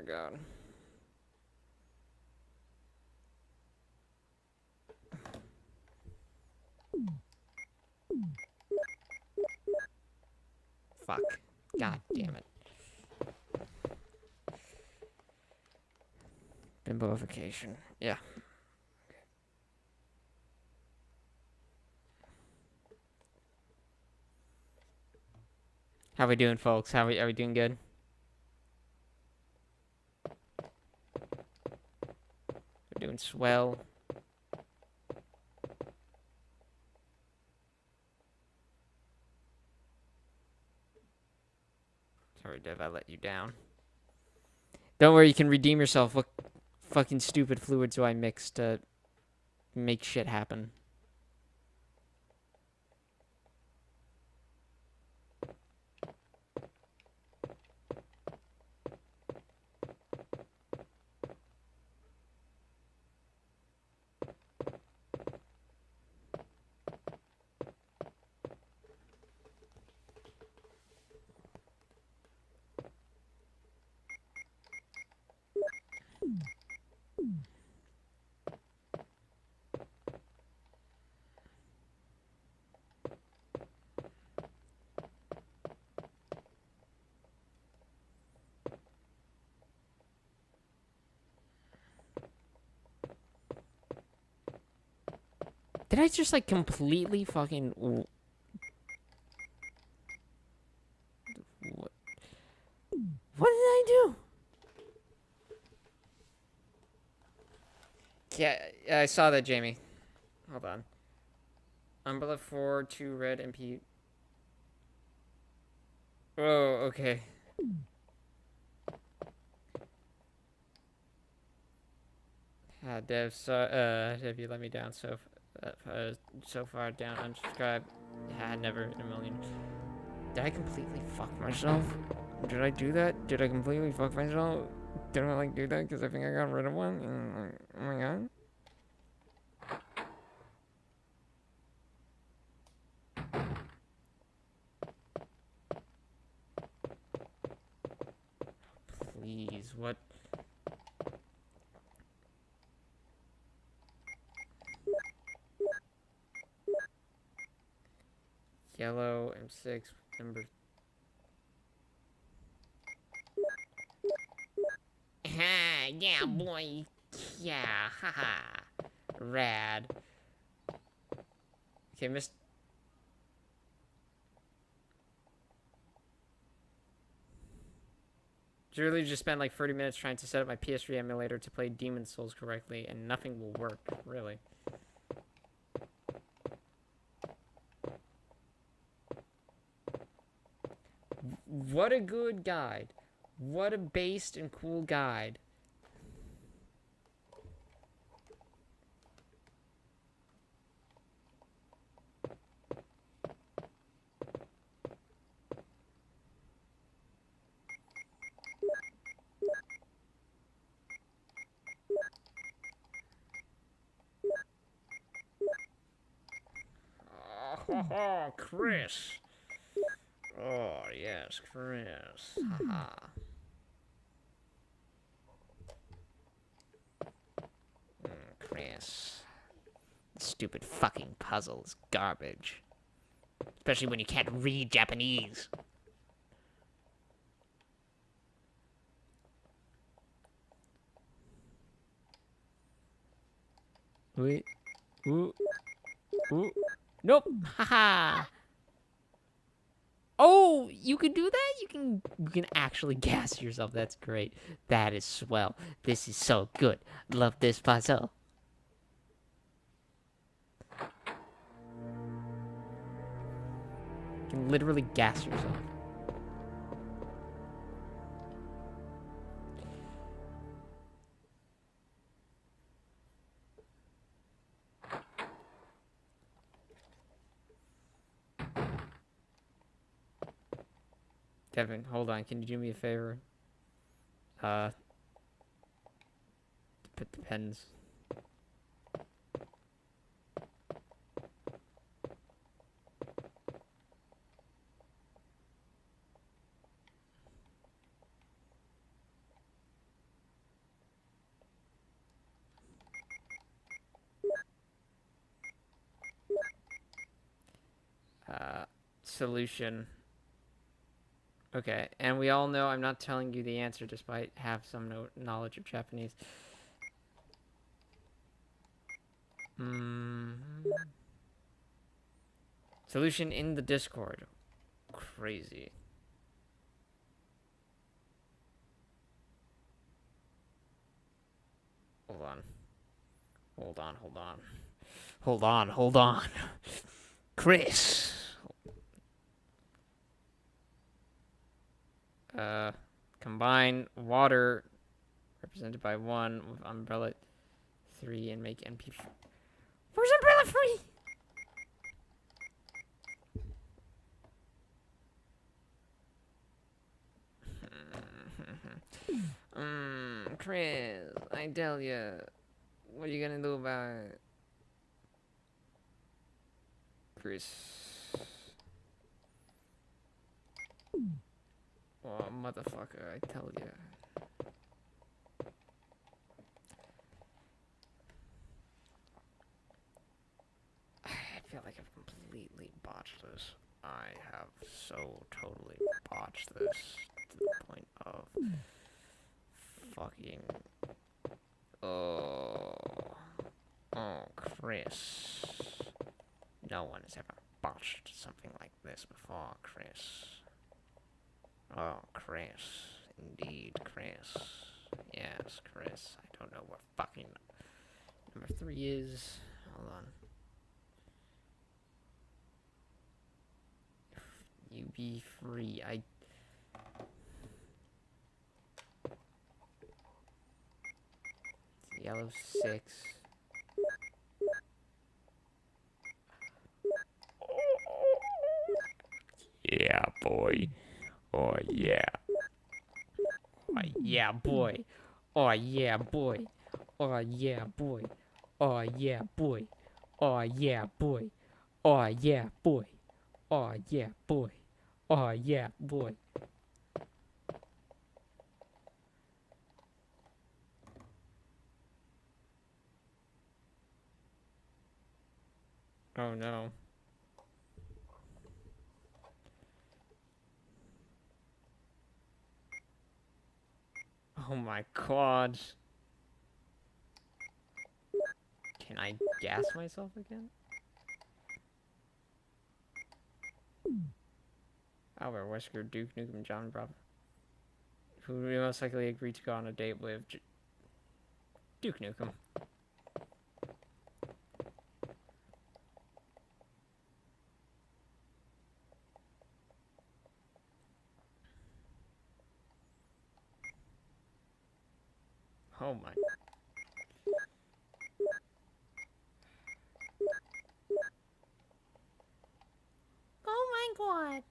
God. Fuck. God damn it. Bimboification. Yeah. How we doing, folks? Are we doing good? We're doing swell. Sorry, Dev, I let you down. Don't worry, you can redeem yourself. What fucking stupid fluids do I mix to make shit happen? Did I just, like, completely fucking... What did I do? Yeah, I saw that, Jamie. Hold on. Umbrella 4, 2 red, MP... Oh, okay. Dev, you let me down so far down, unsubscribe. Never in a million. Did I completely fuck myself? Did I do that? Did I completely fuck myself? Did I, like, do that because I think I got rid of one? And, like, oh my God. Please, what? Yellow M6 number. Yeah, boy. Yeah, haha. Rad. Okay, Miss. Literally just spent like 30 minutes trying to set up my PS3 emulator to play Demon's Souls correctly, and nothing will work, really. What a good guide. What a based and cool guide. Oh, Chris. Oh, yes, Chris. Haha. Chris. Stupid fucking puzzle is garbage. Especially when you can't read Japanese. Wait. Ooh. Ooh. Nope. Haha. Oh, you can do that? You can actually gas yourself. That's great. That is swell. This is so good. Love this puzzle. You can literally gas yourself. Devin, hold on. Can you do me a favor? Put the pens solution. Okay, and we all know I'm not telling you the answer despite have some knowledge of Japanese. Solution in the Discord. Crazy. Hold on. Hold on, hold on. Hold on, hold on. Chris. Combine water represented by 1 with umbrella 3 and make NP. Where's umbrella 3? Chris, I tell ya, what are you gonna do about it? Chris. Oh, motherfucker, I tell ya. I feel like I've completely botched this. I have so totally botched this to the point of fucking... Oh, Chris. No one has ever botched something like this before, Chris. Oh, Chris. Indeed, Chris. Yes, Chris. I don't know what fucking number 3 is. Hold on. You be free. Yellow 6. Yeah, boy. Oh, yeah. Oh, yeah, boy. Oh, yeah, boy. Oh, yeah, boy. Oh, yeah, boy. Oh, yeah, boy. Oh, yeah, boy. Oh, yeah, boy. Oh, yeah, boy. Oh, no. Oh my god. Can I gas myself again? Albert Wesker, Duke Nukem, John Bravo. Who would most likely agree to go on a date with Duke Nukem? Oh my. Oh my god.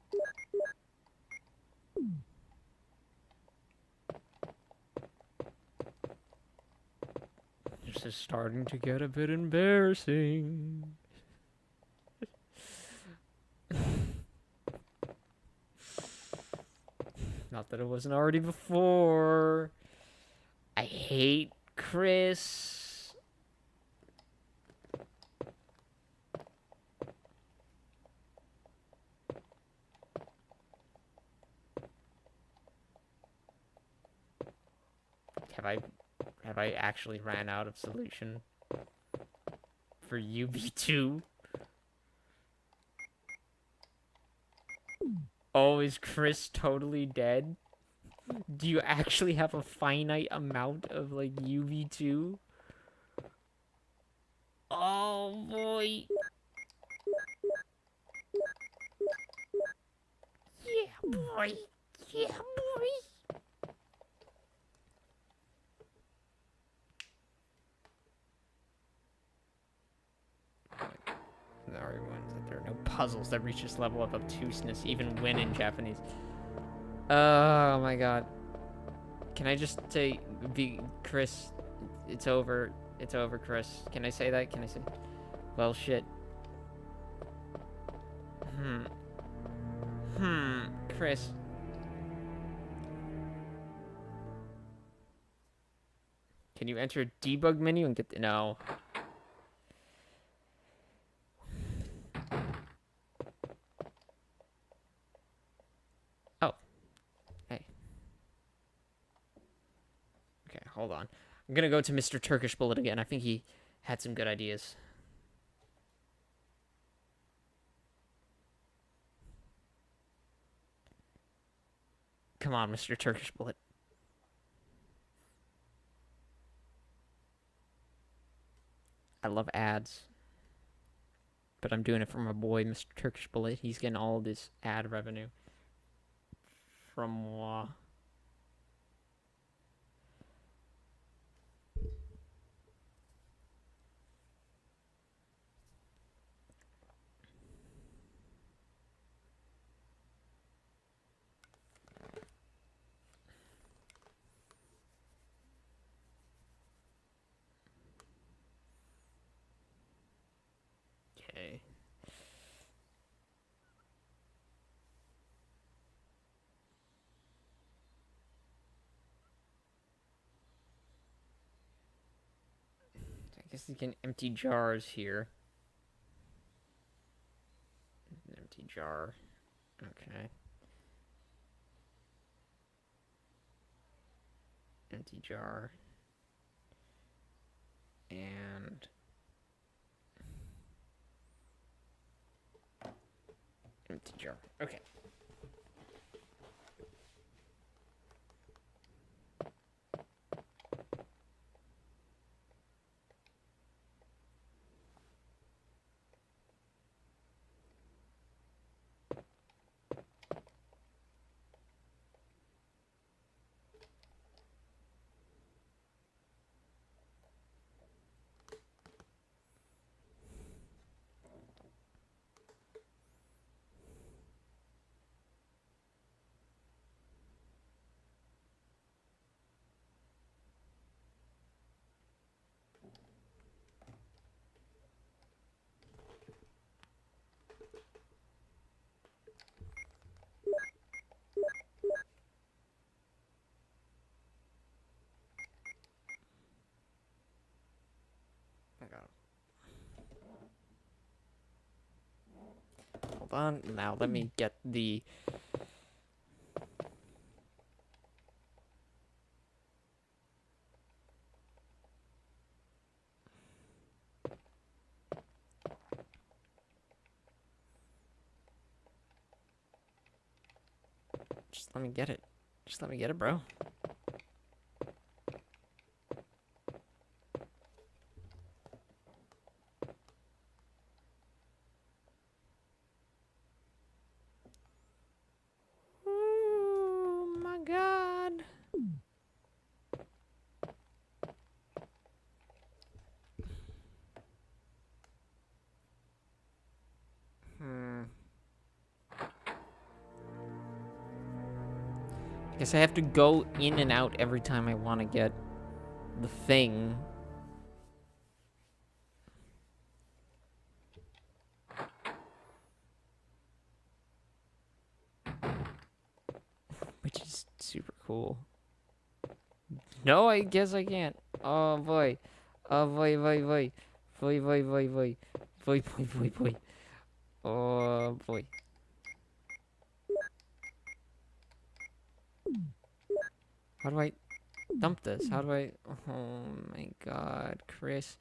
This is starting to get a bit embarrassing. Not that it wasn't already before. I hate Chris. Have I actually ran out of solution for UB2? Oh, is Chris totally dead? Do you actually have a finite amount of, like, UV2? Oh, boy. Yeah, boy. Yeah, boy. Everyone that there are no puzzles that reach this level of obtuseness, even when in Japanese. Oh my god. Can I just say, Chris, it's over. It's over, Chris. Can I say that? Can I say, well, shit. Chris. Can you enter a debug menu and get the, no. hold on. I'm gonna go to Mr. Turkish Bullet again. I think he had some good ideas. Come on, Mr. Turkish Bullet. I love ads. But I'm doing it for my boy, Mr. Turkish Bullet. He's getting all this ad revenue from moi. Okay. I guess you can empty jars here. Empty jar. Okay. Empty jar. And empty jar. Okay. I got it. Hold on. Now let me get the... Just let me get it. Just let me get it, bro. Oh my god. I guess I have to go in and out every time I want to get the thing. Which is super cool. No, I guess I can't. Oh boy. Oh boy, boy, boy. Boy, boy, boy, boy. Boy, boy, boy, boy. Oh boy. How do I dump this? How do I... Oh my god, Chris.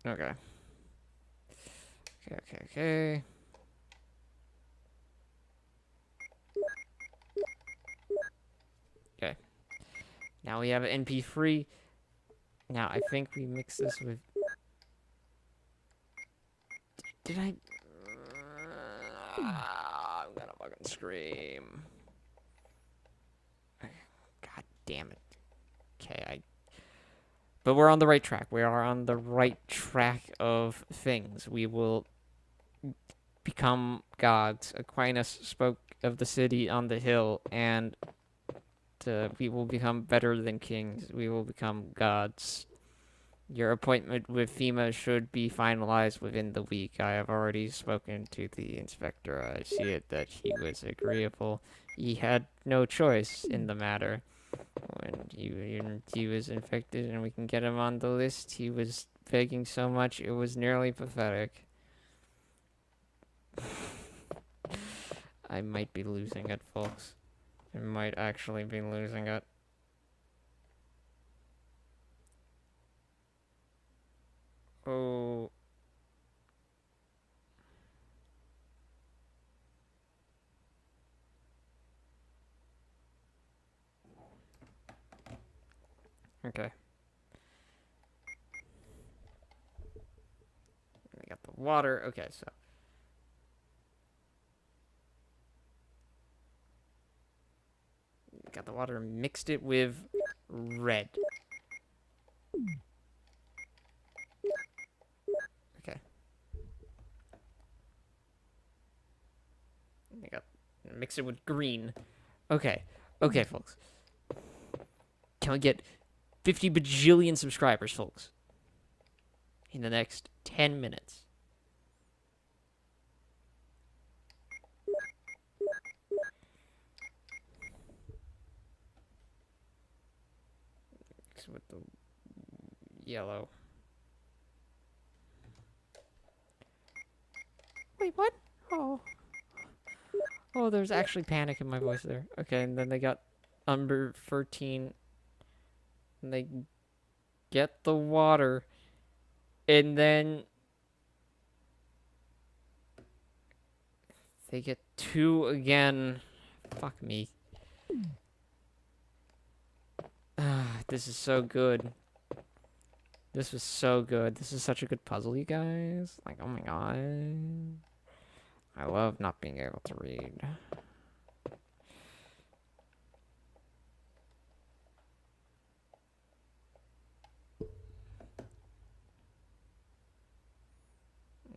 Okay. Okay. Okay. Now we have an NP free. Now I think we mix this with... Did I... I'm gonna fucking scream. God damn it. Okay, But we're on the right track. We are on the right track of things. We will become gods. Aquinas spoke of the city on the hill, and we will become better than kings. We will become gods. Your appointment with FEMA should be finalized within the week. I have already spoken to the inspector. I see it that he was agreeable. He had no choice in the matter. When he was infected and we can get him on the list, he was begging so much, it was nearly pathetic. I might be losing it, folks. I might actually be losing it. Oh. Okay. I got the water. Okay, so. Got the water, mixed it with red. Okay. I got mix it with green. Okay. Okay, folks. Can we get 50 bajillion subscribers, folks? In the next 10 minutes. Mix with the yellow. Wait, what? Oh. Oh, there's actually panic in my voice there. Okay, and then they got number 13. And they get the water. And then they get 2 again. Fuck me. This is so good. This was so good. This is such a good puzzle, you guys. Like, oh my god. I love not being able to read.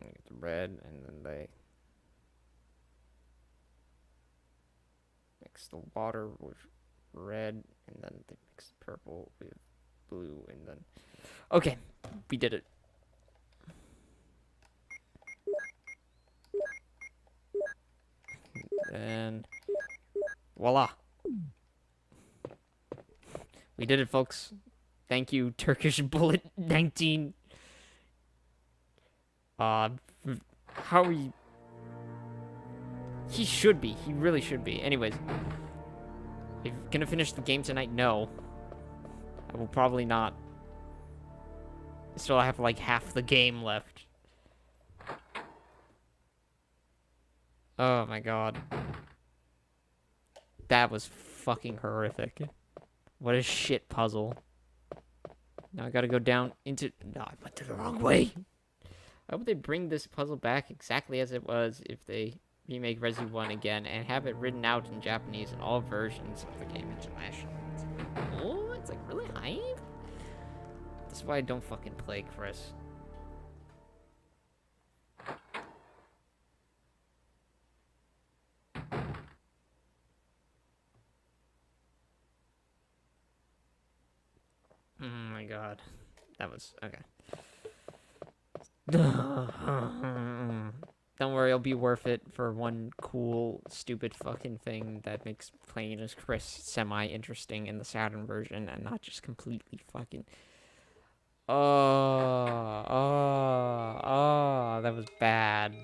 Get the red, and then they mix the water with red, and then they mix the purple with blue, and then... Okay, we did it. And voila. We did it, folks. Thank you, Turkish Bullet 19. How are you? He should be. He really should be. Anyways. Are you gonna finish the game tonight? No. I will probably not. Still have like half the game left. Oh my god. That was fucking horrific. What a shit puzzle. Now I gotta go down into... No, I went the wrong way. Why would they bring this puzzle back exactly as it was if they remake Resi 1 again and have it written out in Japanese in all versions of the game internationally? Oh, it's like really hype? This is why I don't fucking play Chris. Oh my god. That was... okay. Don't worry, it'll be worth it for one cool, stupid fucking thing that makes playing as Chris semi-interesting in the Saturn version and not just completely fucking... Oh, that was bad.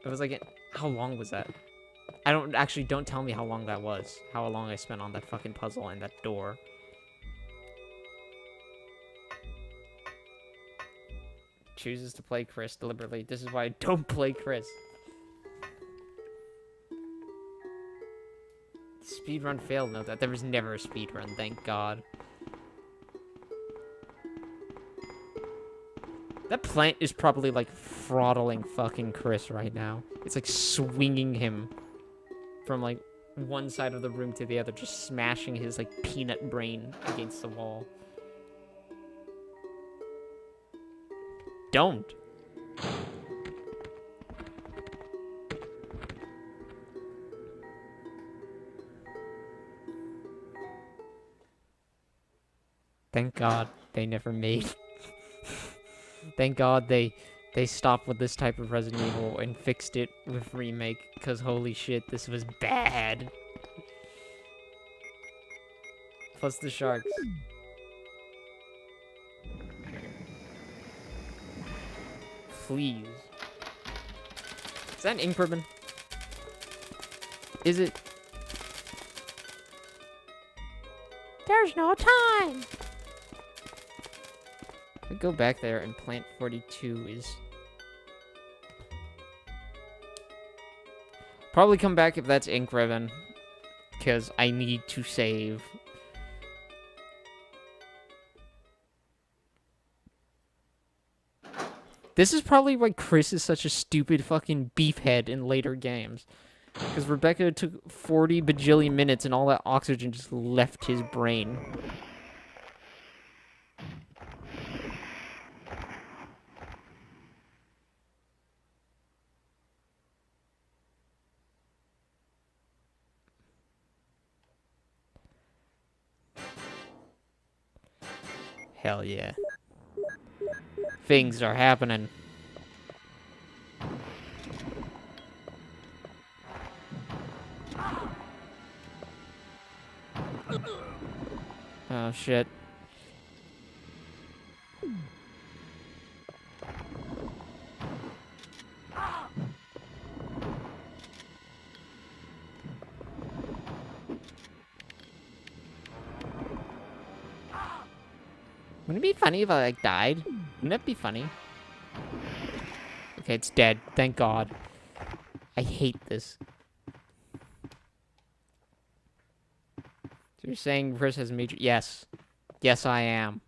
It was like... How long was that? Don't tell me how long that was. How long I spent on that fucking puzzle and that door. Chooses to play Chris deliberately. This is why I don't play Chris. Speedrun failed. No, that there was never a speedrun, thank god. That plant is probably like throttling fucking Chris right now. It's like swinging him from like one side of the room to the other, just smashing his like peanut brain against the wall. Don't. Thank God they never made. Thank God they stopped with this type of Resident Evil and fixed it with remake, because holy shit, this was bad. Plus the sharks. please. Is that an ink ribbon? Is it? There's no time! We go back there and plant 42 is... Probably come back if that's ink ribbon. Because I need to save. This is probably why Chris is such a stupid fucking beefhead in later games. Because Rebecca took 40 bajillion minutes and all that oxygen just left his brain. Hell yeah. Things are happening. Oh shit. Wouldn't it be funny if I, like, died? Wouldn't that be funny? Okay, it's dead. Thank God. I hate this. So you're saying Chris has major... Yes. Yes, I am.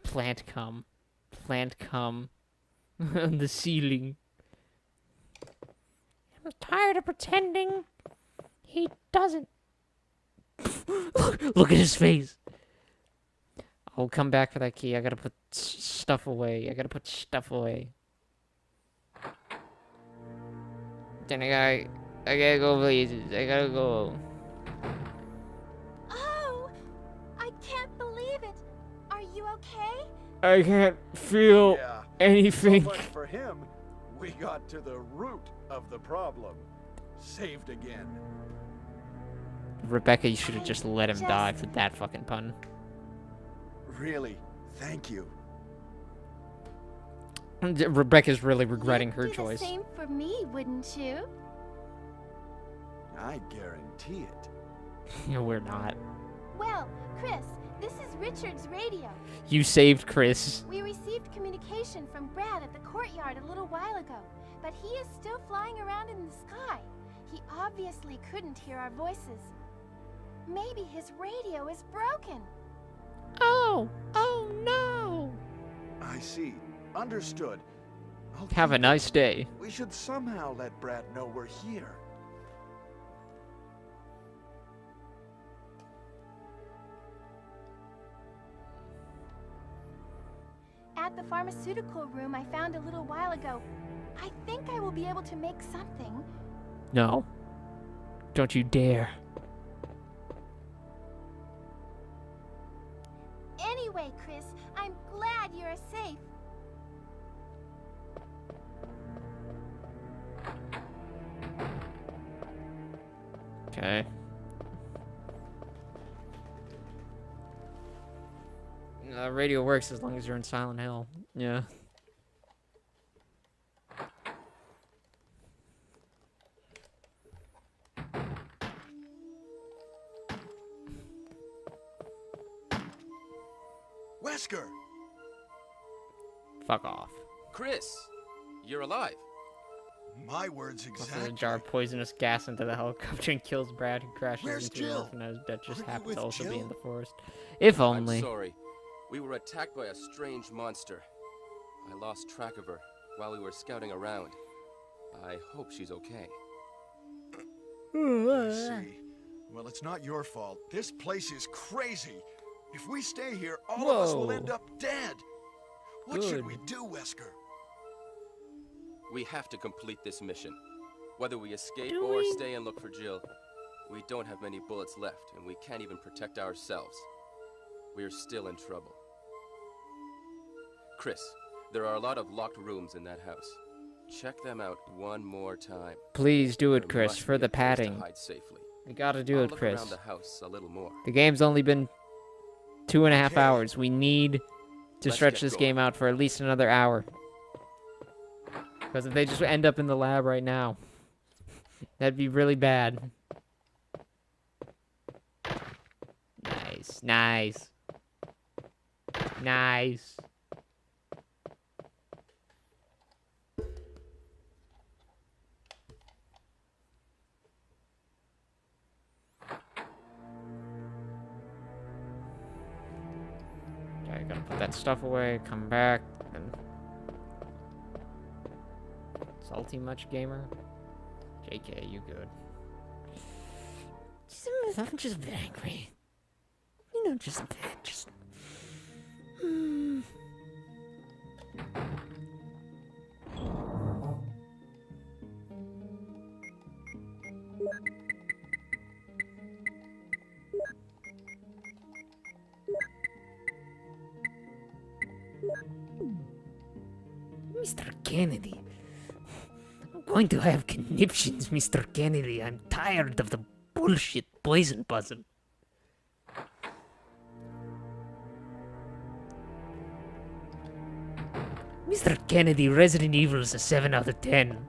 Plant cum. Plant cum. On the ceiling. I'm tired of pretending he doesn't. Look at his face. I'll come back for that key. I gotta put stuff away. I gotta put stuff away. Then I gotta go places. I gotta go. Oh, I can't believe it. Are you okay? I can't feel Yeah. anything. So much for him. We got to the root of the problem. Saved again. Rebecca, you should have just let him die for that fucking pun. Really, thank you. Rebecca's really regretting You'd her do choice. the same for me, wouldn't you? I guarantee it. No, we're not. Well, Chris, this is Richard's radio. You saved Chris. We received communication from Brad at the courtyard a little while ago, but he is still flying around in the sky. He obviously couldn't hear our voices. Maybe his radio is broken. Oh no. I see. Understood. I'll Have a keep nice it. day. We should somehow let Brad know we're here. At the pharmaceutical room I found a little while ago, I think I will be able to make something. No. Don't you dare. Anyway, Chris, I'm glad you're safe. Okay. Radio works as long as you're in Silent Hill. Yeah. Wesker! Fuck off. Chris, you're alive. My words Tosses exactly. a jar of poisonous gas into the helicopter and kills Brad, who crashes Where's into Jill? an orphanage that just Are you happens with to also be Jill? in the forest. If only. I'm sorry. We were attacked by a strange monster. I lost track of her while we were scouting around. I hope she's okay. I see. Well, it's not your fault. This place is crazy. If we stay here, all of us will Whoa. end up dead. What should Good. we do, Wesker? We have to complete this mission. Whether we escape Do or we? stay and look for Jill, we don't have many bullets left, and we can't even protect ourselves. We're still in trouble. Chris, there are a lot of locked rooms in that house. Check them out one more time. Please do it, There Chris, must for be the a place to padding. hide safely. We gotta do I'll it, look Chris. around the house a little more. The game's only been 2.5 hours. We need to Let's stretch get this going. game out for at least another hour. Because if they just end up in the lab right now, that'd be really bad. Nice, nice. Nice. Okay, gotta put that stuff away, come back, and... Salty much, gamer? JK, you good. I'm just angry. You know, just... Mr. Kennedy. I'm going to have conniptions, Mr. Kennedy. I'm tired of the bullshit poison puzzle. Mr. Kennedy, Resident Evil is a 7 out of 10.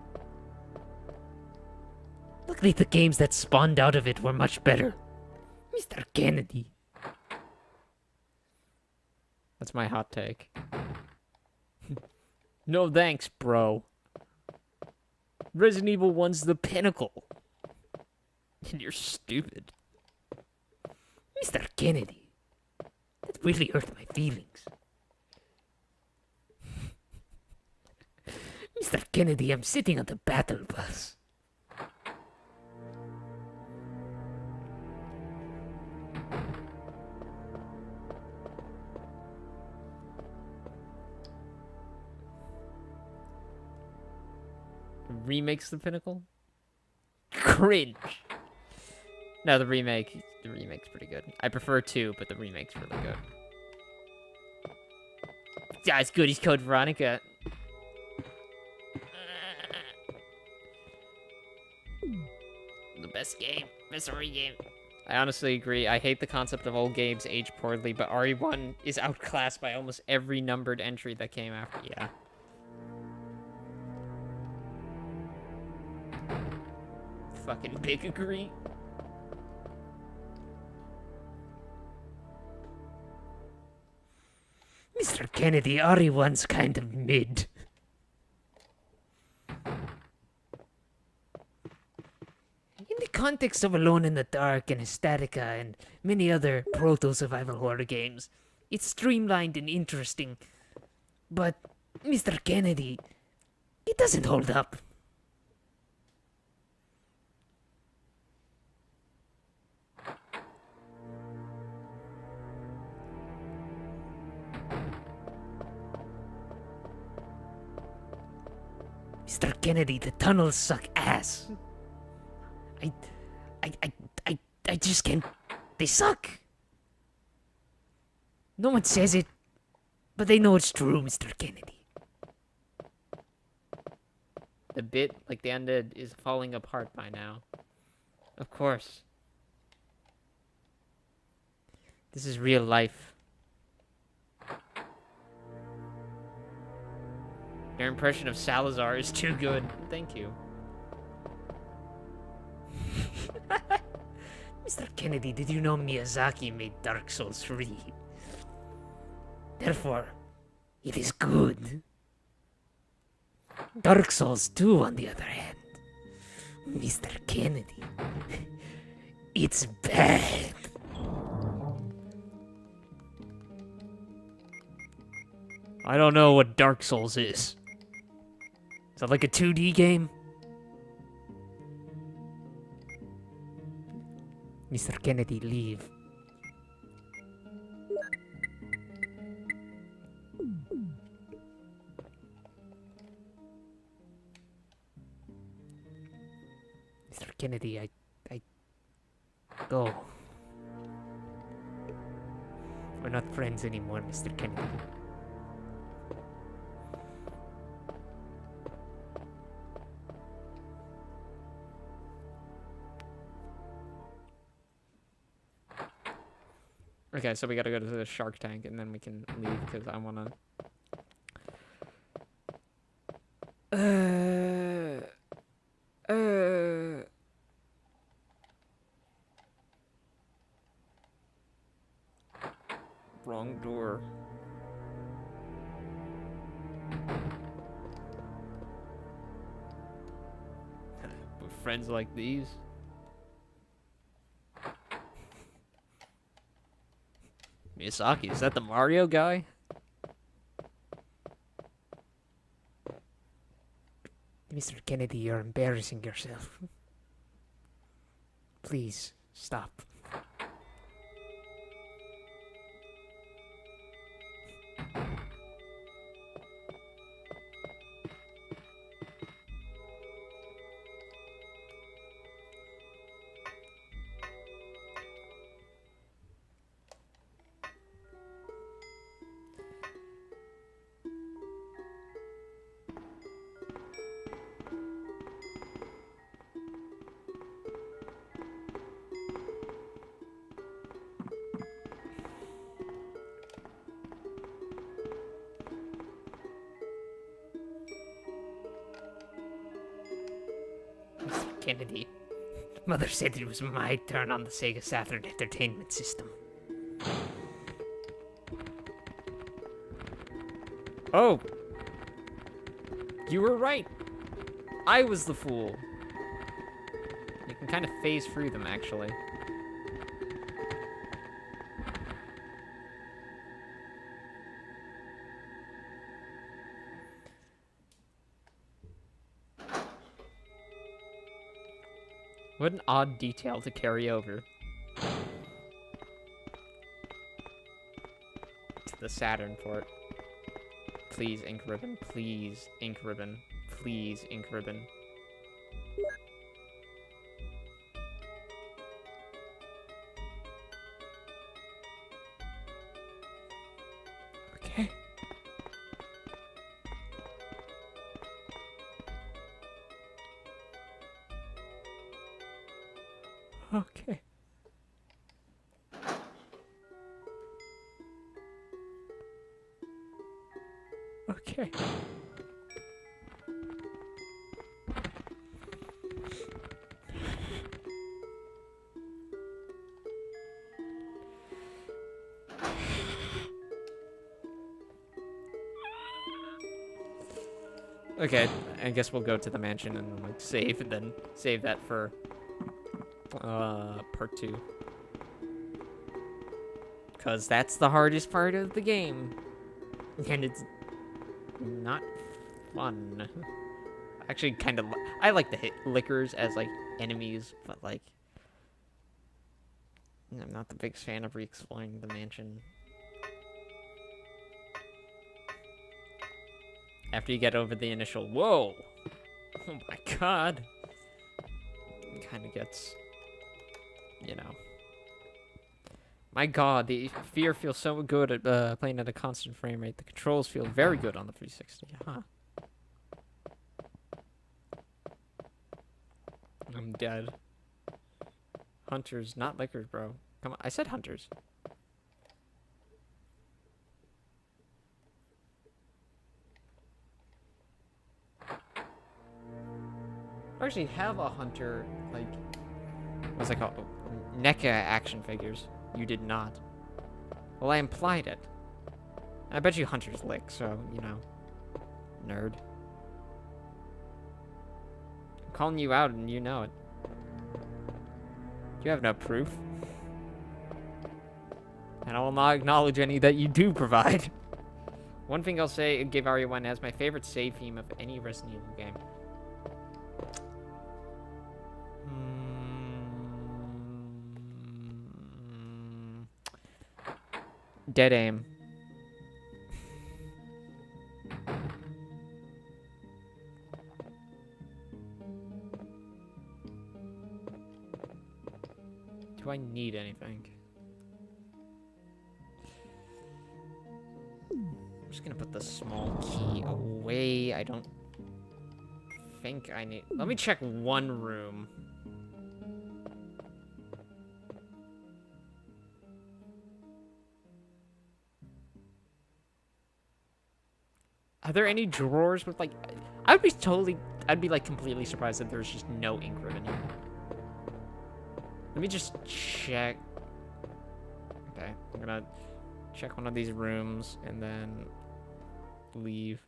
Luckily, the games that spawned out of it were much better. Mr. Kennedy. That's my hot take. No thanks, bro. Resident Evil 1's the pinnacle. And you're stupid. Mr. Kennedy. That really hurt my feelings. Mr. Kennedy, I'm sitting on the battle bus. Remake's the pinnacle? Cringe. No, the remake's pretty good. I prefer 2, but the remake's really good. Yeah, it's good. He's Code Veronica. The best game. Best RE game. I honestly agree. I hate the concept of old games age poorly, but RE1 is outclassed by almost every numbered entry that came after. Yeah. Fucking big agree. Mr. Kennedy, RE1's kind of mid. In the context of Alone in the Dark and Estatica and many other proto-survival horror games, it's streamlined and interesting. But, Mr. Kennedy, it doesn't hold up. Mr. Kennedy, the tunnels suck ass. I just can't. They suck. No one says it, but they know it's true, Mr. Kennedy. The bit, like the ended, is falling apart by now. Of course. This is real life. Your impression of Salazar is too good. Thank you. Mr. Kennedy, did you know Miyazaki made Dark Souls 3? Therefore, it is good. Dark Souls 2, on the other hand, Mr. Kennedy, it's bad. I don't know what Dark Souls is. Is that like a 2D game? Mr. Kennedy, leave. Mr. Kennedy, I go. We're not friends anymore, Mr. Kennedy. Okay, so we gotta go to the shark tank and then we can leave because I wanna. Wrong door. With friends like these. Miyazaki, is that the Mario guy? Mr. Kennedy, you're embarrassing yourself. Please, stop. Mr. Kennedy. Mother said it was my turn on the Sega Saturn entertainment system. Oh! You were right! I was the fool! You can kind of phase through them, actually. What an odd detail to carry over to the Saturn port. Please, ink ribbon. Please, ink ribbon. Please, ink ribbon. Okay. Okay. Okay. Okay, I guess we'll go to the mansion and like save and then save that for part 2. Cause that's the hardest part of the game. And it's not fun. Actually kind of I like the lickers as like enemies, but like I'm not the biggest fan of re-exploring the mansion. After you get over the initial whoa, oh my god, it kind of gets, you know. My god, the fear feels so good at playing at a constant frame rate. The controls feel very good on the 360. Huh. I'm dead. Hunters, not lickers, bro. Come on, I said hunters. I actually have a hunter, like, what's it called? NECA action figures. You did not. Well, I implied it. I bet you hunters lick, so, you know. Nerd. I'm calling you out and you know it. You have no proof. And I will not acknowledge any that you do provide. One thing I'll say, Give Aria 1 has my favorite save theme of any Resident Evil game. Dead aim. Do I need anything? I'm just gonna put the small key away. I don't think I need... Let me check one room. Are there any drawers with, like... I'd be, like, completely surprised that there's just no ink ribbon here. Let me just check. Okay, I'm gonna check one of these rooms and then leave.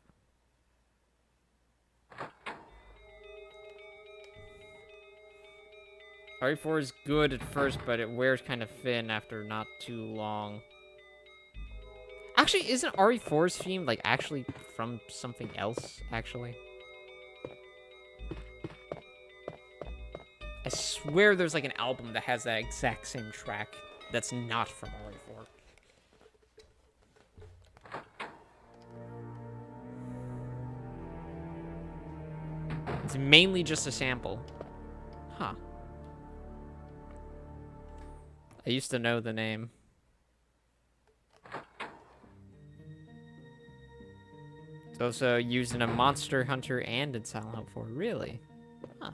RE4 is good at first, but it wears kind of thin after not too long. Actually, isn't RE4's theme, like, actually from something else, actually? I swear there's, like, an album that has that exact same track that's not from RE4. It's mainly just a sample. Huh. I used to know the name. It's also used in a Monster Hunter and in Silent Hill 4. Really? Huh.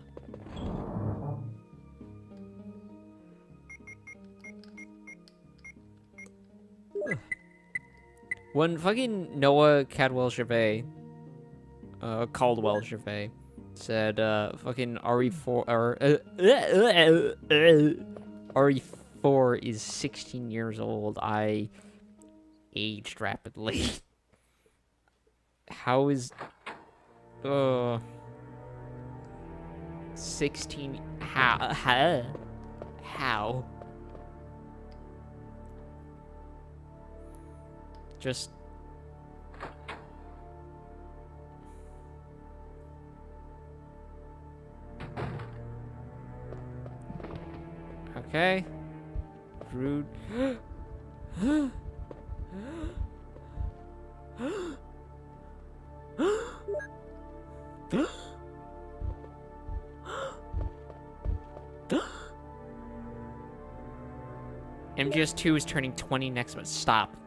When fucking Noah Caldwell-Gervais said, fucking RE4, or, RE4 is 16 years old, I aged rapidly. How is, 16, how? Just... Okay. Rude. MGS2 is turning 20 next month. Stop.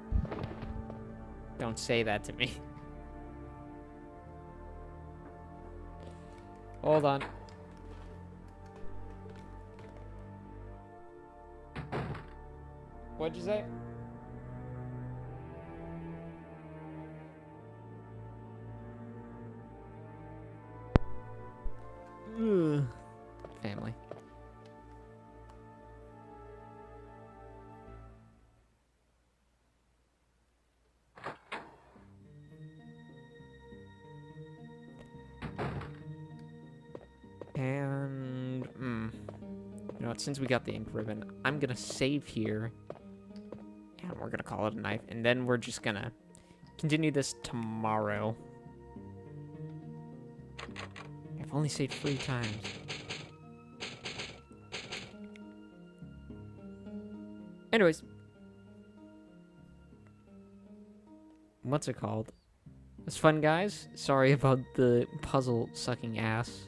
Don't say that to me. Hold on. What'd you say? Ugh. Family. And, you know what, since we got the ink ribbon, I'm gonna save here. And we're gonna call it a night. And then we're just gonna continue this tomorrow. I've only saved 3 times. Anyways. What's it called? It was fun, guys. Sorry about the puzzle sucking ass.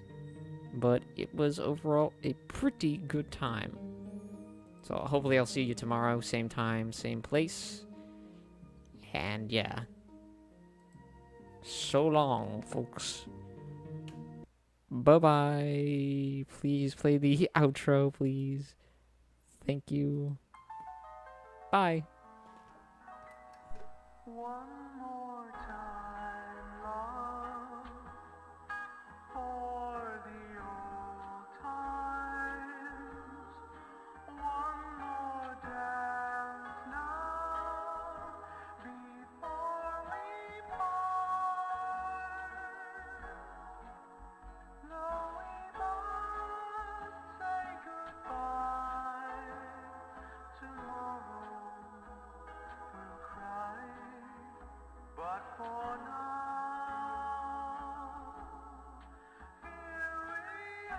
But it was overall a pretty good time. So hopefully I'll see you tomorrow, same time, same place. And yeah. So long, folks. Bye-bye. Please play the outro, please. Thank you. Bye. One more time, love, for the old times. One more dance now, before we part. No, we must say goodbye. Tomorrow we'll cry, but for now, here we are.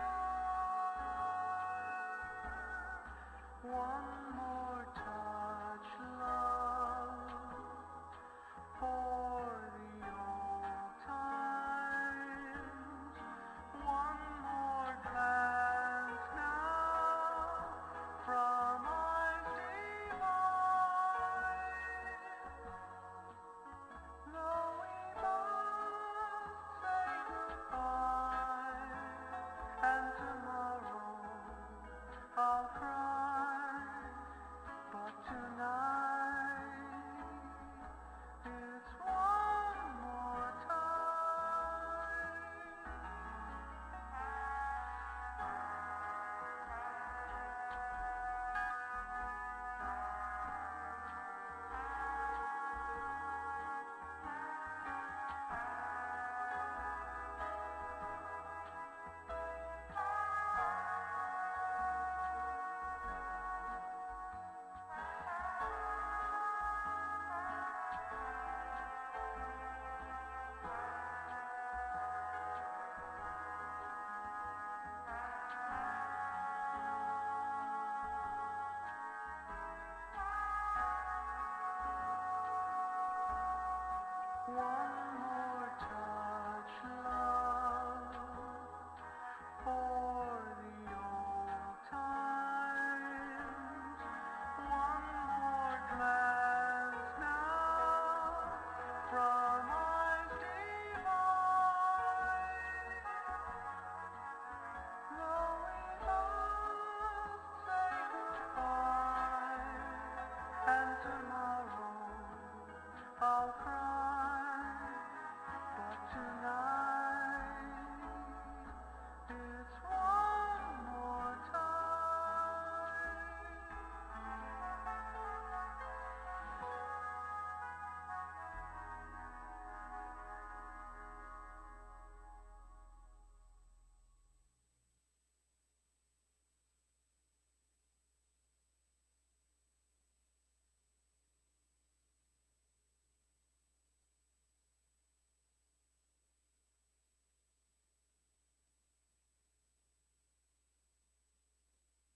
One